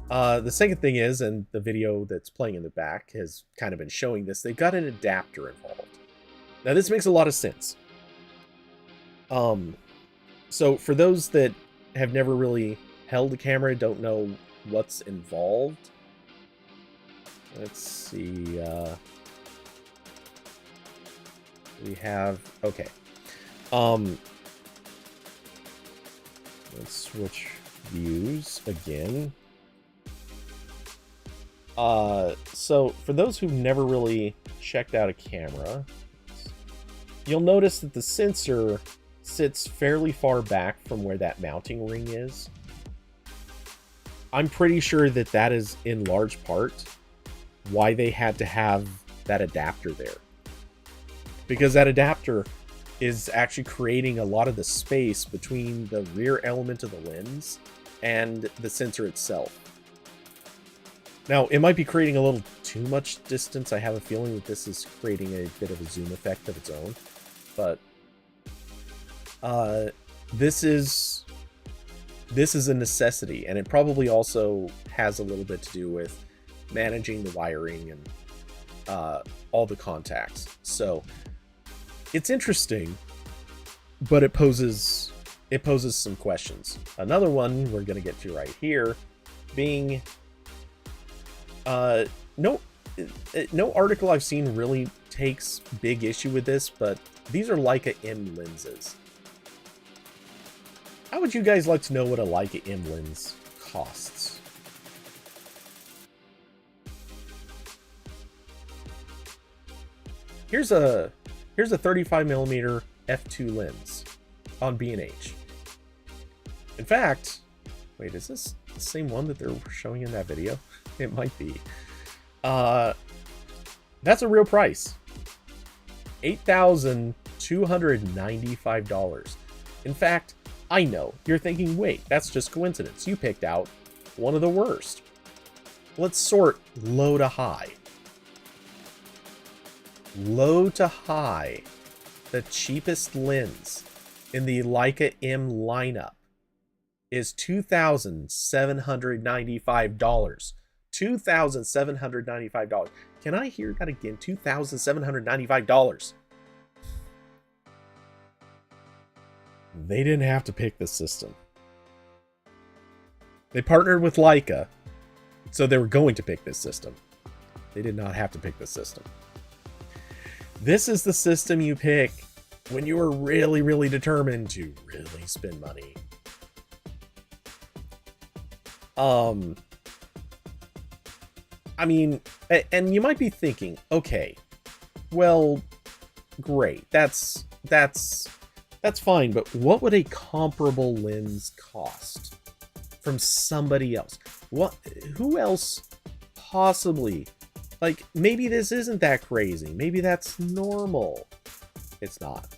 The second thing is, and the video that's playing in the back has kind of been showing this, they've got an adapter involved. Now this makes a lot of sense. So for those that have never really held a camera, don't know what's involved. Let's see. We have, okay. Let's switch views again. So for those who've never really checked out a camera, you'll notice that the sensor sits fairly far back from where that mounting ring is. I'm pretty sure that that is in large part why they had to have that adapter there. Because that adapter is actually creating a lot of the space between the rear element of the lens and the sensor itself. Now, it might be creating a little too much distance. I have a feeling that this is creating a bit of a zoom effect of its own. But this is a necessity, and it probably also has a little bit to do with managing the wiring and all the contacts. So it's interesting, but it poses some questions. Another one we're going to get to right here being no article I've seen really takes big issue with this, but these are Leica M lenses. How would you guys like to know what a Leica M lens costs? Here's a 35mm f2 lens on B&H. In fact, wait, is this the same one that they're showing in that video? It might be. That's a real price. $8,295. In fact, I know, you're thinking, wait, that's just coincidence. You picked out one of the worst. Let's sort low to high. Low to high, the cheapest lens in the Leica M lineup is $2,795. $2,795. Can I hear that again? $2,795. They didn't have to pick this system. They partnered with Leica, so they were going to pick this system. They did not have to pick this system. This is the system you pick when you are really, really determined to really spend money. I mean, and you might be thinking, okay, well, great, that's fine, but what would a comparable lens cost from somebody else? Who else possibly? Like, maybe this isn't that crazy. Maybe that's normal. It's not.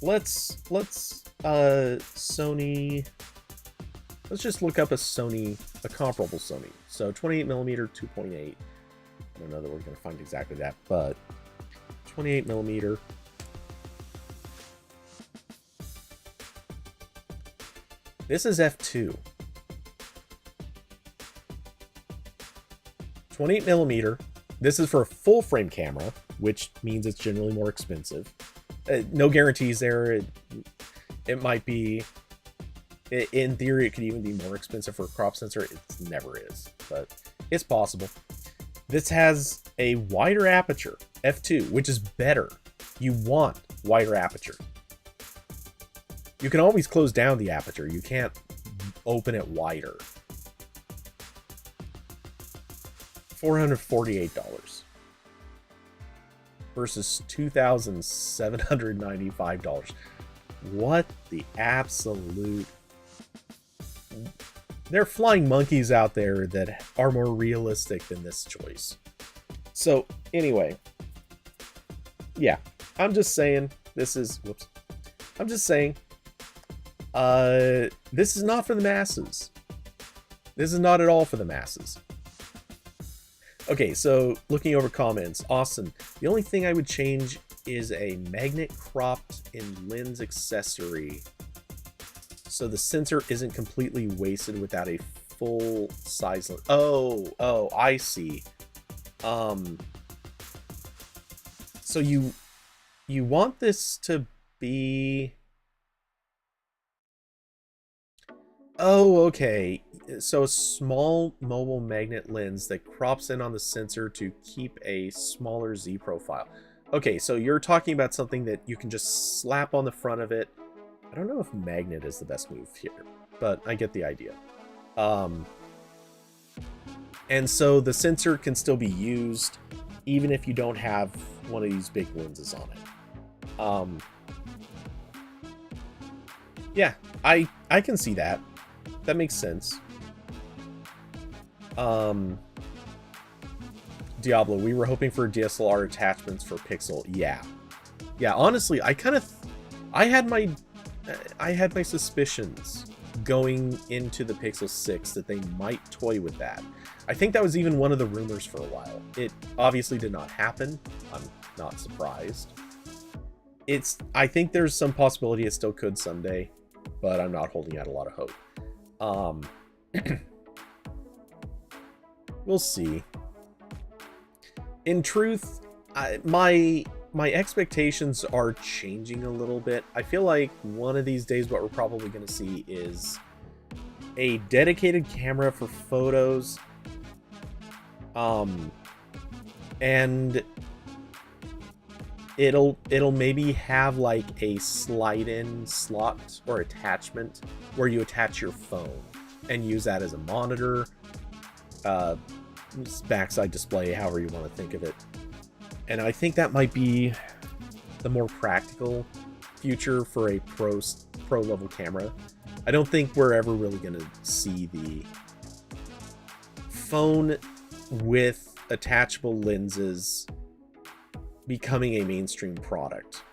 Let's Sony Let's just look up a comparable Sony. So 28mm 2.8. I don't know that we're going to find exactly that, but 28mm. This is f2. 28mm. This is for a full frame camera, which means it's generally more expensive. No guarantees there. It might be, in theory, it could even be more expensive for a crop sensor. It never is, but it's possible. This has a wider aperture, f2, which is better. You want wider aperture. You can always close down the aperture. You can't open it wider. $448 versus $2,795. What the absolute... There are flying monkeys out there that are more realistic than this choice. So, anyway. Yeah, I'm just saying, this is... Whoops. I'm just saying, this is not for the masses. This is not at all for the masses. Okay, so looking over comments, Austin, the only thing I would change is a magnet cropped in lens accessory so the sensor isn't completely wasted without a full size lens. Oh, I see. So you want this to be... Oh, okay. So a small mobile magnet lens that crops in on the sensor to keep a smaller Z profile. Okay, so you're talking about something that you can just slap on the front of it. I don't know if magnet is the best move here, but I get the idea. And so the sensor can still be used even if you don't have one of these big lenses on it. Yeah, I can see that. That makes sense. Diablo, we were hoping for DSLR attachments for Pixel. Yeah, honestly, I had my suspicions going into the Pixel 6 that they might toy with that. I think that was even one of the rumors for a while. It obviously did not happen. I'm not surprised. I think there's some possibility it still could someday, but I'm not holding out a lot of hope. We'll see. In truth, my expectations are changing a little bit. I feel like one of these days what we're probably going to see is a dedicated camera for photos, and it'll maybe have like a slide-in slot or attachment where you attach your phone and use that as a monitor, backside display, however you want to think of it. And I think that might be the more practical future for a pro level camera. I don't think we're ever really going to see the phone with attachable lenses becoming a mainstream product,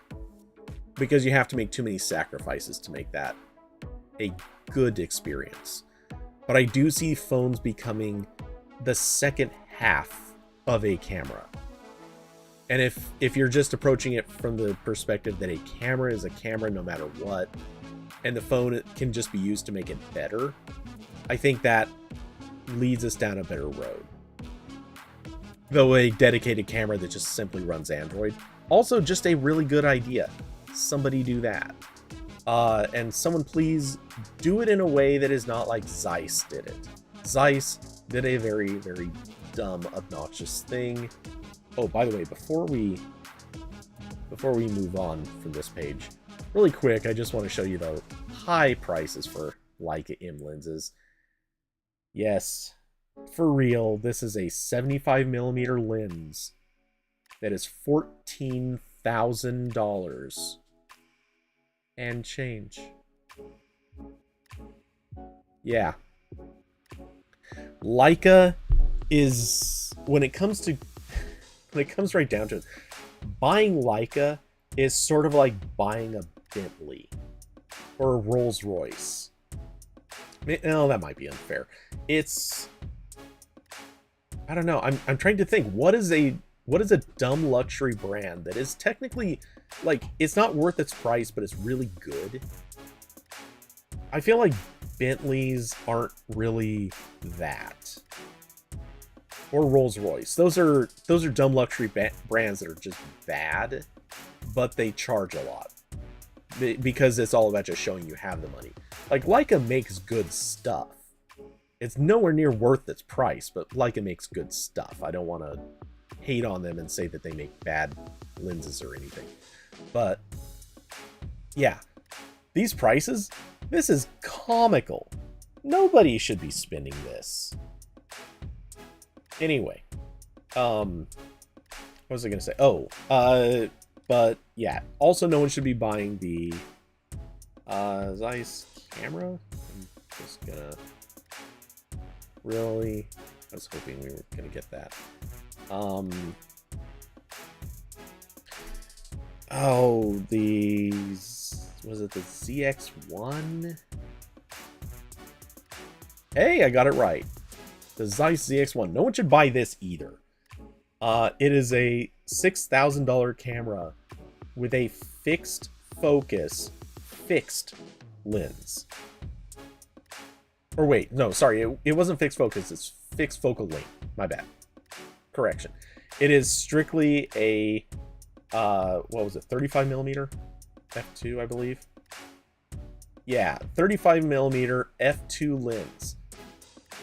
because you have to make too many sacrifices to make that a good experience. But I do see phones becoming the second half of a camera. And if you're just approaching it from the perspective that a camera is a camera no matter what, and the phone can just be used to make it better, I think that leads us down a better road. Though a dedicated camera that just simply runs Android, also just a really good idea. Somebody do that. And someone please do it in a way that is not like Zeiss did it. Zeiss did a very, very dumb, obnoxious thing. Oh, by the way, before we move on from this page, really quick, I just want to show you the high prices for Leica M lenses. Yes, for real, this is a 75mm lens that is $14,000 and change. Yeah. Leica is, when it comes right down to it, buying Leica is sort of like buying a Bentley or a Rolls Royce. No, that might be unfair. It's, I don't know. I'm trying to think. What is a dumb luxury brand that is technically, like, it's not worth its price, but it's really good? I feel like Bentleys aren't really that. Or Rolls-Royce. Those are dumb luxury brands that are just bad, but they charge a lot. Because it's all about just showing you have the money. Like, Leica makes good stuff. It's nowhere near worth its price, but Leica makes good stuff. I don't want to hate on them and say that they make bad lenses or anything. But, yeah. These prices, this is comical. Nobody should be spending this. Anyway. What was I going to say? Oh, but yeah. Also, no one should be buying the Zeiss camera. I'm just gonna... Really? I was hoping we were gonna get that. Oh, these... Was it the ZX1? Hey, I got it right. The Zeiss ZX1. No one should buy this either. It is a $6,000 camera with a fixed focus, fixed lens. Or wait, no, sorry, it wasn't fixed focus, it's fixed focal length. My bad. Correction. It is strictly a, what was it, 35mm f2, I believe? Yeah, 35mm f2 lens.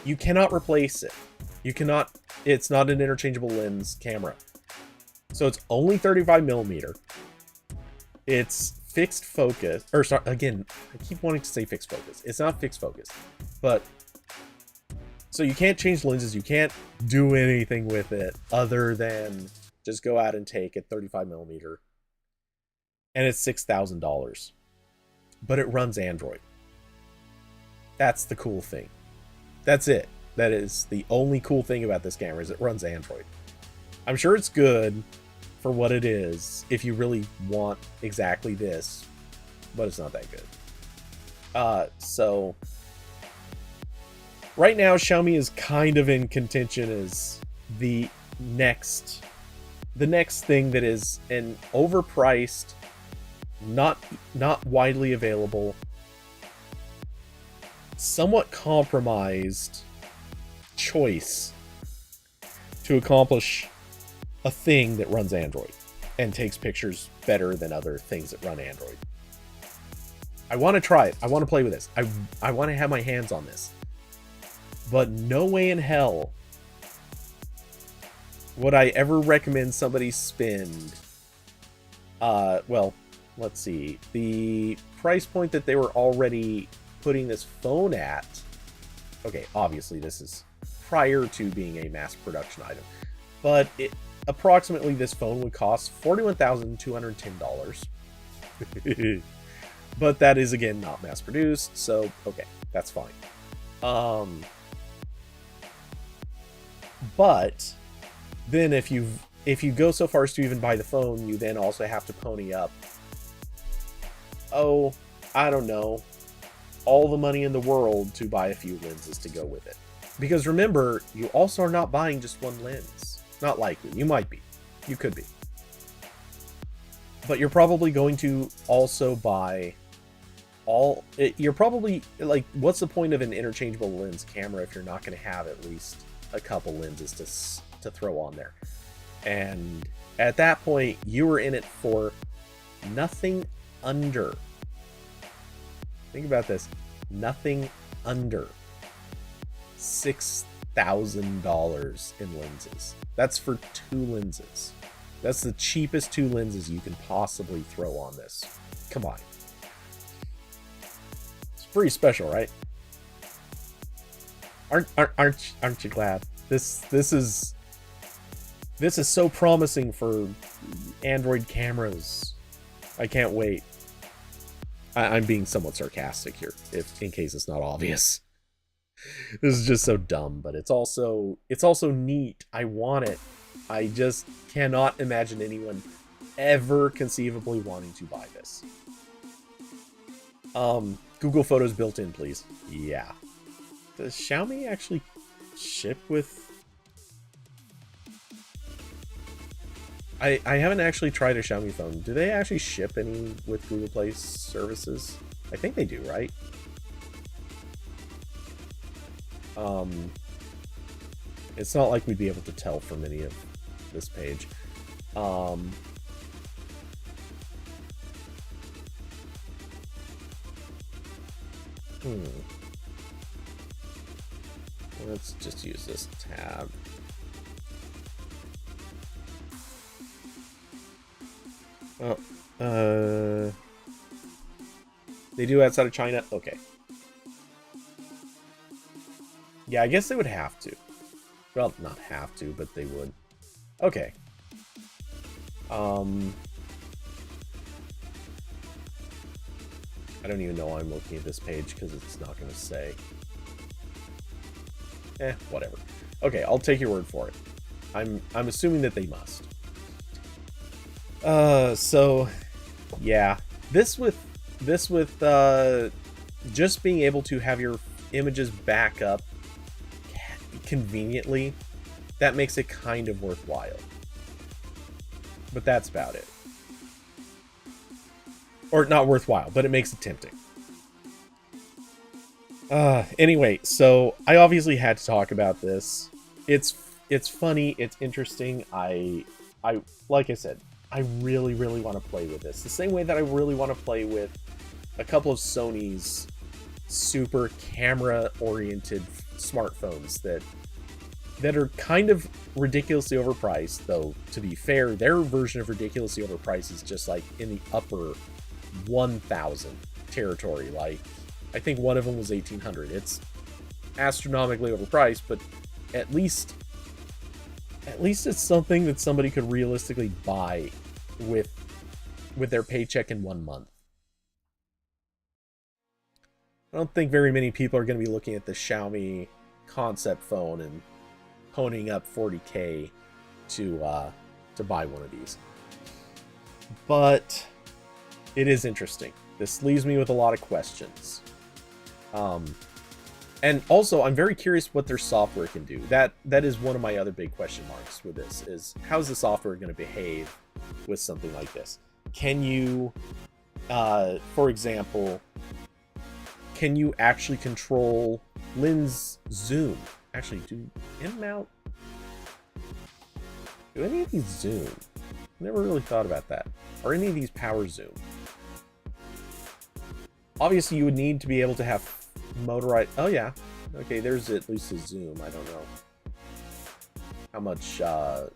You cannot replace it. You cannot, it's not an interchangeable lens camera. So it's only 35mm. It's fixed focus, or sorry, again, I keep wanting to say fixed focus. It's not fixed focus, but so you can't change lenses. You can't do anything with it other than just go out and take a 35mm, and it's $6,000, but it runs Android. That's the cool thing. That's it. That is the only cool thing about this camera, is it runs Android. I'm sure it's good for what it is if you really want exactly this, but it's not that good. So right now Xiaomi is kind of in contention as the next thing that is an overpriced, not widely available, somewhat compromised choice to accomplish a thing that runs Android and takes pictures better than other things that run Android. I want to try it. I want to play with this. I want to have my hands on this. But no way in hell would I ever recommend somebody spend, well, let's see. The price point that they were already putting this phone at, okay, obviously this is prior to being a mass production item, but approximately this phone would cost $41,210. But that is, again, not mass produced, so okay, that's fine. But then if you go so far as to even buy the phone, you then also have to pony up, oh, I don't know, all the money in the world to buy a few lenses to go with it. Because remember, you also are not buying just one lens. Not likely. You might be. You could be. But you're probably going to also buy you're probably, like, what's the point of an interchangeable lens camera if you're not going to have at least a couple lenses to throw on there? And at that point, you were in it for nothing under, think about this, nothing under $6,000 in lenses. That's for 2 lenses. That's the cheapest 2 lenses you can possibly throw on this. Come on. It's pretty special, right? Aren't you glad? This is so promising for Android cameras. I can't wait. I'm being somewhat sarcastic here, in case it's not obvious. This is just so dumb, but it's also neat. I want it. I just cannot imagine anyone ever conceivably wanting to buy this. Google Photos built in, please. Yeah. Does Xiaomi actually ship with... I haven't actually tried a Xiaomi phone. Do they actually ship any with Google Play services? I think they do, right? It's not like we'd be able to tell from any of this page. Let's just use this tab. Oh, they do outside of China? Okay. Yeah, I guess they would have to. Well, not have to, but they would. Okay. I don't even know why I'm looking at this page because it's not going to say. Whatever. Okay, I'll take your word for it. I'm assuming that they must. So yeah, this with just being able to have your images back up conveniently, that makes it kind of worthwhile. But that's about it. Or not worthwhile, but it makes it tempting. Anyway, so I obviously had to talk about this. It's funny, it's interesting. I like I said, I really want to play with this. The same way that I really want to play with a couple of Sony's super camera-oriented smartphones that are kind of ridiculously overpriced, though to be fair, their version of ridiculously overpriced is just like in the upper 1,000 territory. Like, I think one of them was 1,800. It's astronomically overpriced, but at least it's something that somebody could realistically buy with their paycheck in 1 month. I don't think very many people are going to be looking at the Xiaomi concept phone and honing up 40K to buy one of these. But it is interesting. This leaves me with a lot of questions. And also, I'm very curious what their software can do. That is one of my other big question marks with this, is how's the software going to behave with something like this? Can you, for example, can you actually control lens zoom? Actually, do in-mount? Do any of these zoom? Never really thought about that. Are any of these power zoom? Obviously, you would need to be able to have motorized... Oh, yeah. Okay, there's at least a zoom. I don't know how much... I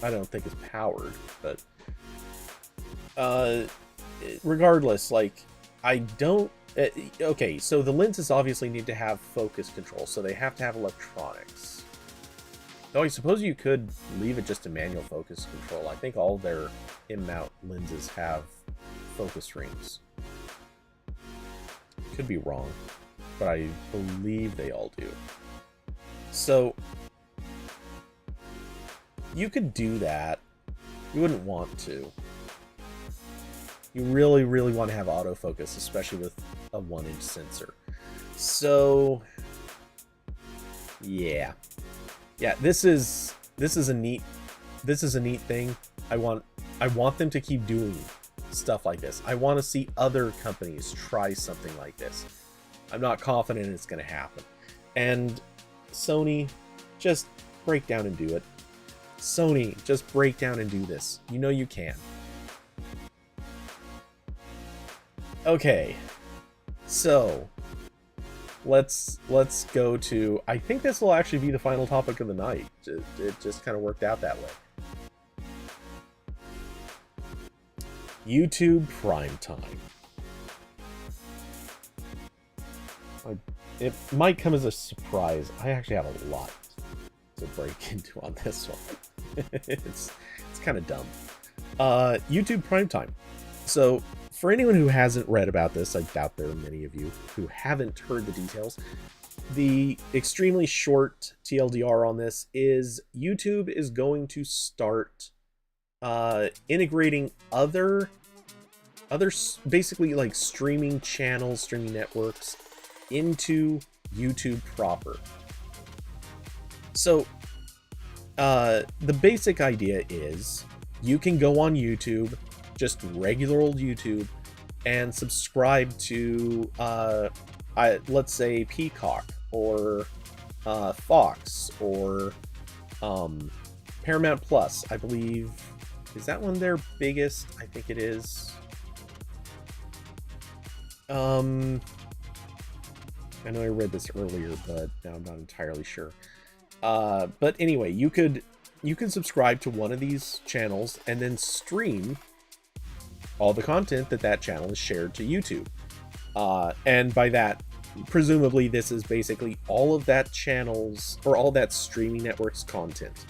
don't think it's powered, but... regardless, like, I don't... okay, so the lenses obviously need to have focus control, so they have to have electronics. Though I suppose you could leave it just to manual focus control. I think all their in-mount lenses have focus rings. Could be wrong, but I believe they all do. So you could do that. You wouldn't want to. You really want to have autofocus, especially with a 1-inch sensor. So yeah, this is a neat thing. I want them to keep doing stuff like this. I want to see other companies try something like this. I'm not confident it's going to happen. And Sony, just break down and do it. Sony, just break down and do this. You know you can. Okay, so let's go to... I think this will actually be the final topic of the night. It just kind of worked out that way. YouTube Prime Time. It might come as a surprise. I actually have a lot to break into on this one. it's kind of dumb. YouTube Prime Time. So, for anyone who hasn't read about this, I doubt there are many of you who haven't heard the details. The extremely short TLDR on this is YouTube is going to start integrating other basically like streaming channels, streaming networks into YouTube proper. So, the basic idea is you can go on YouTube, just regular old YouTube, and subscribe to, let's say, Peacock, or Fox, or Paramount Plus, I believe. Is that one their biggest? I think it is. I know I read this earlier, but now I'm not entirely sure. But anyway, you can subscribe to one of these channels and then stream all the content that channel is shared to YouTube. And by that, presumably this is basically all of that channel's, or all that streaming network's content.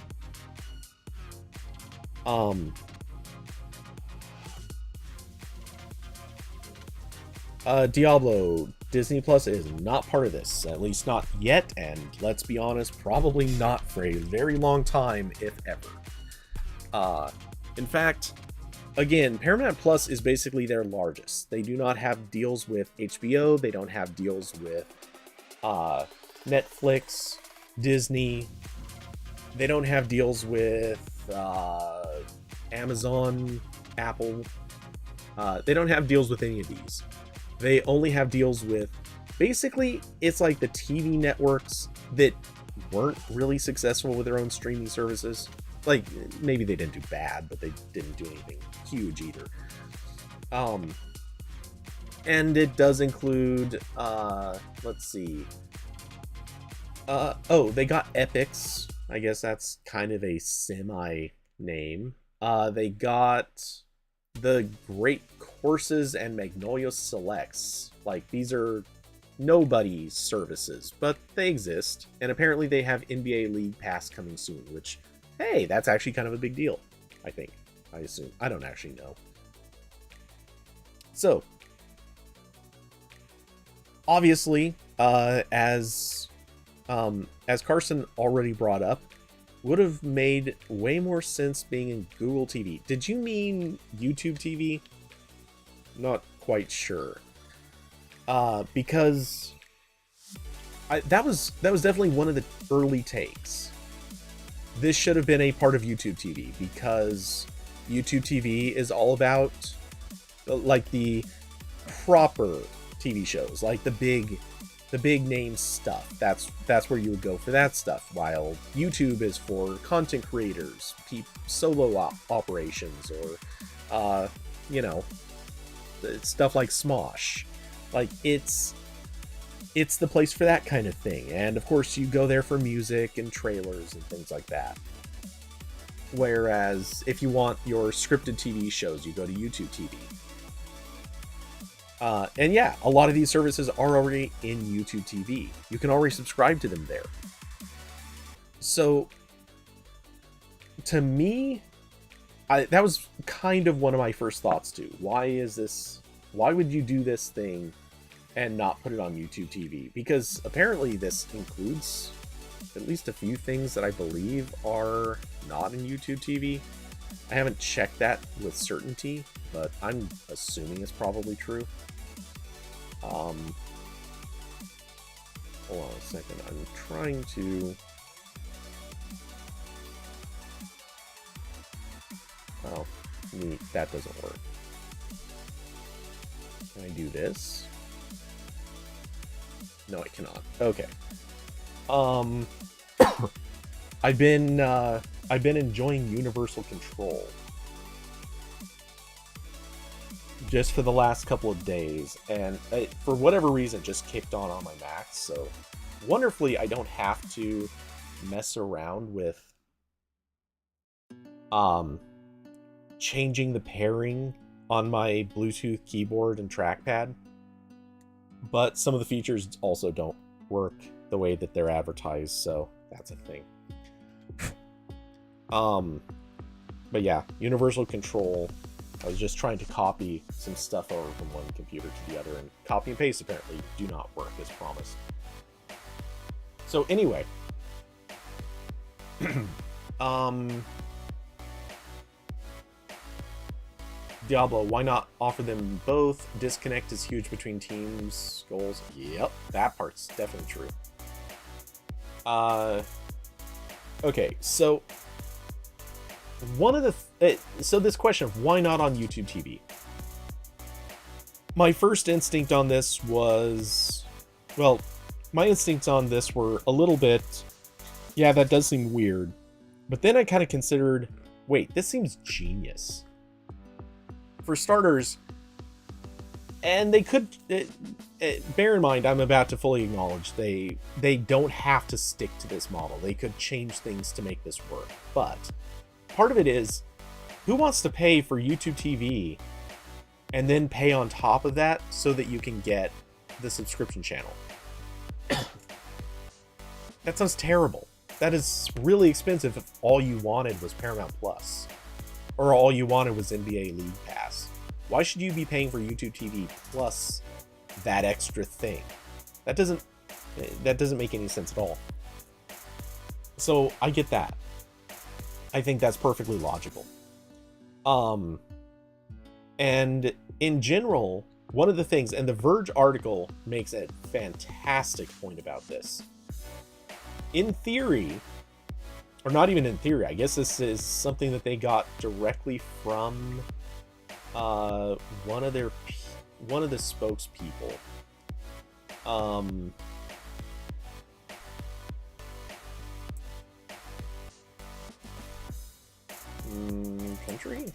Diablo, Disney Plus is not part of this, at least not yet, and let's be honest, probably not for a very long time, if ever. In fact, again, Paramount Plus is basically their largest. They do not have deals with HBO, they don't have deals with Netflix, Disney, they don't have deals with Amazon, Apple. They don't have deals with any of these. They only have deals with, basically, it's like the TV networks that weren't really successful with their own streaming services. Like, maybe they didn't do bad, but they didn't do anything huge either. And it does include, let's see. Oh, they got Epix. I guess that's kind of a semi-name. They got the Great Courses and Magnolia Selects. Like, these are nobody's services, but they exist. And apparently they have NBA League Pass coming soon, which, hey, that's actually kind of a big deal, I think. I assume. I don't actually know. So, obviously, as Carson already brought up, would have made way more sense being in Google TV. Did you mean YouTube TV? Not quite sure. Because that was definitely one of the early takes. This should have been a part of YouTube TV, because YouTube TV is all about like the proper TV shows, like the big name stuff. That's where you would go for that stuff, while YouTube is for content creators, solo operations, or you know, stuff like Smosh. Like, it's the place for that kind of thing. And of course you go there for music and trailers and things like that. Whereas if you want your scripted TV shows, you go to YouTube TV. And yeah, a lot of these services are already in YouTube TV. You can already subscribe to them there. So, to me, that was kind of one of my first thoughts too. Why would you do this thing and not put it on YouTube TV? Because apparently this includes at least a few things that I believe are not in YouTube TV. I haven't checked that with certainty, but I'm assuming it's probably true. Hold on a second. I'm trying to... Oh, that doesn't work. Can I do this? No, I cannot. Okay. I've been enjoying Universal Control just for the last couple of days, and for whatever reason, just kicked on my Mac. So wonderfully, I don't have to mess around with changing the pairing on my Bluetooth keyboard and trackpad. But some of the features also don't work the way that they're advertised, so that's a thing. But yeah, Universal Control. I was just trying to copy some stuff over from one computer to the other, and copy and paste apparently do not work as promised. So anyway, Diablo, why not offer them both? Disconnect is huge between teams' goals. Yep, that part's definitely true. Okay, so one of the so this question of why not on YouTube TV. My first instinct on this was, well, my instincts on this were a little bit, yeah, that does seem weird. But then I kind of considered, wait, this seems genius. For starters, and they could, bear in mind, I'm about to fully acknowledge they don't have to stick to this model. They could change things to make this work. But part of it is, who wants to pay for YouTube TV and then pay on top of that so that you can get the subscription channel? That sounds terrible. That is really expensive if all you wanted was Paramount Plus, or all you wanted was NBA League Pass. Why should you be paying for YouTube TV plus that extra thing? That doesn't make any sense at all. So I get that. I think that's perfectly logical. And in general, one of the things, and the Verge article makes a fantastic point about this. In theory, or not even in theory, I guess this is something that they got directly from one of the spokespeople. Country?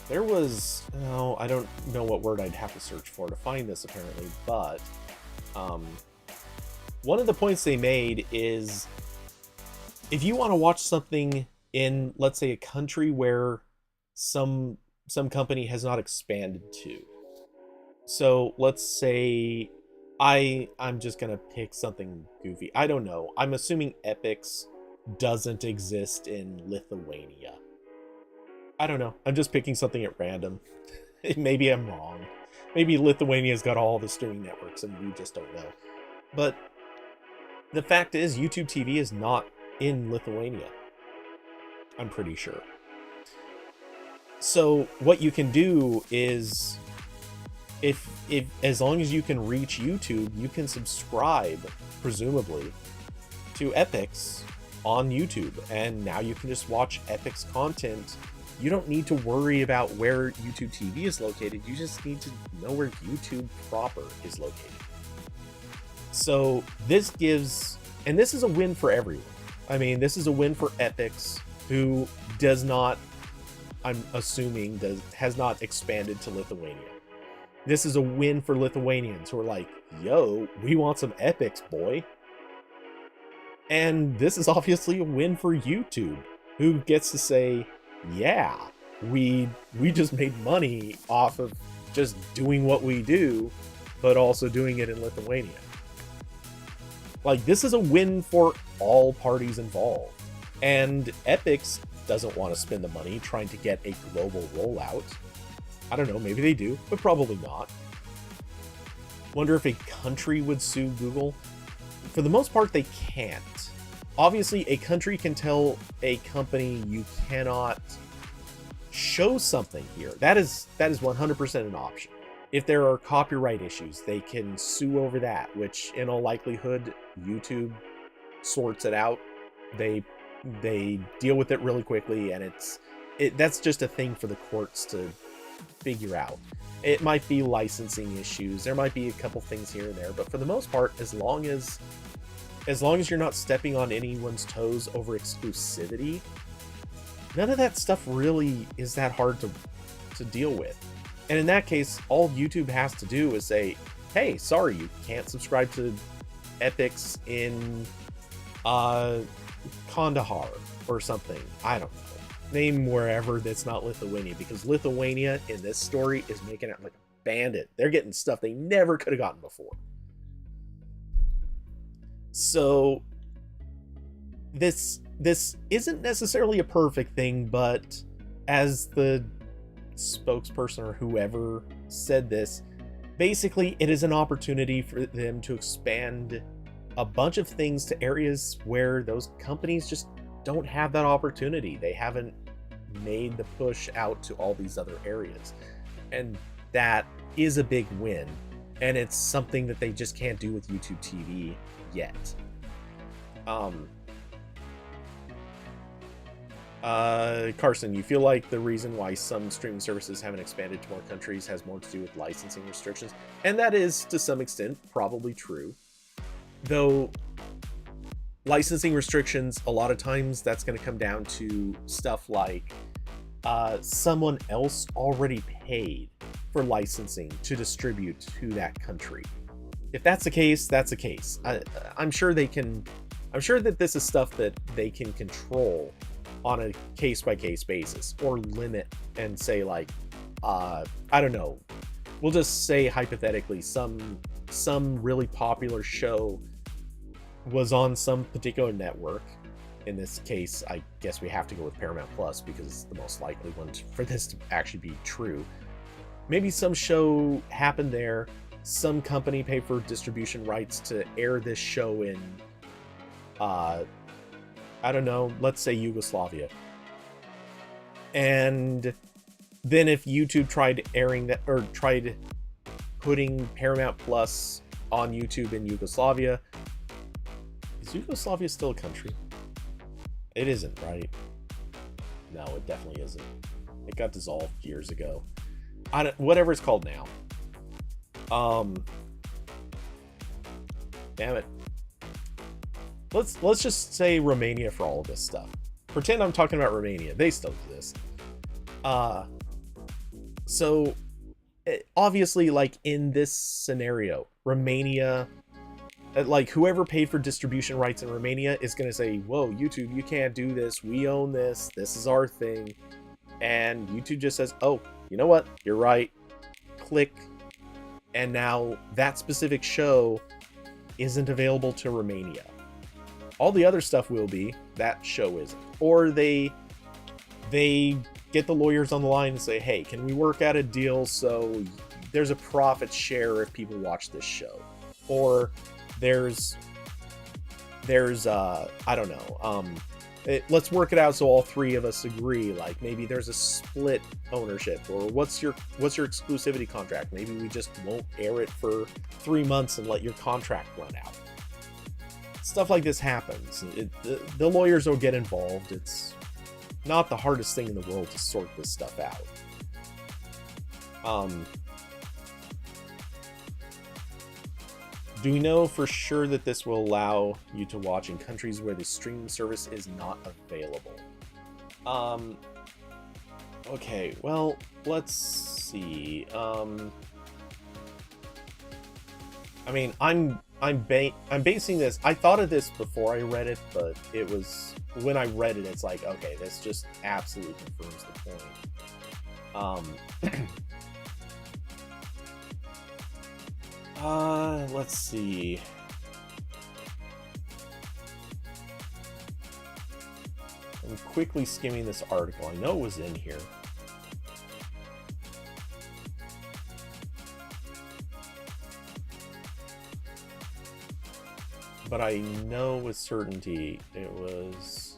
There was, oh, I don't know what word I'd have to search for to find this apparently, but one of the points they made is if you want to watch something in, let's say, a country where some company has not expanded to. So let's say I'm just gonna pick something goofy. I don't know. I'm assuming Epix doesn't exist in Lithuania. I don't know. I'm just picking something at random. Maybe I'm wrong. Maybe Lithuania's got all the streaming networks and we just don't know. But the fact is, YouTube TV is not in Lithuania. I'm pretty sure. So what you can do is, if as long as you can reach YouTube, you can subscribe, presumably, to Epix on YouTube, and now you can just watch Epix content. You don't need to worry about where YouTube TV is located. You just need to know where YouTube proper is located. So this gives, and this is a win for everyone. I mean, this is a win for Epix, who does not, I'm assuming, has not expanded to Lithuania. This is a win for Lithuanians who are like, yo, we want some Epix, boy. And this is obviously a win for YouTube, who gets to say, yeah, we just made money off of just doing what we do, but also doing it in Lithuania. Like, this is a win for all parties involved. And Epix doesn't want to spend the money trying to get a global rollout. I don't know, maybe they do, but probably not. Wonder if a country would sue Google. For the most part, they can't. Obviously, a country can tell a company you cannot show something here. That is 100% an option. If there are copyright issues, they can sue over that, which in all likelihood, YouTube sorts it out. They deal with it really quickly, and that's just a thing for the courts to figure out. It might be licensing issues. There might be a couple things here and there, but for the most part, as long as you're not stepping on anyone's toes over exclusivity, none of that stuff really is that hard to deal with. And in that case, all YouTube has to do is say, hey, sorry, you can't subscribe to Epix in Kandahar or something. I don't know. Name wherever that's not Lithuania, because Lithuania in this story is making it like a bandit. They're getting stuff they never could have gotten before. So this isn't necessarily a perfect thing, but as the spokesperson or whoever said this, basically it is an opportunity for them to expand a bunch of things to areas where those companies just don't have that opportunity. They haven't made the push out to all these other areas. And that is a big win. And it's something that they just can't do with YouTube TV yet. Carson, you feel like the reason why some streaming services haven't expanded to more countries has more to do with licensing restrictions? And that is, to some extent, probably true. Though, licensing restrictions, a lot of times that's going to come down to stuff like someone else already paid for licensing to distribute to that country. If that's the case, that's the case. I'm sure they can. I'm sure that this is stuff that they can control on a case-by-case basis, or limit and say, like, I don't know. We'll just say hypothetically, some really popular show was on some particular network. In this case, I guess we have to go with Paramount Plus because it's the most likely one for this to actually be true. Maybe some show happened there. Some company paid for distribution rights to air this show in, I don't know, let's say Yugoslavia. And then if YouTube tried airing that, or tried putting Paramount Plus on YouTube in Yugoslavia, is Yugoslavia still a country? It isn't, right? No, it definitely isn't. It got dissolved years ago. Whatever it's called now. Damn it. Let's just say Romania for all of this stuff. Pretend I'm talking about Romania. They still exist. So obviously, like in this scenario, Romania, like whoever paid for distribution rights in Romania is going to say, whoa, YouTube, you can't do this. We own this. This is our thing. And YouTube just says, oh, you know what? You're right. Click. And now that specific show isn't available to Romania. All the other stuff will be. That show isn't. Or they get the lawyers on the line and say, hey, can we work out a deal so there's a profit share if people watch this show? Or there's I don't know, let's work it out so all three of us agree. Like maybe there's a split ownership, or what's your exclusivity contract? Maybe we just won't air it for 3 months and let your contract run out. Stuff like this happens. The lawyers will get involved. It's not the hardest thing in the world to sort this stuff out. Do we know for sure that this will allow you to watch in countries where the streaming service is not available? Okay, well, let's see. I mean, I'm basing this. I thought of this before I read it, but it was when I read it, it's like, okay, this just absolutely confirms the point. Let's see. I'm quickly skimming this article. I know it was in here. But I know with certainty it was...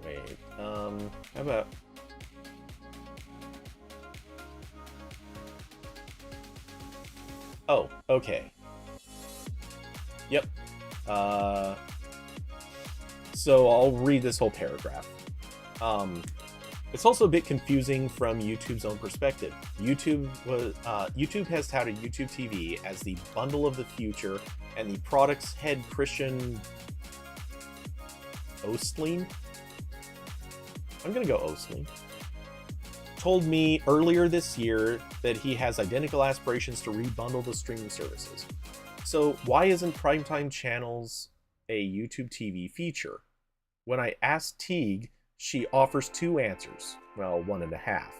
Wait, how about... Oh, okay. Yep. So I'll read this whole paragraph. It's also a bit confusing from YouTube's own perspective. YouTube has touted YouTube TV as the bundle of the future, and the product's head, Christian Ostling, I'm gonna go Ostling, told me earlier this year that he has identical aspirations to rebundle the streaming services. So why isn't primetime channels a YouTube TV feature? When I asked Teague, she offers two answers. Well, one and a half.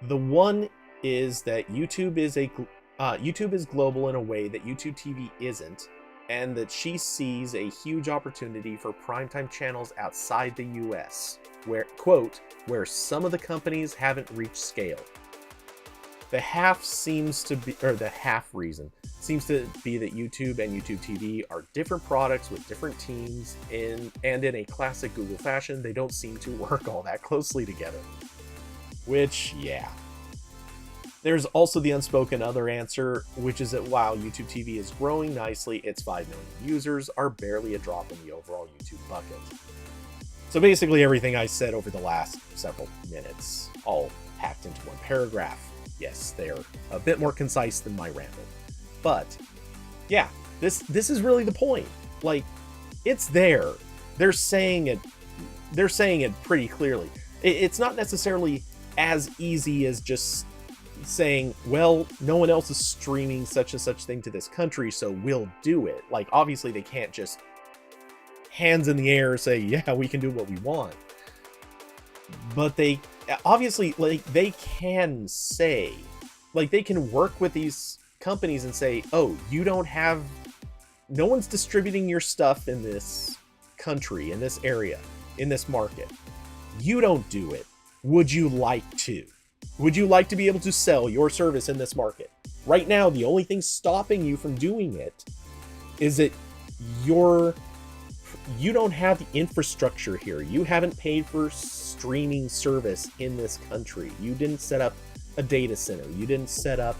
The one is that YouTube is global in a way that YouTube TV isn't, and that she sees a huge opportunity for primetime channels outside the US, where, quote, where some of the companies haven't reached scale. The half seems to be, or the half reason seems to be that YouTube and YouTube TV are different products with different teams, and in a classic Google fashion, they don't seem to work all that closely together. Which, yeah. There's also the unspoken other answer, which is that while YouTube TV is growing nicely, its 5 million users are barely a drop in the overall YouTube bucket. So basically everything I said over the last several minutes, all packed into one paragraph. Yes, they're a bit more concise than my ramble. But, yeah, this is really the point. Like, it's there. They're saying it pretty clearly. It's not necessarily as easy as just saying, well, no one else is streaming such and such thing to this country, so we'll do it. Like, obviously they can't just hands in the air say, yeah, we can do what we want. But they obviously, like, they can say, like, they can work with these companies and say, oh, no one's distributing your stuff in this country, in this area, in this market. You don't do it. Would you like to? Would you like to be able to sell your service in this market? Right now, the only thing stopping you from doing it is that you don't have the infrastructure here. You haven't paid for streaming service in this country. You didn't set up a data center. You didn't set up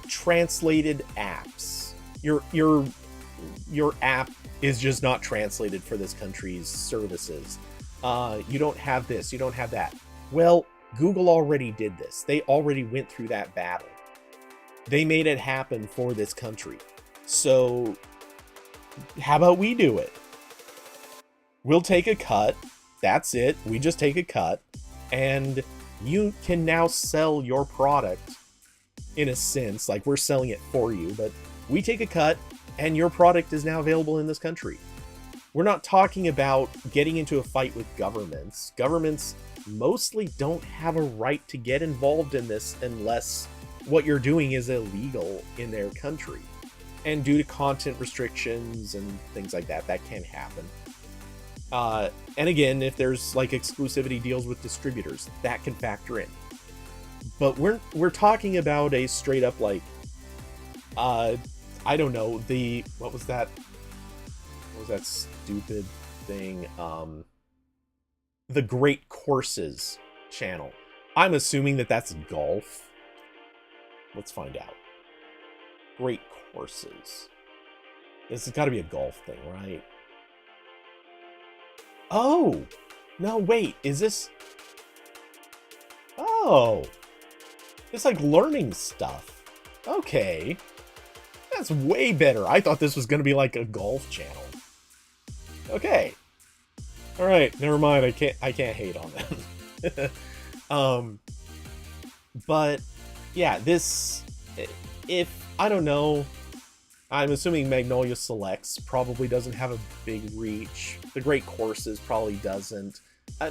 translated apps. Your app is just not translated for this country's services. You don't have this, you don't have that. Well, Google already did this. They already went through that battle. They made it happen for this country. So how about we do it? We'll take a cut. That's it. We just take a cut. And you can now sell your product in a sense, like we're selling it for you, but we take a cut and your product is now available in this country. We're not talking about getting into a fight with governments. Governments mostly don't have a right to get involved in this unless what you're doing is illegal in their country. And due to content restrictions and things like that, that can happen. And again, if there's like exclusivity deals with distributors, that can factor in. But we're talking about a straight up like, I don't know, what was that stupid thing? The Great Courses channel. I'm assuming that that's golf. Let's find out. Great Courses. This has got to be a golf thing, right? Oh! No, wait, is this... Oh! It's like learning stuff. Okay. That's way better. I thought this was going to be like a golf channel. Okay. All right, never mind. I can't hate on them. But yeah, this, if I don't know, I'm assuming Magnolia Selects probably doesn't have a big reach. The Great Courses probably doesn't.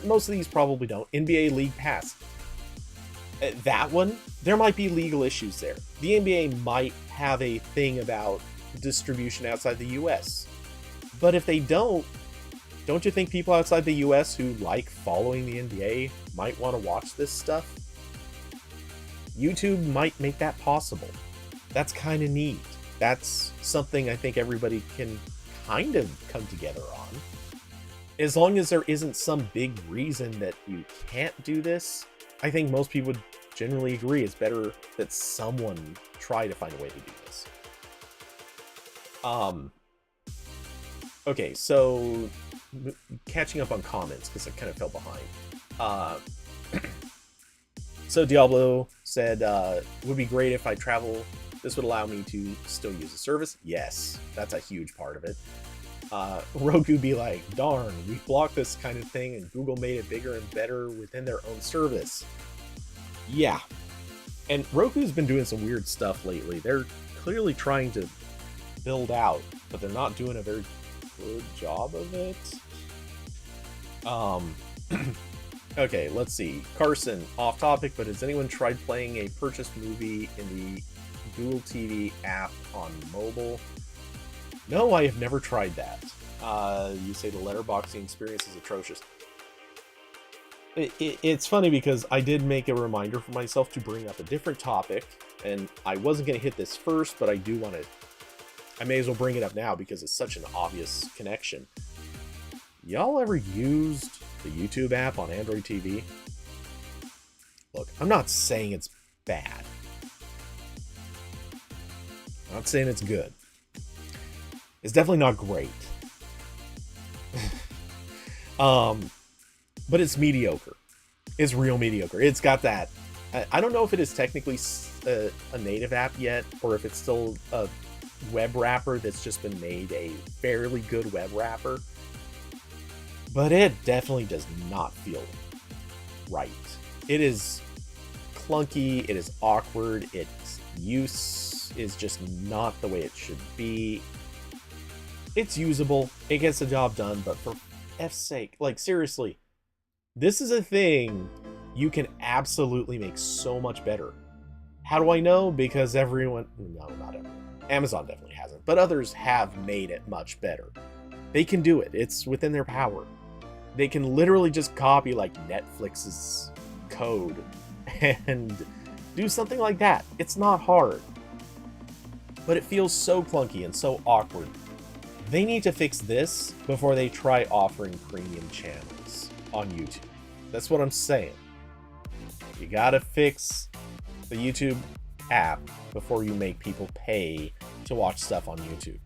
Most of these probably don't. NBA League Pass. That one, there might be legal issues there. The NBA might have a thing about distribution outside the US. But if they don't you think people outside the US who like following the NBA might want to watch this stuff? YouTube might make that possible. That's kind of neat. That's something I think everybody can kind of come together on. As long as there isn't some big reason that you can't do this, I think most people would generally agree it's better that someone try to find a way to do this. Okay, so catching up on comments because I kind of fell behind. So Diablo said, would be great if I travel. This would allow me to still use the service. Yes, that's a huge part of it. Roku be like, darn, we blocked this kind of thing and Google made it bigger and better within their own service. Yeah. And Roku's been doing some weird stuff lately. They're clearly trying to build out, but they're not doing a very good job of it. Okay, let's see. Carson, off topic, but has anyone tried playing a purchased movie in the Google TV app on mobile? No, I have never tried that. You say the letterboxing experience is atrocious. It's funny because I did make a reminder for myself to bring up a different topic, and I wasn't going to hit this first, but I do want to. I may as well bring it up now because it's such an obvious connection. Y'all ever used the YouTube app on Android TV? Look, I'm not saying it's bad. I'm not saying it's good. It's definitely not great. But it's mediocre. It's real mediocre. It's got that. I don't know if it is technically a native app yet, or if it's still a web wrapper that's just been made a fairly good web wrapper. But it definitely does not feel right. It is clunky. It is awkward. Its use is just not the way it should be. It's usable. It gets the job done, but for F's sake, like, seriously, this is a thing you can absolutely make so much better. How do I know? Because everyone... No, not everyone. Amazon definitely hasn't, but others have made it much better. They can do it. It's within their power. They can literally just copy, like, Netflix's code and do something like that. It's not hard. But it feels so clunky and so awkward. They need to fix this before they try offering premium channels on YouTube. That's what I'm saying. You gotta fix the YouTube app before you make people pay to watch stuff on YouTube.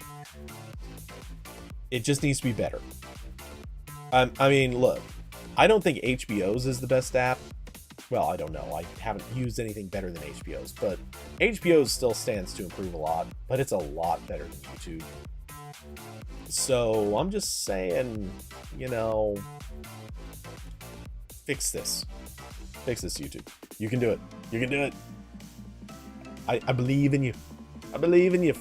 It just needs to be better. I mean, look, I don't think HBO's is the best app. Well, I don't know. I haven't used anything better than HBO's, but HBO's still stands to improve a lot, but it's a lot better than YouTube. So I'm just saying, you know, fix this. Fix this, YouTube. You can do it. You can do it. I believe in you. I believe in you.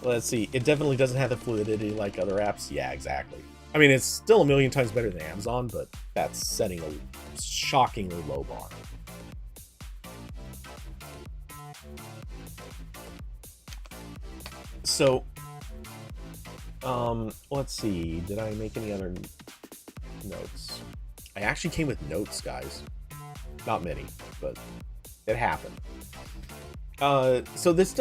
Let's see. It definitely doesn't have the fluidity like other apps. Yeah, exactly. I mean, it's still a million times better than Amazon, but that's setting a shockingly low bar. So, let's see. Did I make any other notes? I actually came with notes, guys. Not many, but it happened. So this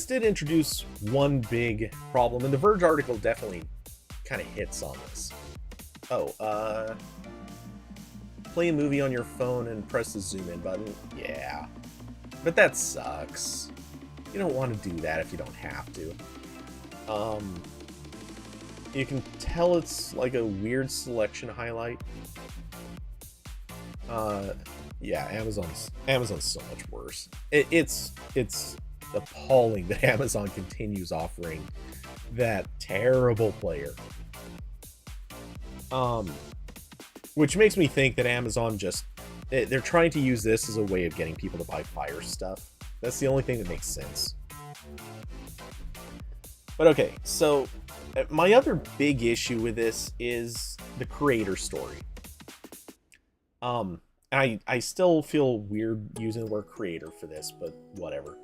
did introduce one big problem, and the Verge article definitely kind of hits on this. Oh, play a movie on your phone and press the zoom in button. Yeah, but that sucks. You don't want to do that if you don't have to. You can tell it's like a weird selection highlight. Yeah, Amazon's so much worse. It's appalling that Amazon continues offering that terrible player. Which makes me think that Amazon they're trying to use this as a way of getting people to buy Fire stuff. That's the only thing that makes sense. But okay, so my other big issue with this is the creator story. I still feel weird using the word creator for this, but whatever.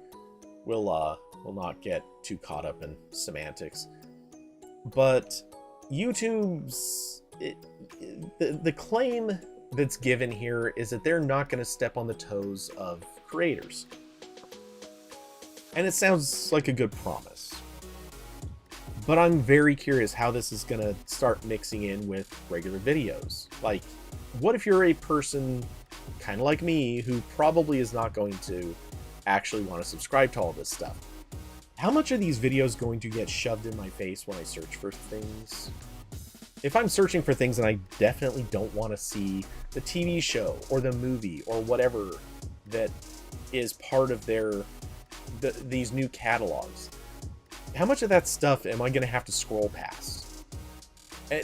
We'll not get too caught up in semantics. But YouTube's the claim that's given here is that they're not going to step on the toes of creators. And it sounds like a good promise. But I'm very curious how this is going to start mixing in with regular videos. Like, what if you're a person kind of like me who probably is not going to actually want to subscribe to all this stuff? How much are these videos going to get shoved in my face when I search for things? If I'm searching for things and I definitely don't want to see the TV show or the movie or whatever that is part of these new catalogs, how much of that stuff am I going to have to scroll past?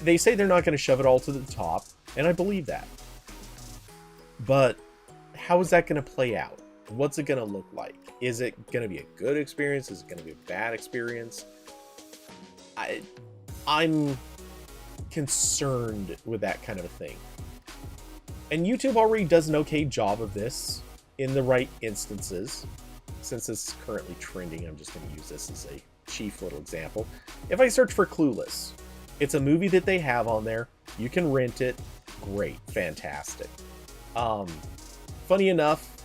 They say they're not going to shove it all to the top, and I believe that. But how is that going to play out? What's it going to look like? Is it going to be a good experience? Is it going to be a bad experience? I'm concerned with that kind of a thing. And YouTube already does an okay job of this in the right instances. Since it's currently trending, I'm just going to use this as a chief little example. If I search for Clueless, it's a movie that they have on there. You can rent it. Great. Fantastic. Funny enough,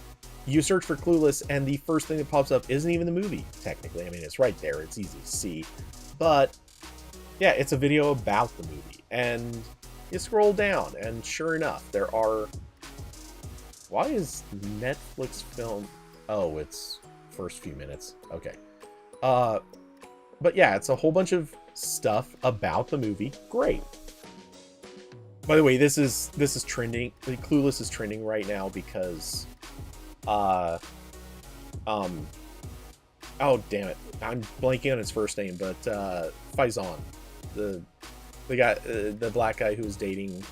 you search for Clueless, and the first thing that pops up isn't even the movie, technically. I mean, it's right there. It's easy to see. But, yeah, it's a video about the movie. And you scroll down, and sure enough, there are... Why is Netflix film... Oh, it's first few minutes. Okay. But yeah, it's a whole bunch of stuff about the movie. Great. By the way, this is trending. Clueless is trending right now because... oh damn it, I'm blanking on his first name, but Faison, the guy, the black guy who was dating,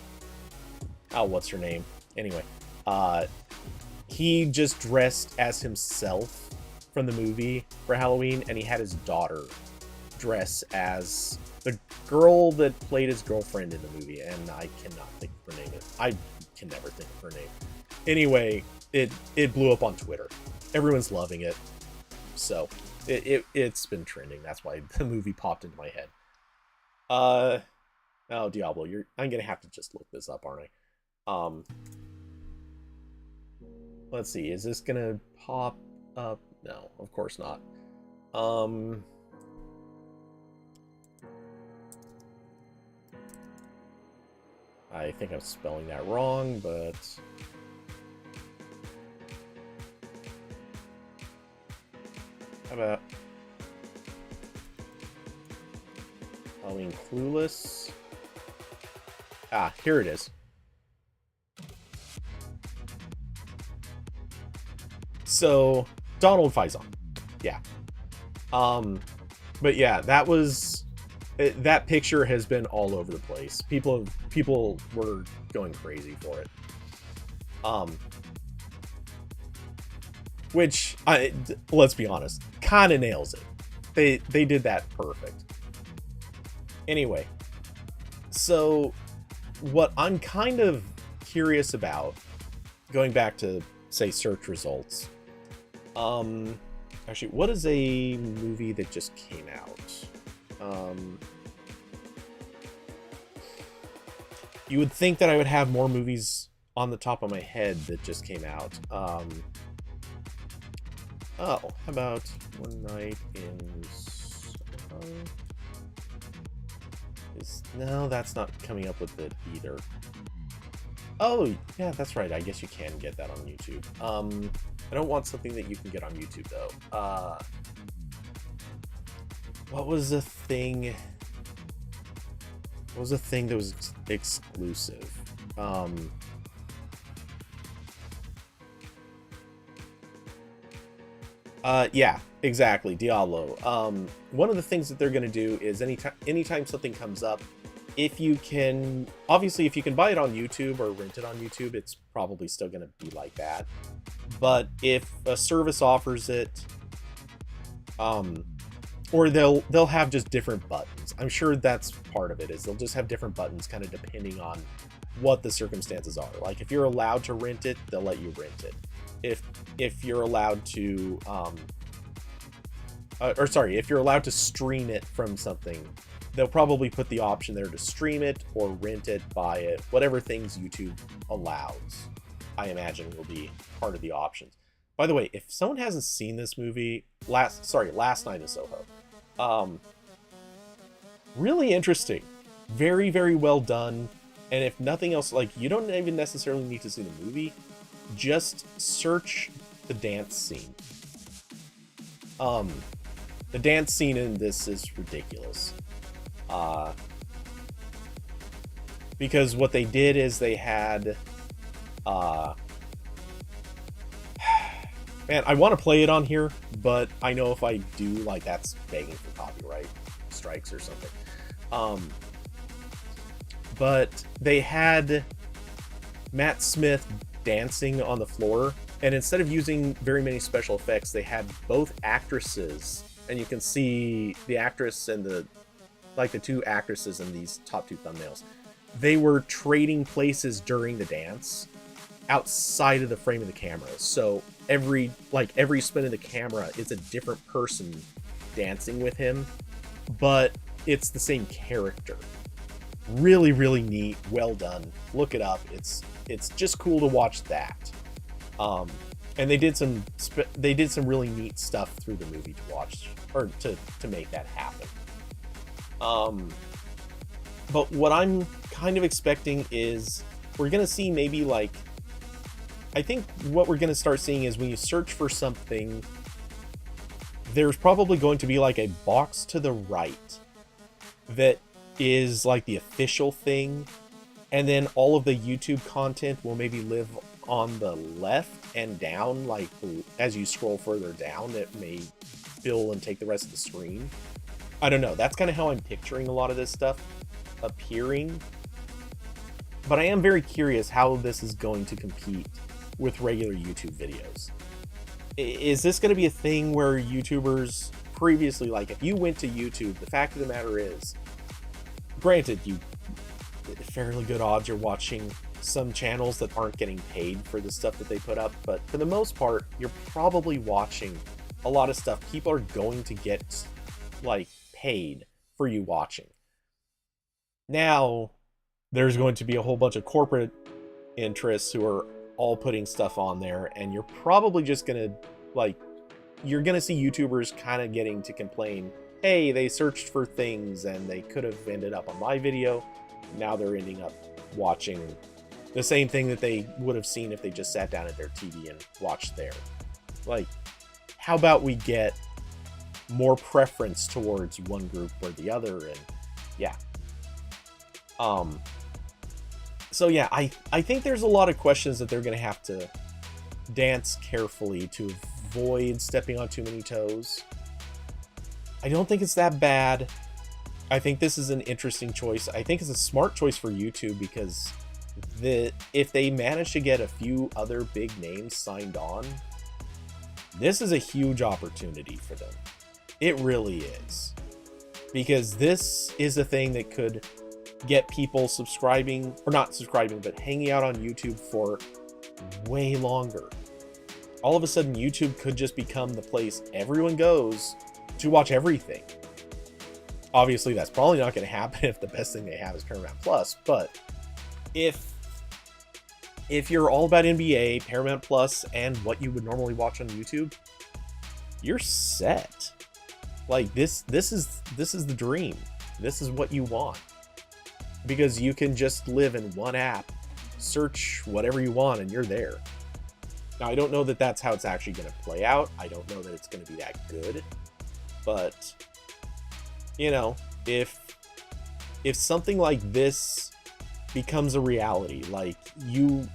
oh, what's her name? Anyway, he just dressed as himself from the movie for Halloween, and he had his daughter dress as the girl that played his girlfriend in the movie, and I cannot think of her name. I can never think of her name. Anyway, it blew up on Twitter. Everyone's loving it. So, it's been trending. That's why the movie popped into my head. Oh, Diablo, I'm gonna have to just look this up, aren't I? Let's see, is this gonna pop up? No, of course not. I think I'm spelling that wrong, but... How about Halloween Clueless? Ah, here it is. So, Donald Faison. Yeah. But yeah, that was... that picture has been all over the place. People were going crazy for it. Which, let's be honest, kind of nails it. They did that perfect. Anyway, so what I'm kind of curious about, going back to, say, search results, actually, what is a movie that just came out? You would think that I would have more movies on the top of my head that just came out. Oh, how about One Night in Soho? No, that's not coming up with it either. Oh, yeah, that's right. I guess you can get that on YouTube. I don't want something that you can get on YouTube, though. What was the thing? What was the thing that was exclusive? Yeah, exactly. Diablo. One of the things that they're going to do is anytime something comes up, if you can, obviously, if you can buy it on YouTube or rent it on YouTube, it's probably still going to be like that. But if a service offers it, or they'll have just different buttons. I'm sure that's part of it, is they'll just have different buttons kind of depending on what the circumstances are. Like if you're allowed to rent it, they'll let you rent it. If you're allowed to, if you're allowed to stream it from something, they'll probably put the option there to stream it or rent it, buy it, whatever things YouTube allows, I imagine will be part of the options. By the way, if someone hasn't seen this movie, Last Night in Soho, really interesting, very, very well done. And if nothing else, like, you don't even necessarily need to see the movie, just search the dance scene. The dance scene in this is ridiculous. Because what they did is they had, man, I want to play it on here, but I know if I do, like, that's begging for copyright strikes or something. But they had Matt Smith dancing on the floor, and instead of using very many special effects, they had both actresses, and you can see the actress and the two actresses in these top two thumbnails. They were trading places during the dance outside of the frame of the camera. So every spin of the camera is a different person dancing with him, but it's the same character. Really, really neat. Well done. Look it up. It's just cool to watch that. And they did some really neat stuff through the movie to watch, or to make that happen. But what I'm kind of expecting is we're gonna see maybe like, I think what we're gonna start seeing is when you search for something, there's probably going to be like a box to the right that is like the official thing, and then all of the YouTube content will maybe live on the left and down, like as you scroll further down it may fill and take the rest of the screen. I don't know, that's kind of how I'm picturing a lot of this stuff appearing, but I am very curious how this is going to compete with regular YouTube videos. Is this going to be a thing where YouTubers previously, like if you went to YouTube, the fact of the matter is, granted, you fairly good odds you're watching some channels that aren't getting paid for the stuff that they put up, but for the most part, you're probably watching a lot of stuff people are going to get like paid for you watching. Now, there's going to be a whole bunch of corporate interests who are all putting stuff on there, and you're probably just gonna you're gonna see YouTubers kind of getting to complain, hey, they searched for things and they could have ended up on my video. Now they're ending up watching the same thing that they would have seen if they just sat down at their TV and watched there. Like, how about we get more preference towards one group or the other? And yeah. So yeah, I think there's a lot of questions that they're going to have to dance carefully to avoid stepping on too many toes. I don't think it's that bad. I think this is an interesting choice. I think it's a smart choice for YouTube, because if they manage to get a few other big names signed on, this is a huge opportunity for them. It really is. Because this is a thing that could get people subscribing, or not subscribing, but hanging out on YouTube for way longer. All of a sudden, YouTube could just become the place everyone goes to watch everything. Obviously, that's probably not going to happen if the best thing they have is Paramount Plus, but if you're all about NBA, Paramount Plus, and what you would normally watch on YouTube, you're set. Like, this is the dream. This is what you want. Because you can just live in one app, search whatever you want, and you're there. Now, I don't know that that's how it's actually going to play out. I don't know that it's going to be that good. But, you know, if something like this becomes a reality, like you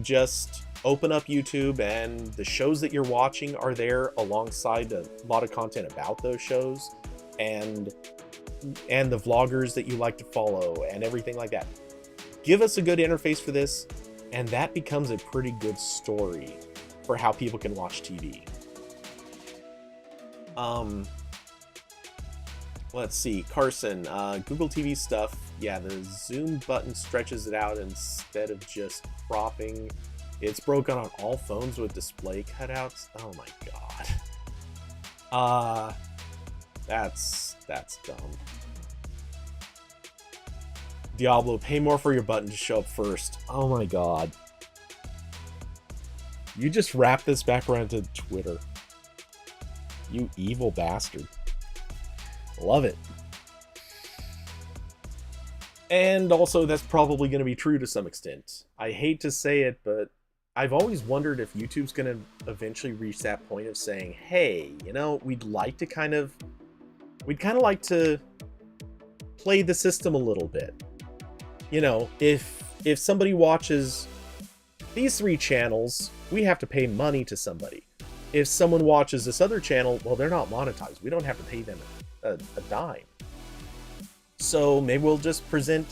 just open up YouTube and the shows that you're watching are there alongside a lot of content about those shows, and the vloggers that you like to follow and everything like that. Give us a good interface for this, and that becomes a pretty good story for how people can watch TV. Let's see, Carson, Google TV stuff. Yeah, the zoom button stretches it out instead of just cropping. It's broken on all phones with display cutouts. Oh my god. That's dumb. Diablo, pay more for your button to show up first. Oh my god. You just wrap this back around to Twitter. You evil bastard. Love it. And also, that's probably going to be true to some extent. I hate to say it, but I've always wondered if YouTube's going to eventually reach that point of saying, hey, you know, we'd kind of like to play the system a little bit. You know, if somebody watches these 3 channels, we have to pay money to somebody. If someone watches this other channel, well, they're not monetized. We don't have to pay them a dime. So maybe we'll just present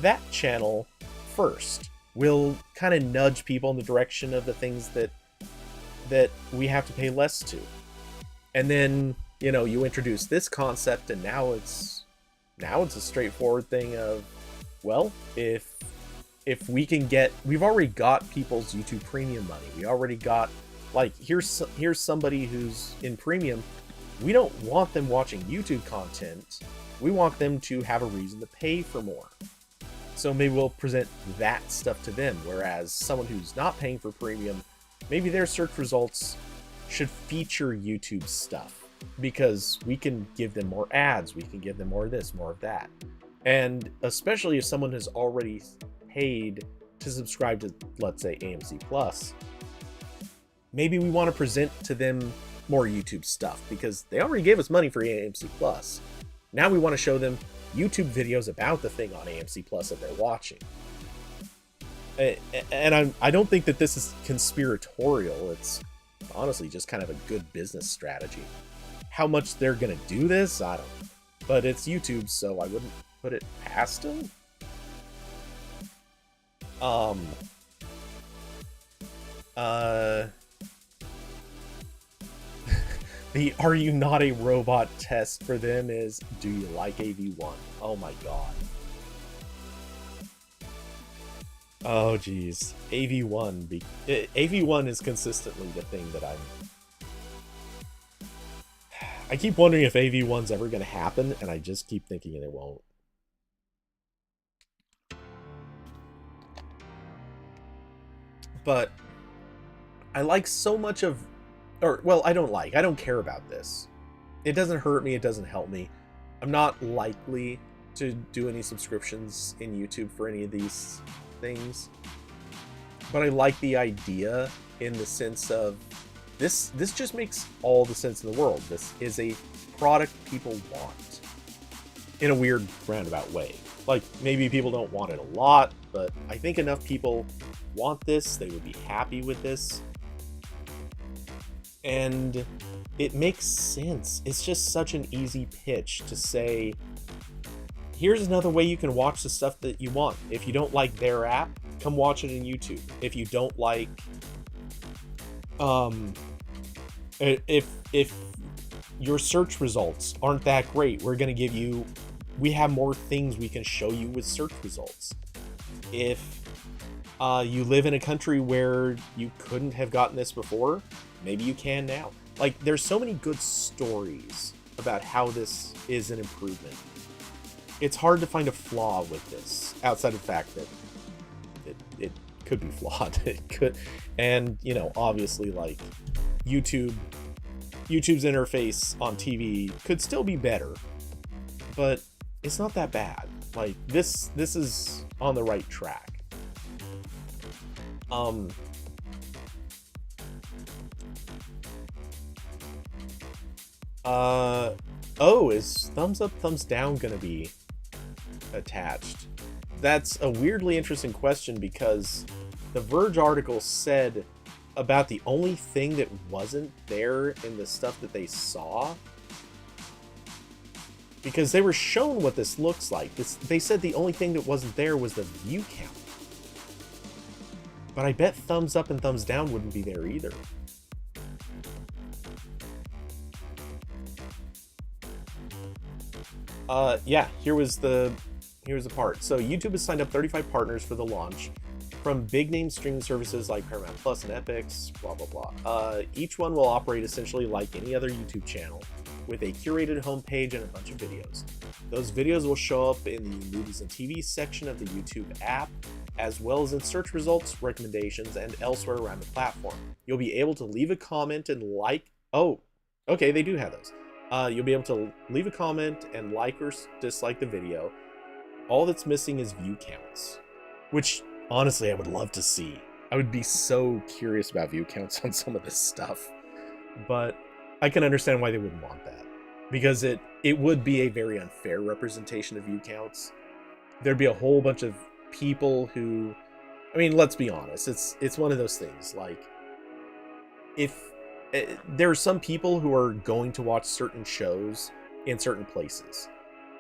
that channel first. We'll kind of nudge people in the direction of the things that we have to pay less to. And then, you know, you introduce this concept, and now it's a straightforward thing of, well, if we've already got people's YouTube premium money. We already got, like, here's somebody who's in premium. We don't want them watching YouTube content. We want them to have a reason to pay for more. So maybe we'll present that stuff to them, whereas someone who's not paying for premium, maybe their search results should feature YouTube stuff, because we can give them more ads, we can give them more of this, more of that. And especially if someone has already paid to subscribe to, let's say, AMC Plus, maybe we want to present to them more YouTube stuff, because they already gave us money for AMC Plus. Now we want to show them YouTube videos about the thing on AMC Plus that they're watching. And I don't think that this is conspiratorial. It's honestly just kind of a good business strategy. How much they're going to do this, I don't know. But it's YouTube, so I wouldn't put it past them. The "Are you not a robot" test for them is, do you like AV1? Oh my god. Oh geez. AV1 is consistently the thing that I keep wondering if AV1's ever going to happen, and I just keep thinking it won't. But I like so much of, or, well, I don't care about this. It doesn't hurt me, it doesn't help me. I'm not likely to do any subscriptions in YouTube for any of these things. But I like the idea in the sense of, this just makes all the sense in the world. This is a product people want, in a weird roundabout way. Like, maybe people don't want it a lot, but I think enough people want this, they would be happy with this. And it makes sense. It's just such an easy pitch to say, here's another way you can watch the stuff that you want. If you don't like their app, come watch it in YouTube. If you don't like, if your search results aren't that great, we're going to give you, we have more things we can show you with search results. If you live in a country where you couldn't have gotten this before, maybe you can now. Like, there's so many good stories about how this is an improvement. It's hard to find a flaw with this, outside of the fact that it could be flawed. It could, and, you know, obviously, like, YouTube's interface on TV could still be better, but it's not that bad. Like, this is on the right track. Oh, is thumbs up, thumbs down gonna be attached? That's a weirdly interesting question, because the Verge article said about the only thing that wasn't there in the stuff that they saw, because they were shown what this looks like. They said the only thing that wasn't there was the view count. But I bet thumbs up and thumbs down wouldn't be there either. Yeah, here's the part. So YouTube has signed up 35 partners for the launch, from big name streaming services like Paramount Plus and Epix, blah, blah, blah. Each one will operate essentially like any other YouTube channel, with a curated homepage and a bunch of videos. Those videos will show up in the movies and TV section of the YouTube app, as well as in search results, recommendations, and elsewhere around the platform. You'll be able to leave a comment and like... Oh, okay, they do have those. You'll be able to leave a comment and like or dislike the video. All that's missing is view counts, which honestly I would love to see. I would be so curious about view counts on some of this stuff, but I can understand why they wouldn't want that, because it would be a very unfair representation of view counts. There'd be a whole bunch of people who, I mean, let's be honest, it's one of those things, like, if there are some people who are going to watch certain shows in certain places,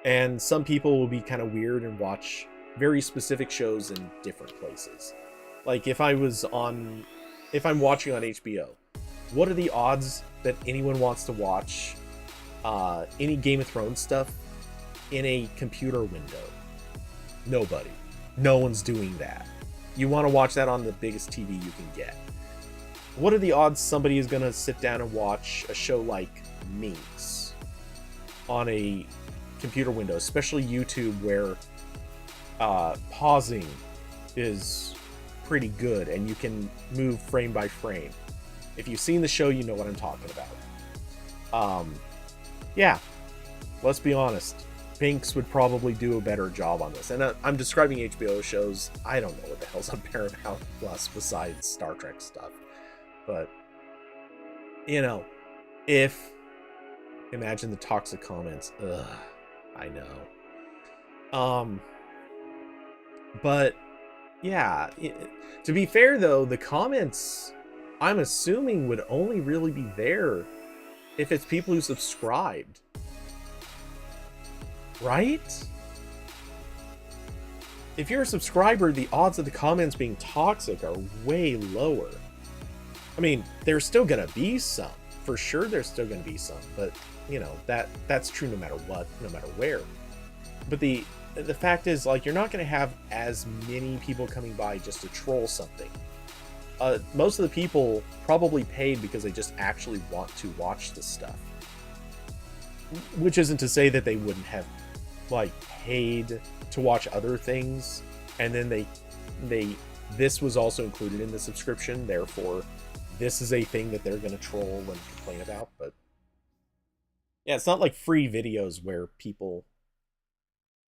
and some people will be kind of weird and watch very specific shows in different places. Like, if I'm watching on HBO, what are the odds that anyone wants to watch any Game of Thrones stuff in a computer window? Nobody. No one's doing that. You want to watch that on the biggest TV you can get. What are the odds somebody is going to sit down and watch a show like minks on a computer window, especially YouTube, where pausing is pretty good and you can move frame by frame. If you've seen the show, you know what I'm talking about. Yeah, let's be honest. Binks would probably do a better job on this. And I'm describing HBO shows. I don't know what the hell's on Paramount Plus besides Star Trek stuff. But, you know, imagine the toxic comments. Ugh, I know. But, yeah, to be fair, though, the comments, I'm assuming, would only really be there if it's people who subscribed. Right? If you're a subscriber, the odds of the comments being toxic are way lower. I mean, there's still gonna be some. For sure there's still gonna be some, but, you know, that's true no matter what, no matter where. But the fact is, like, you're not gonna have as many people coming by just to troll something. Most of the people probably paid because they just actually want to watch this stuff. Which isn't to say that they wouldn't have, like, paid to watch other things, and then this was also included in the subscription, therefore this is a thing that they're going to troll and complain about. But yeah, it's not like free videos where people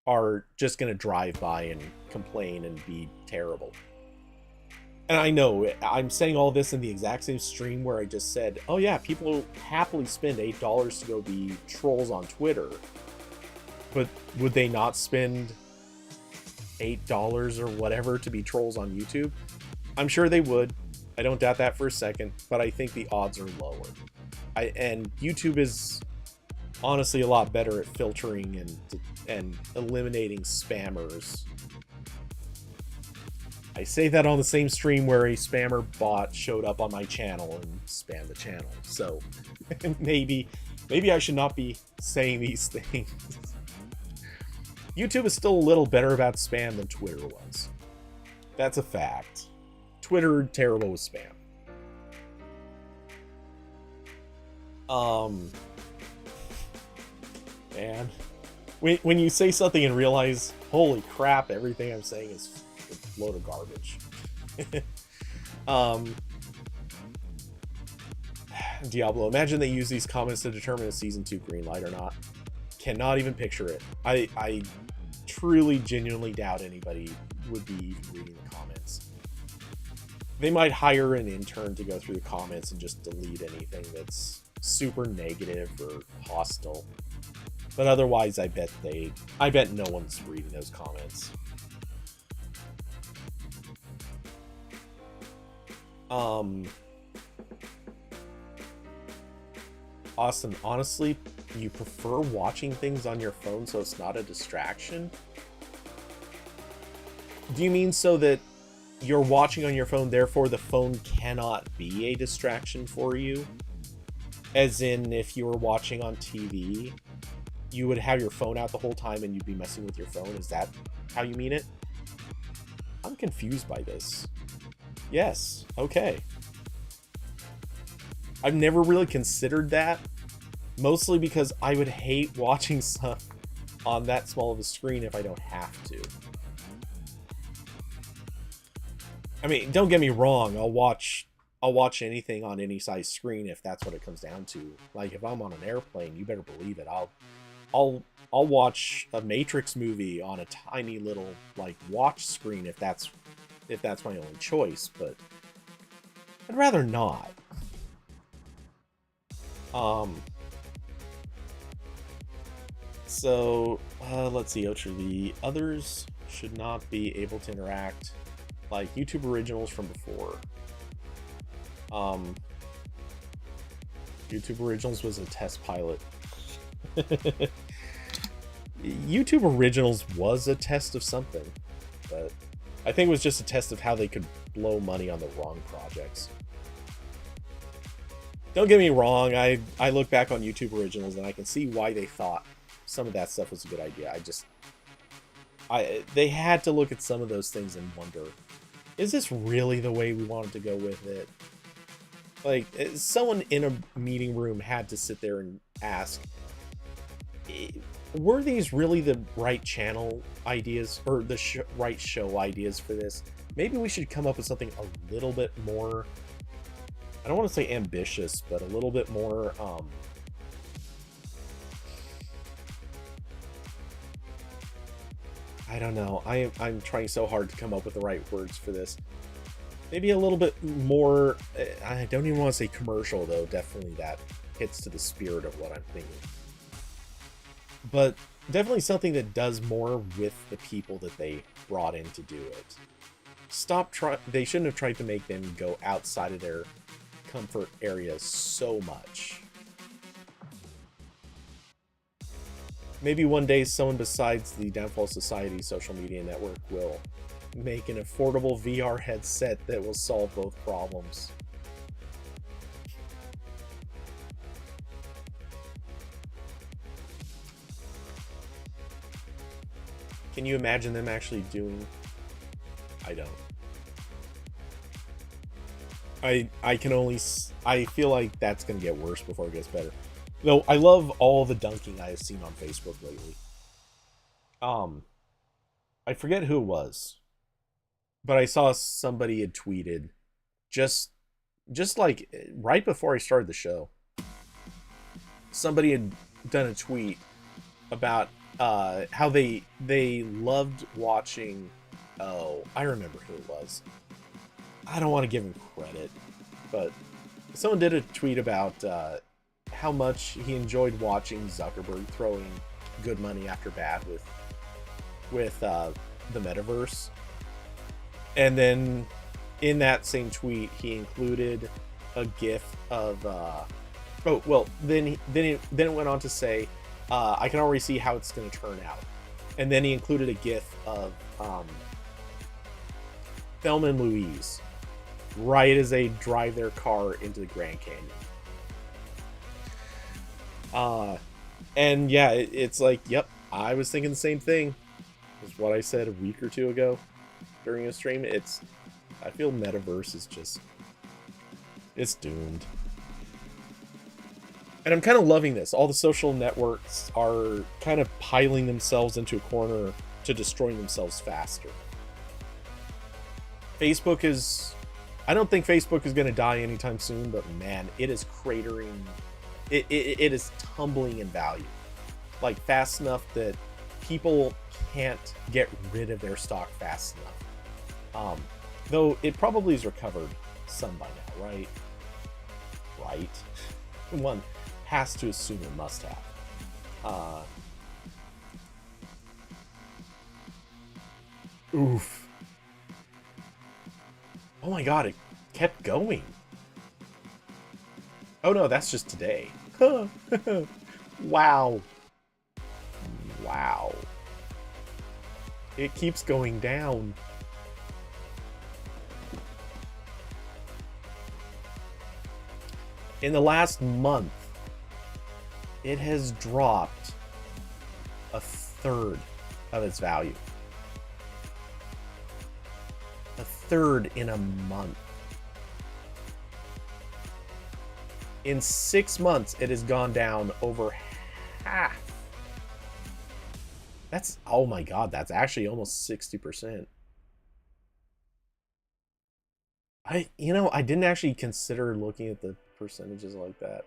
are just going to drive by and complain and be terrible. And I know I'm saying all this in the exact same stream where I just said, oh yeah, people happily spend $8 to go be trolls on Twitter. But would they not spend $8 or whatever to be trolls on YouTube? I'm sure they would. I don't doubt that for a second, but I think the odds are lower. And YouTube is honestly a lot better at filtering and eliminating spammers. I say that on the same stream where a spammer bot showed up on my channel and spammed the channel. So maybe I should not be saying these things. YouTube is still a little better about spam than Twitter was. That's a fact. Twitter, terrible with spam. Man. When you say something and realize, holy crap, everything I'm saying is a load of garbage. Diablo, imagine they use these comments to determine a season 2 green light or not. Cannot even picture it. I truly, genuinely doubt anybody would be even reading the comments. They might hire an intern to go through the comments and just delete anything that's super negative or hostile. But otherwise, I bet no one's reading those comments. Austin, honestly, you prefer watching things on your phone so it's not a distraction? Do you mean so that you're watching on your phone, therefore the phone cannot be a distraction for you? As in, if you were watching on TV, you would have your phone out the whole time and you'd be messing with your phone? Is that how you mean it? I'm confused by this. Yes, okay. I've never really considered that, mostly because I would hate watching stuff on that small of a screen if I don't have to. I mean, don't get me wrong, I'll watch anything on any size screen if that's what it comes down to. Like, if I'm on an airplane, you better believe it. I'll watch a Matrix movie on a tiny little, like, watch screen if that's my only choice, but I'd rather not. So, let's see, Ocher, the others should not be able to interact, like YouTube originals from before. YouTube originals was a test pilot. YouTube originals was a test of something, but I think it was just a test of how they could blow money on the wrong projects. Don't get me wrong, I look back on YouTube originals and I can see why they thought some of that stuff was a good idea. They had to look at some of those things and wonder, is this really the way we wanted to go with it? Like, someone in a meeting room had to sit there and ask, were these really the right channel ideas, or the right show ideas for this? Maybe we should come up with something a little bit more, I don't want to say ambitious, but a little bit more, I don't know. I'm trying so hard to come up with the right words for this. Maybe a little bit more, I don't even want to say commercial, though. Definitely that hits to the spirit of what I'm thinking. But definitely something that does more with the people that they brought in to do it. They shouldn't have tried to make them go outside of their comfort area so much. Maybe one day someone besides the Downfall Society social media network will make an affordable VR headset that will solve both problems. Can you imagine them actually doing? I don't. I feel like that's gonna get worse before it gets better. Though I love all the dunking I have seen on Facebook lately. I forget who it was, but I saw somebody had tweeted just like right before I started the show. Somebody had done a tweet about how they loved watching. Oh, I remember who it was. I don't want to give him credit, but someone did a tweet about how much he enjoyed watching Zuckerberg throwing good money after bad with the metaverse. And then in that same tweet, he included a GIF of then it went on to say, I can already see how it's going to turn out. And then he included a GIF of Thelma and Louise right as they drive their car into the Grand Canyon. And yeah, it's like, yep, I was thinking the same thing. Is what I said a week or two ago during a stream. I feel metaverse is just, it's doomed. And I'm kind of loving this. All the social networks are kind of piling themselves into a corner to destroying themselves faster. Facebook is, I don't think Facebook is going to die anytime soon, but man, it is cratering. It is tumbling in value. Like fast enough that people can't get rid of their stock fast enough. Though it probably has recovered some by now, right? Right? One has to assume it must have. Oof. Oh my god, it kept going. Oh no, that's just today. Wow. Wow. It keeps going down. In the last month, it has dropped a third of its value. A third in a month. In 6 months, it has gone down over half. That's, oh my god, that's actually almost 60%. I didn't actually consider looking at the percentages like that.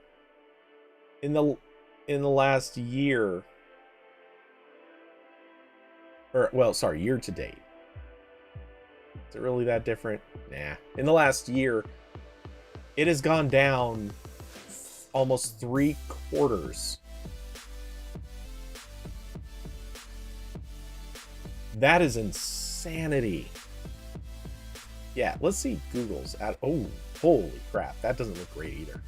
In the last year, or well, sorry, year to date. Is it really that different? Nah. In the last year, it has gone down almost 3/4. That is insanity. Yeah, let's see Google's at, oh, holy crap, that doesn't look great either.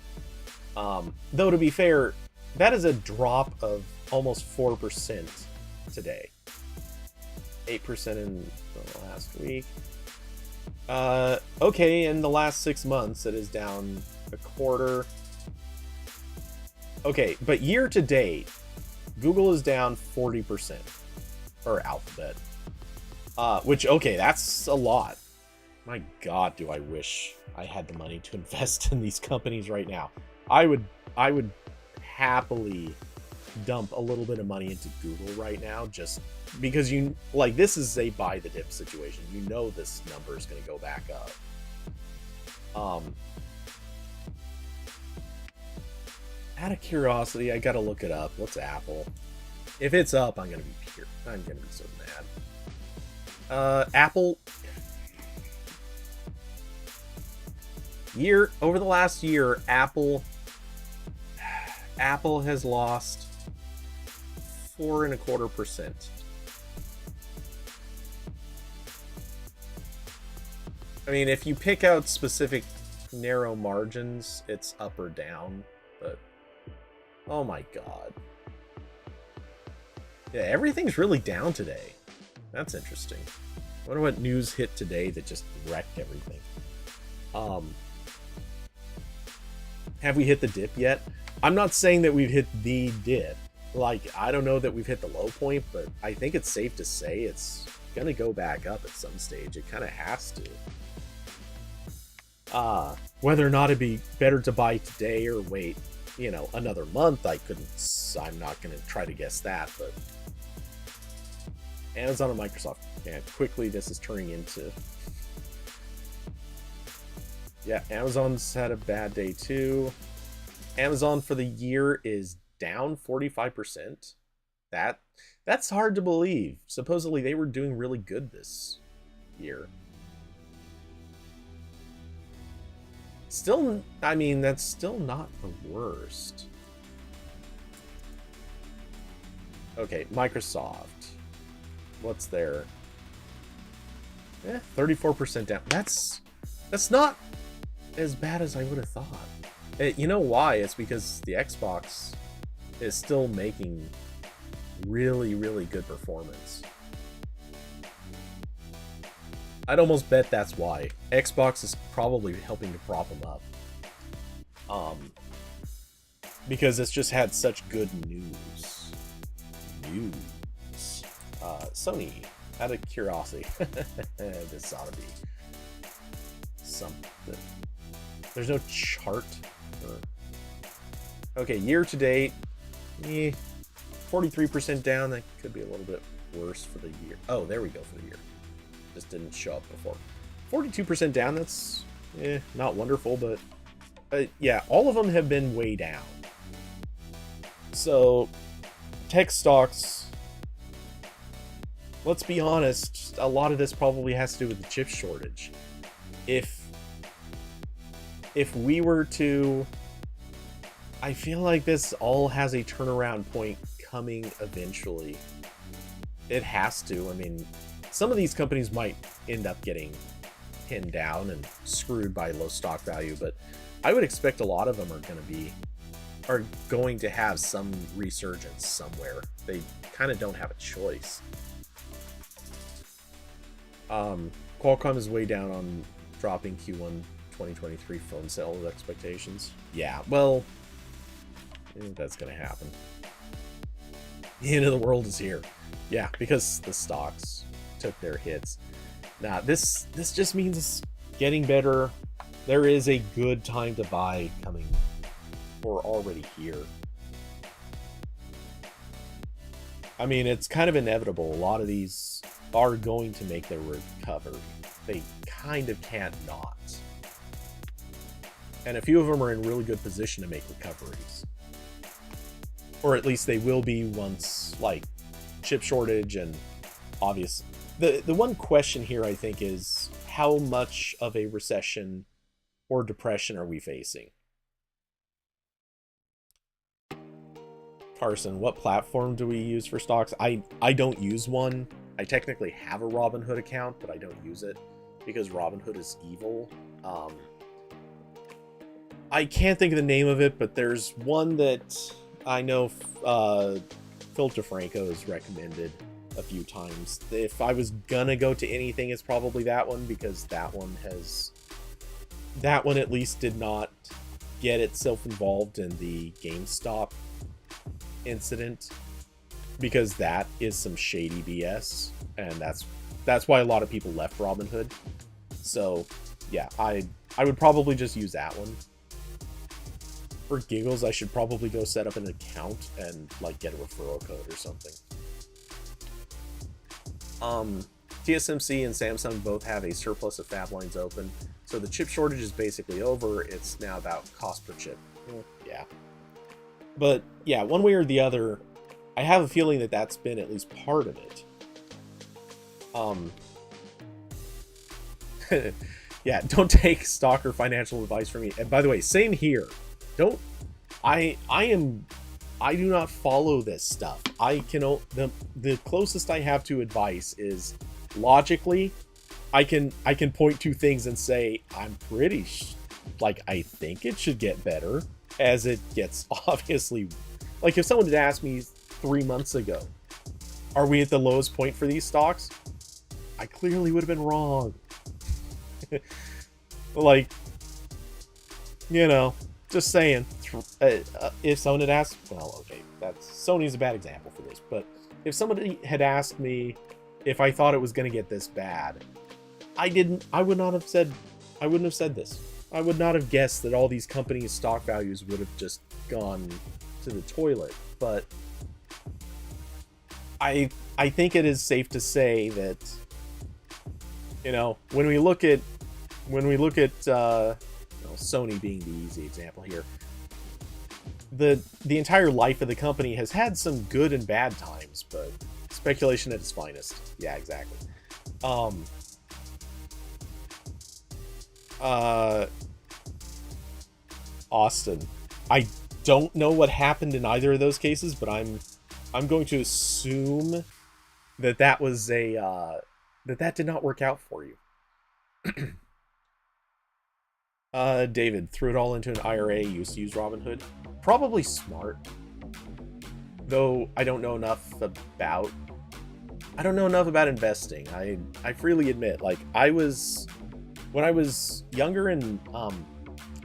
Though to be fair, that is a drop of almost 4% today. 8% in the last week. Okay, in the last 6 months, it is down 1/4. Okay, but year to date, Google is down 40%, or Alphabet. Which, okay, that's a lot. My God, do I wish I had the money to invest in these companies right now. I would happily dump a little bit of money into Google right now, just because this is a buy the dip situation. You know this number is going to go back up. Out of curiosity, I gotta look it up. What's Apple? If it's up, I'm gonna be so mad. Apple over the last year, Apple has lost 4.25%. I mean, if you pick out specific narrow margins, it's up or down, but oh my God. Yeah, everything's really down today. That's interesting. I wonder what news hit today that just wrecked everything. Have we hit the dip yet? I'm not saying that we've hit the dip. Like, I don't know that we've hit the low point, but I think it's safe to say it's gonna go back up at some stage. It kind of has to. Whether or not it'd be better to buy today or wait, another month, I'm not gonna try to guess that, but Amazon and Microsoft, and quickly this is turning into, yeah, Amazon's had a bad day too. Amazon for the year is down 45%. That's hard to believe. Supposedly they were doing really good this year. Still, I mean, that's still not the worst. Okay, Microsoft. What's their 34% down. That's not as bad as I would have thought. You know why? It's because the Xbox is still making really, really good performance. I'd almost bet that's why. Xbox is probably helping to prop them up. Because it's just had such good news. Sony, out of curiosity. This ought to be something. There's no chart. Okay, year to date, 43% down. That could be a little bit worse for the year. Oh, there we go for the year. Just didn't show up before. 42% down. That's not wonderful, but yeah, all of them have been way down. So tech stocks, let's be honest, a lot of this probably has to do with the chip shortage. If we were to, I feel like this all has a turnaround point coming eventually. It has to. I mean, some of these companies might end up getting pinned down and screwed by low stock value, but I would expect a lot of them are going to have some resurgence somewhere. They kind of don't have a choice. Qualcomm is way down on dropping Q1 2023 phone sales expectations. Yeah, well, that's gonna happen. The end of the world is here. Yeah, because the stocks took their hits. Now, this just means it's getting better. There is a good time to buy coming, or already here. I mean, it's kind of inevitable. A lot of these are going to make their recovery. They kind of can't not. And a few of them are in really good position to make recoveries. Or at least they will be once, like, chip shortage and obvious. The one question here, I think, is how much of a recession or depression are we facing? Carson, what platform do we use for stocks? I don't use one. I technically have a Robinhood account, but I don't use it because Robinhood is evil. I can't think of the name of it, but there's one that I know Phil DeFranco has recommended a few times. If I was gonna go to anything, it's probably that one, because that one at least did not get itself involved in the GameStop incident, because that is some shady BS, and that's why a lot of people left Robinhood. So yeah, I would probably just use that one. For giggles, I should probably go set up an account and like get a referral code or something. TSMC and Samsung both have a surplus of fab lines open, so the chip shortage is basically over. It's now about cost per chip. Yeah. But yeah, one way or the other, I have a feeling that that's been at least part of it. Yeah, don't take stock or financial advice from me. And by the way, same here. Don't. I do not follow this stuff. I can the closest I have to advice is logically, I can point to things and say I'm pretty like I think it should get better as it gets obviously. Like if someone had asked me 3 months ago, are we at the lowest point for these stocks? I clearly would have been wrong. Like, you know, just saying. If someone had asked, well, okay, Sony's a bad example for this, but if somebody had asked me if I thought it was going to get this bad, I would not have said, I wouldn't have said this. I would not have guessed that all these companies' stock values would have just gone to the toilet. But I think it is safe to say that, you know, when we look at Sony being the easy example here, the entire life of the company has had some good and bad times, but speculation at its finest. Yeah, exactly. Austin, I don't know what happened in either of those cases, but I'm going to assume that was a that did not work out for you. David, threw it all into an IRA, used to use Robinhood. Probably smart. Though I don't know enough about investing. I freely admit, like when I was younger and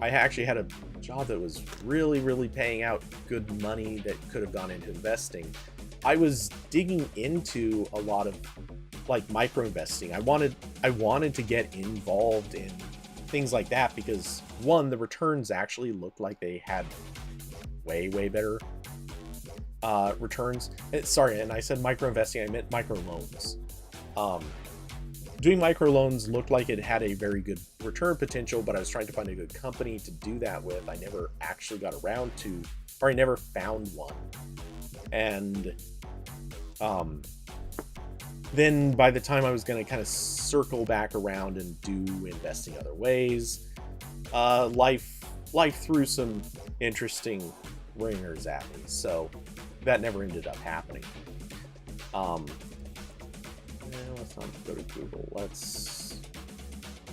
I actually had a job that was really, really paying out good money that could have gone into investing. I was digging into a lot of like micro investing. I wanted to get involved in things like that because one, the returns actually looked like they had way better returns. Sorry, and I said micro investing, I meant micro loans. Doing micro loans looked like it had a very good return potential, but I was trying to find a good company to do that with. I never actually got around to, or I never found one. And then by the time I was going to kind of circle back around and do investing other ways, life threw some interesting ringers at me, so that never ended up happening. Let's not go to Google.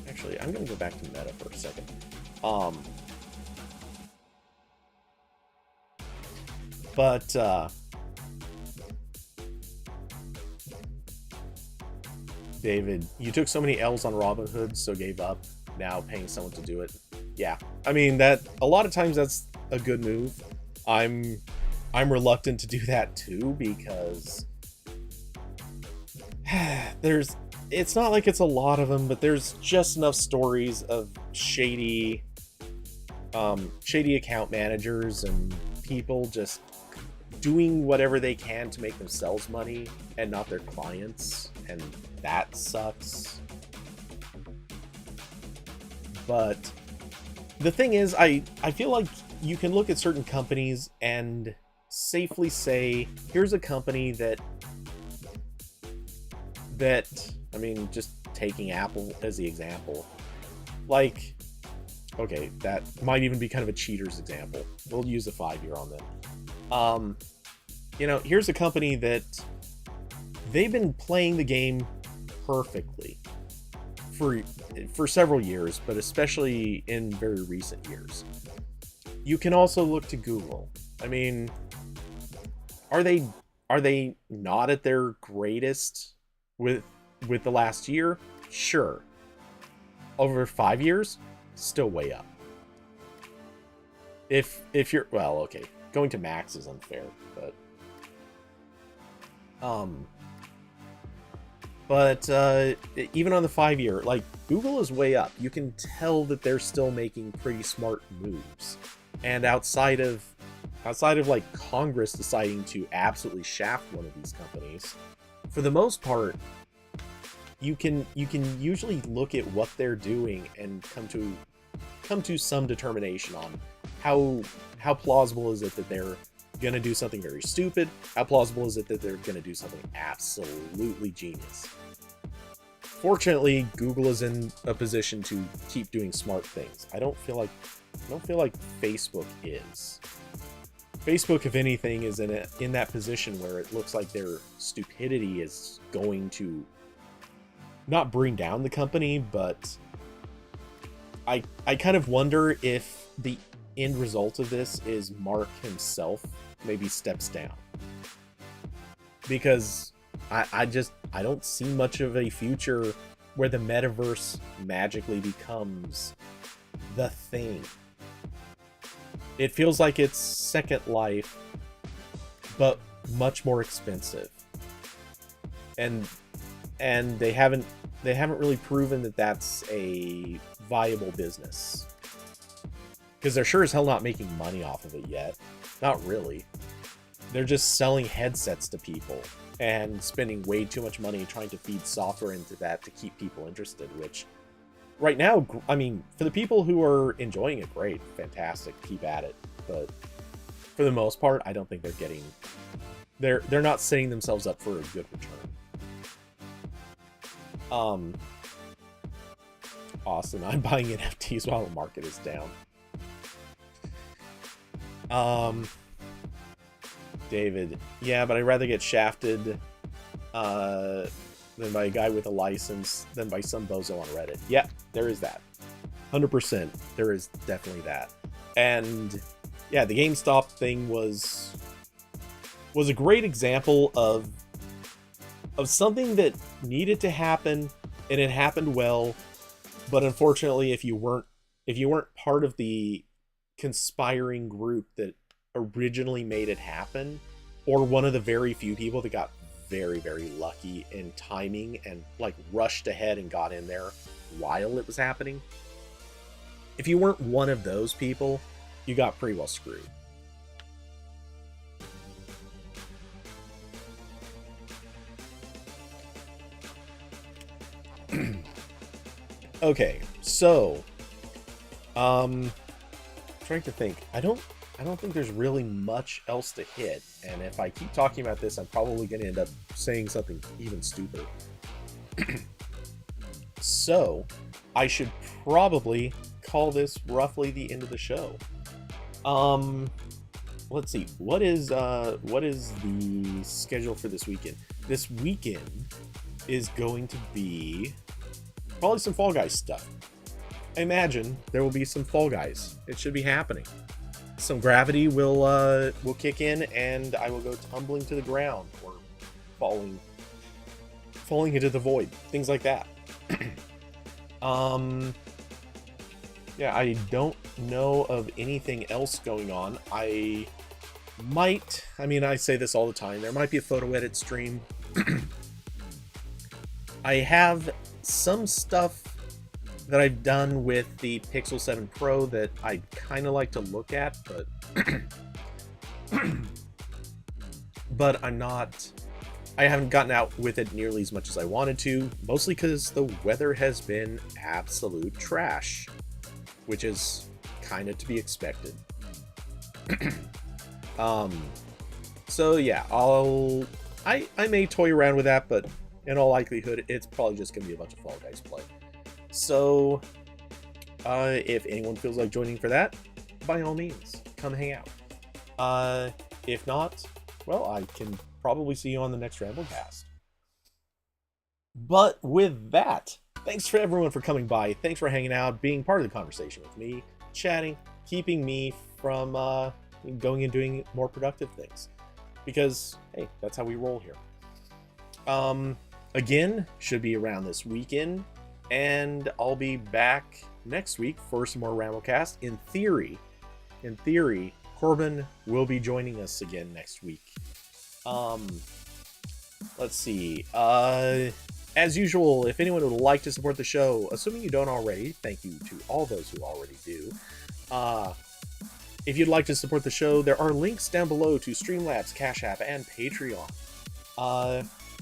Actually, I'm going to go back to Meta for a second. David, you took so many L's on Robinhood, so gave up. Now paying someone to do it. Yeah, I mean that a lot of times that's a good move. I'm reluctant to do that too because it's not like it's a lot of them, but there's just enough stories of shady account managers and people just doing whatever they can to make themselves money and not their clients, and that sucks. But the thing is, I feel like you can look at certain companies and safely say, here's a company that I mean, just taking Apple as the example, like, okay, that might even be kind of a cheater's example. We'll use a 5-year on them. You know, here's a company that they've been playing the game perfectly for several years, but especially in very recent years. You can also look to Google. I mean, are they not at their greatest with the last year? Sure. Over 5 years, still way up. If you're, well, okay, going to max is unfair, But even on the 5-year, like, Google is way up. You can tell that they're still making pretty smart moves. And outside of like Congress deciding to absolutely shaft one of these companies, for the most part, you can usually look at what they're doing and come to some determination on how plausible is it that they're gonna do something very stupid, how plausible is it that they're gonna do something absolutely genius. Fortunately, Google is in a position to keep doing smart things. I don't feel like Facebook is. Facebook, if anything, is in that position where it looks like their stupidity is going to not bring down the company, but I kind of wonder if the end result of this is Mark himself maybe steps down. Because I don't see much of a future where the metaverse magically becomes the thing. It feels like it's Second Life, but much more expensive. And they haven't really proven that that's a viable business. Because they're sure as hell not making money off of it yet. Not really. They're just selling headsets to people and spending way too much money trying to feed software into that to keep people interested, which right now, I mean, for the people who are enjoying it, great, fantastic, keep at it. But for the most part, I don't think they're getting... They're not setting themselves up for a good return. Austin, I'm buying NFTs while the market is down. David, yeah, but I'd rather get shafted than by a guy with a license than by some bozo on Reddit. Yeah, there is that. 100%. There is definitely that. And yeah, the GameStop thing was a great example of something that needed to happen, and it happened well. But unfortunately, if you weren't part of the conspiring group that originally made it happen, or one of the very few people that got very, very lucky in timing and like rushed ahead and got in there while it was happening, if you weren't one of those people, you got pretty well screwed. Okay, so trying to think. I don't think there's really much else to hit, and if I keep talking about this, I'm probably going to end up saying something even stupider. So I should probably call this roughly the end of the show. Let's see, what is the schedule for this weekend? This weekend is going to be probably some Fall Guys stuff. I imagine there will be some Fall Guys. It should be happening. Some gravity will kick in, and I will go tumbling to the ground or falling into the void. Things like that. Yeah, I don't know of anything else going on. I say this all the time. There might be a photo edit stream. I have some stuff that I've done with the Pixel 7 Pro that I'd kind of like to look at, but but I haven't gotten out with it nearly as much as I wanted to, mostly because the weather has been absolute trash, which is kind of to be expected. So yeah, I may toy around with that, but in all likelihood, it's probably just going to be a bunch of Fall Guys play. So, if anyone feels like joining for that, by all means, come hang out. If not, well, I can probably see you on the next RambleCast. But with that, thanks for everyone for coming by. Thanks for hanging out, being part of the conversation with me, chatting, keeping me from going and doing more productive things. Because, hey, that's how we roll here. Again, should be around this weekend, and I'll be back next week for some more RambleCast. In theory, Corbin will be joining us again next week. Let's see. As usual, if anyone would like to support the show, assuming you don't already, thank you to all those who already do. If you'd like to support the show, there are links down below to Streamlabs, Cash App, and Patreon.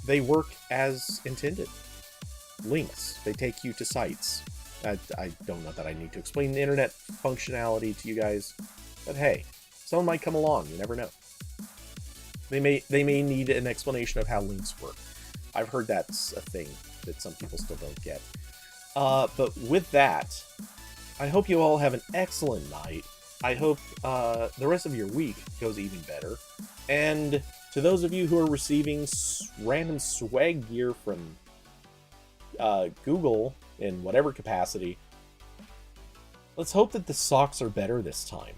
They work as intended. Links. They take you to sites. I don't know that I need to explain the internet functionality to you guys, but hey, someone might come along. You never know. They may need an explanation of how links work. I've heard that's a thing that some people still don't get. But with that, I hope you all have an excellent night. I hope the rest of your week goes even better. And to those of you who are receiving random swag gear from Google in whatever capacity, let's hope that the socks are better this time.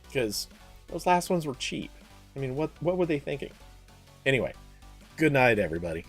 Because those last ones were cheap. I mean, what were they thinking? Anyway, good night, everybody.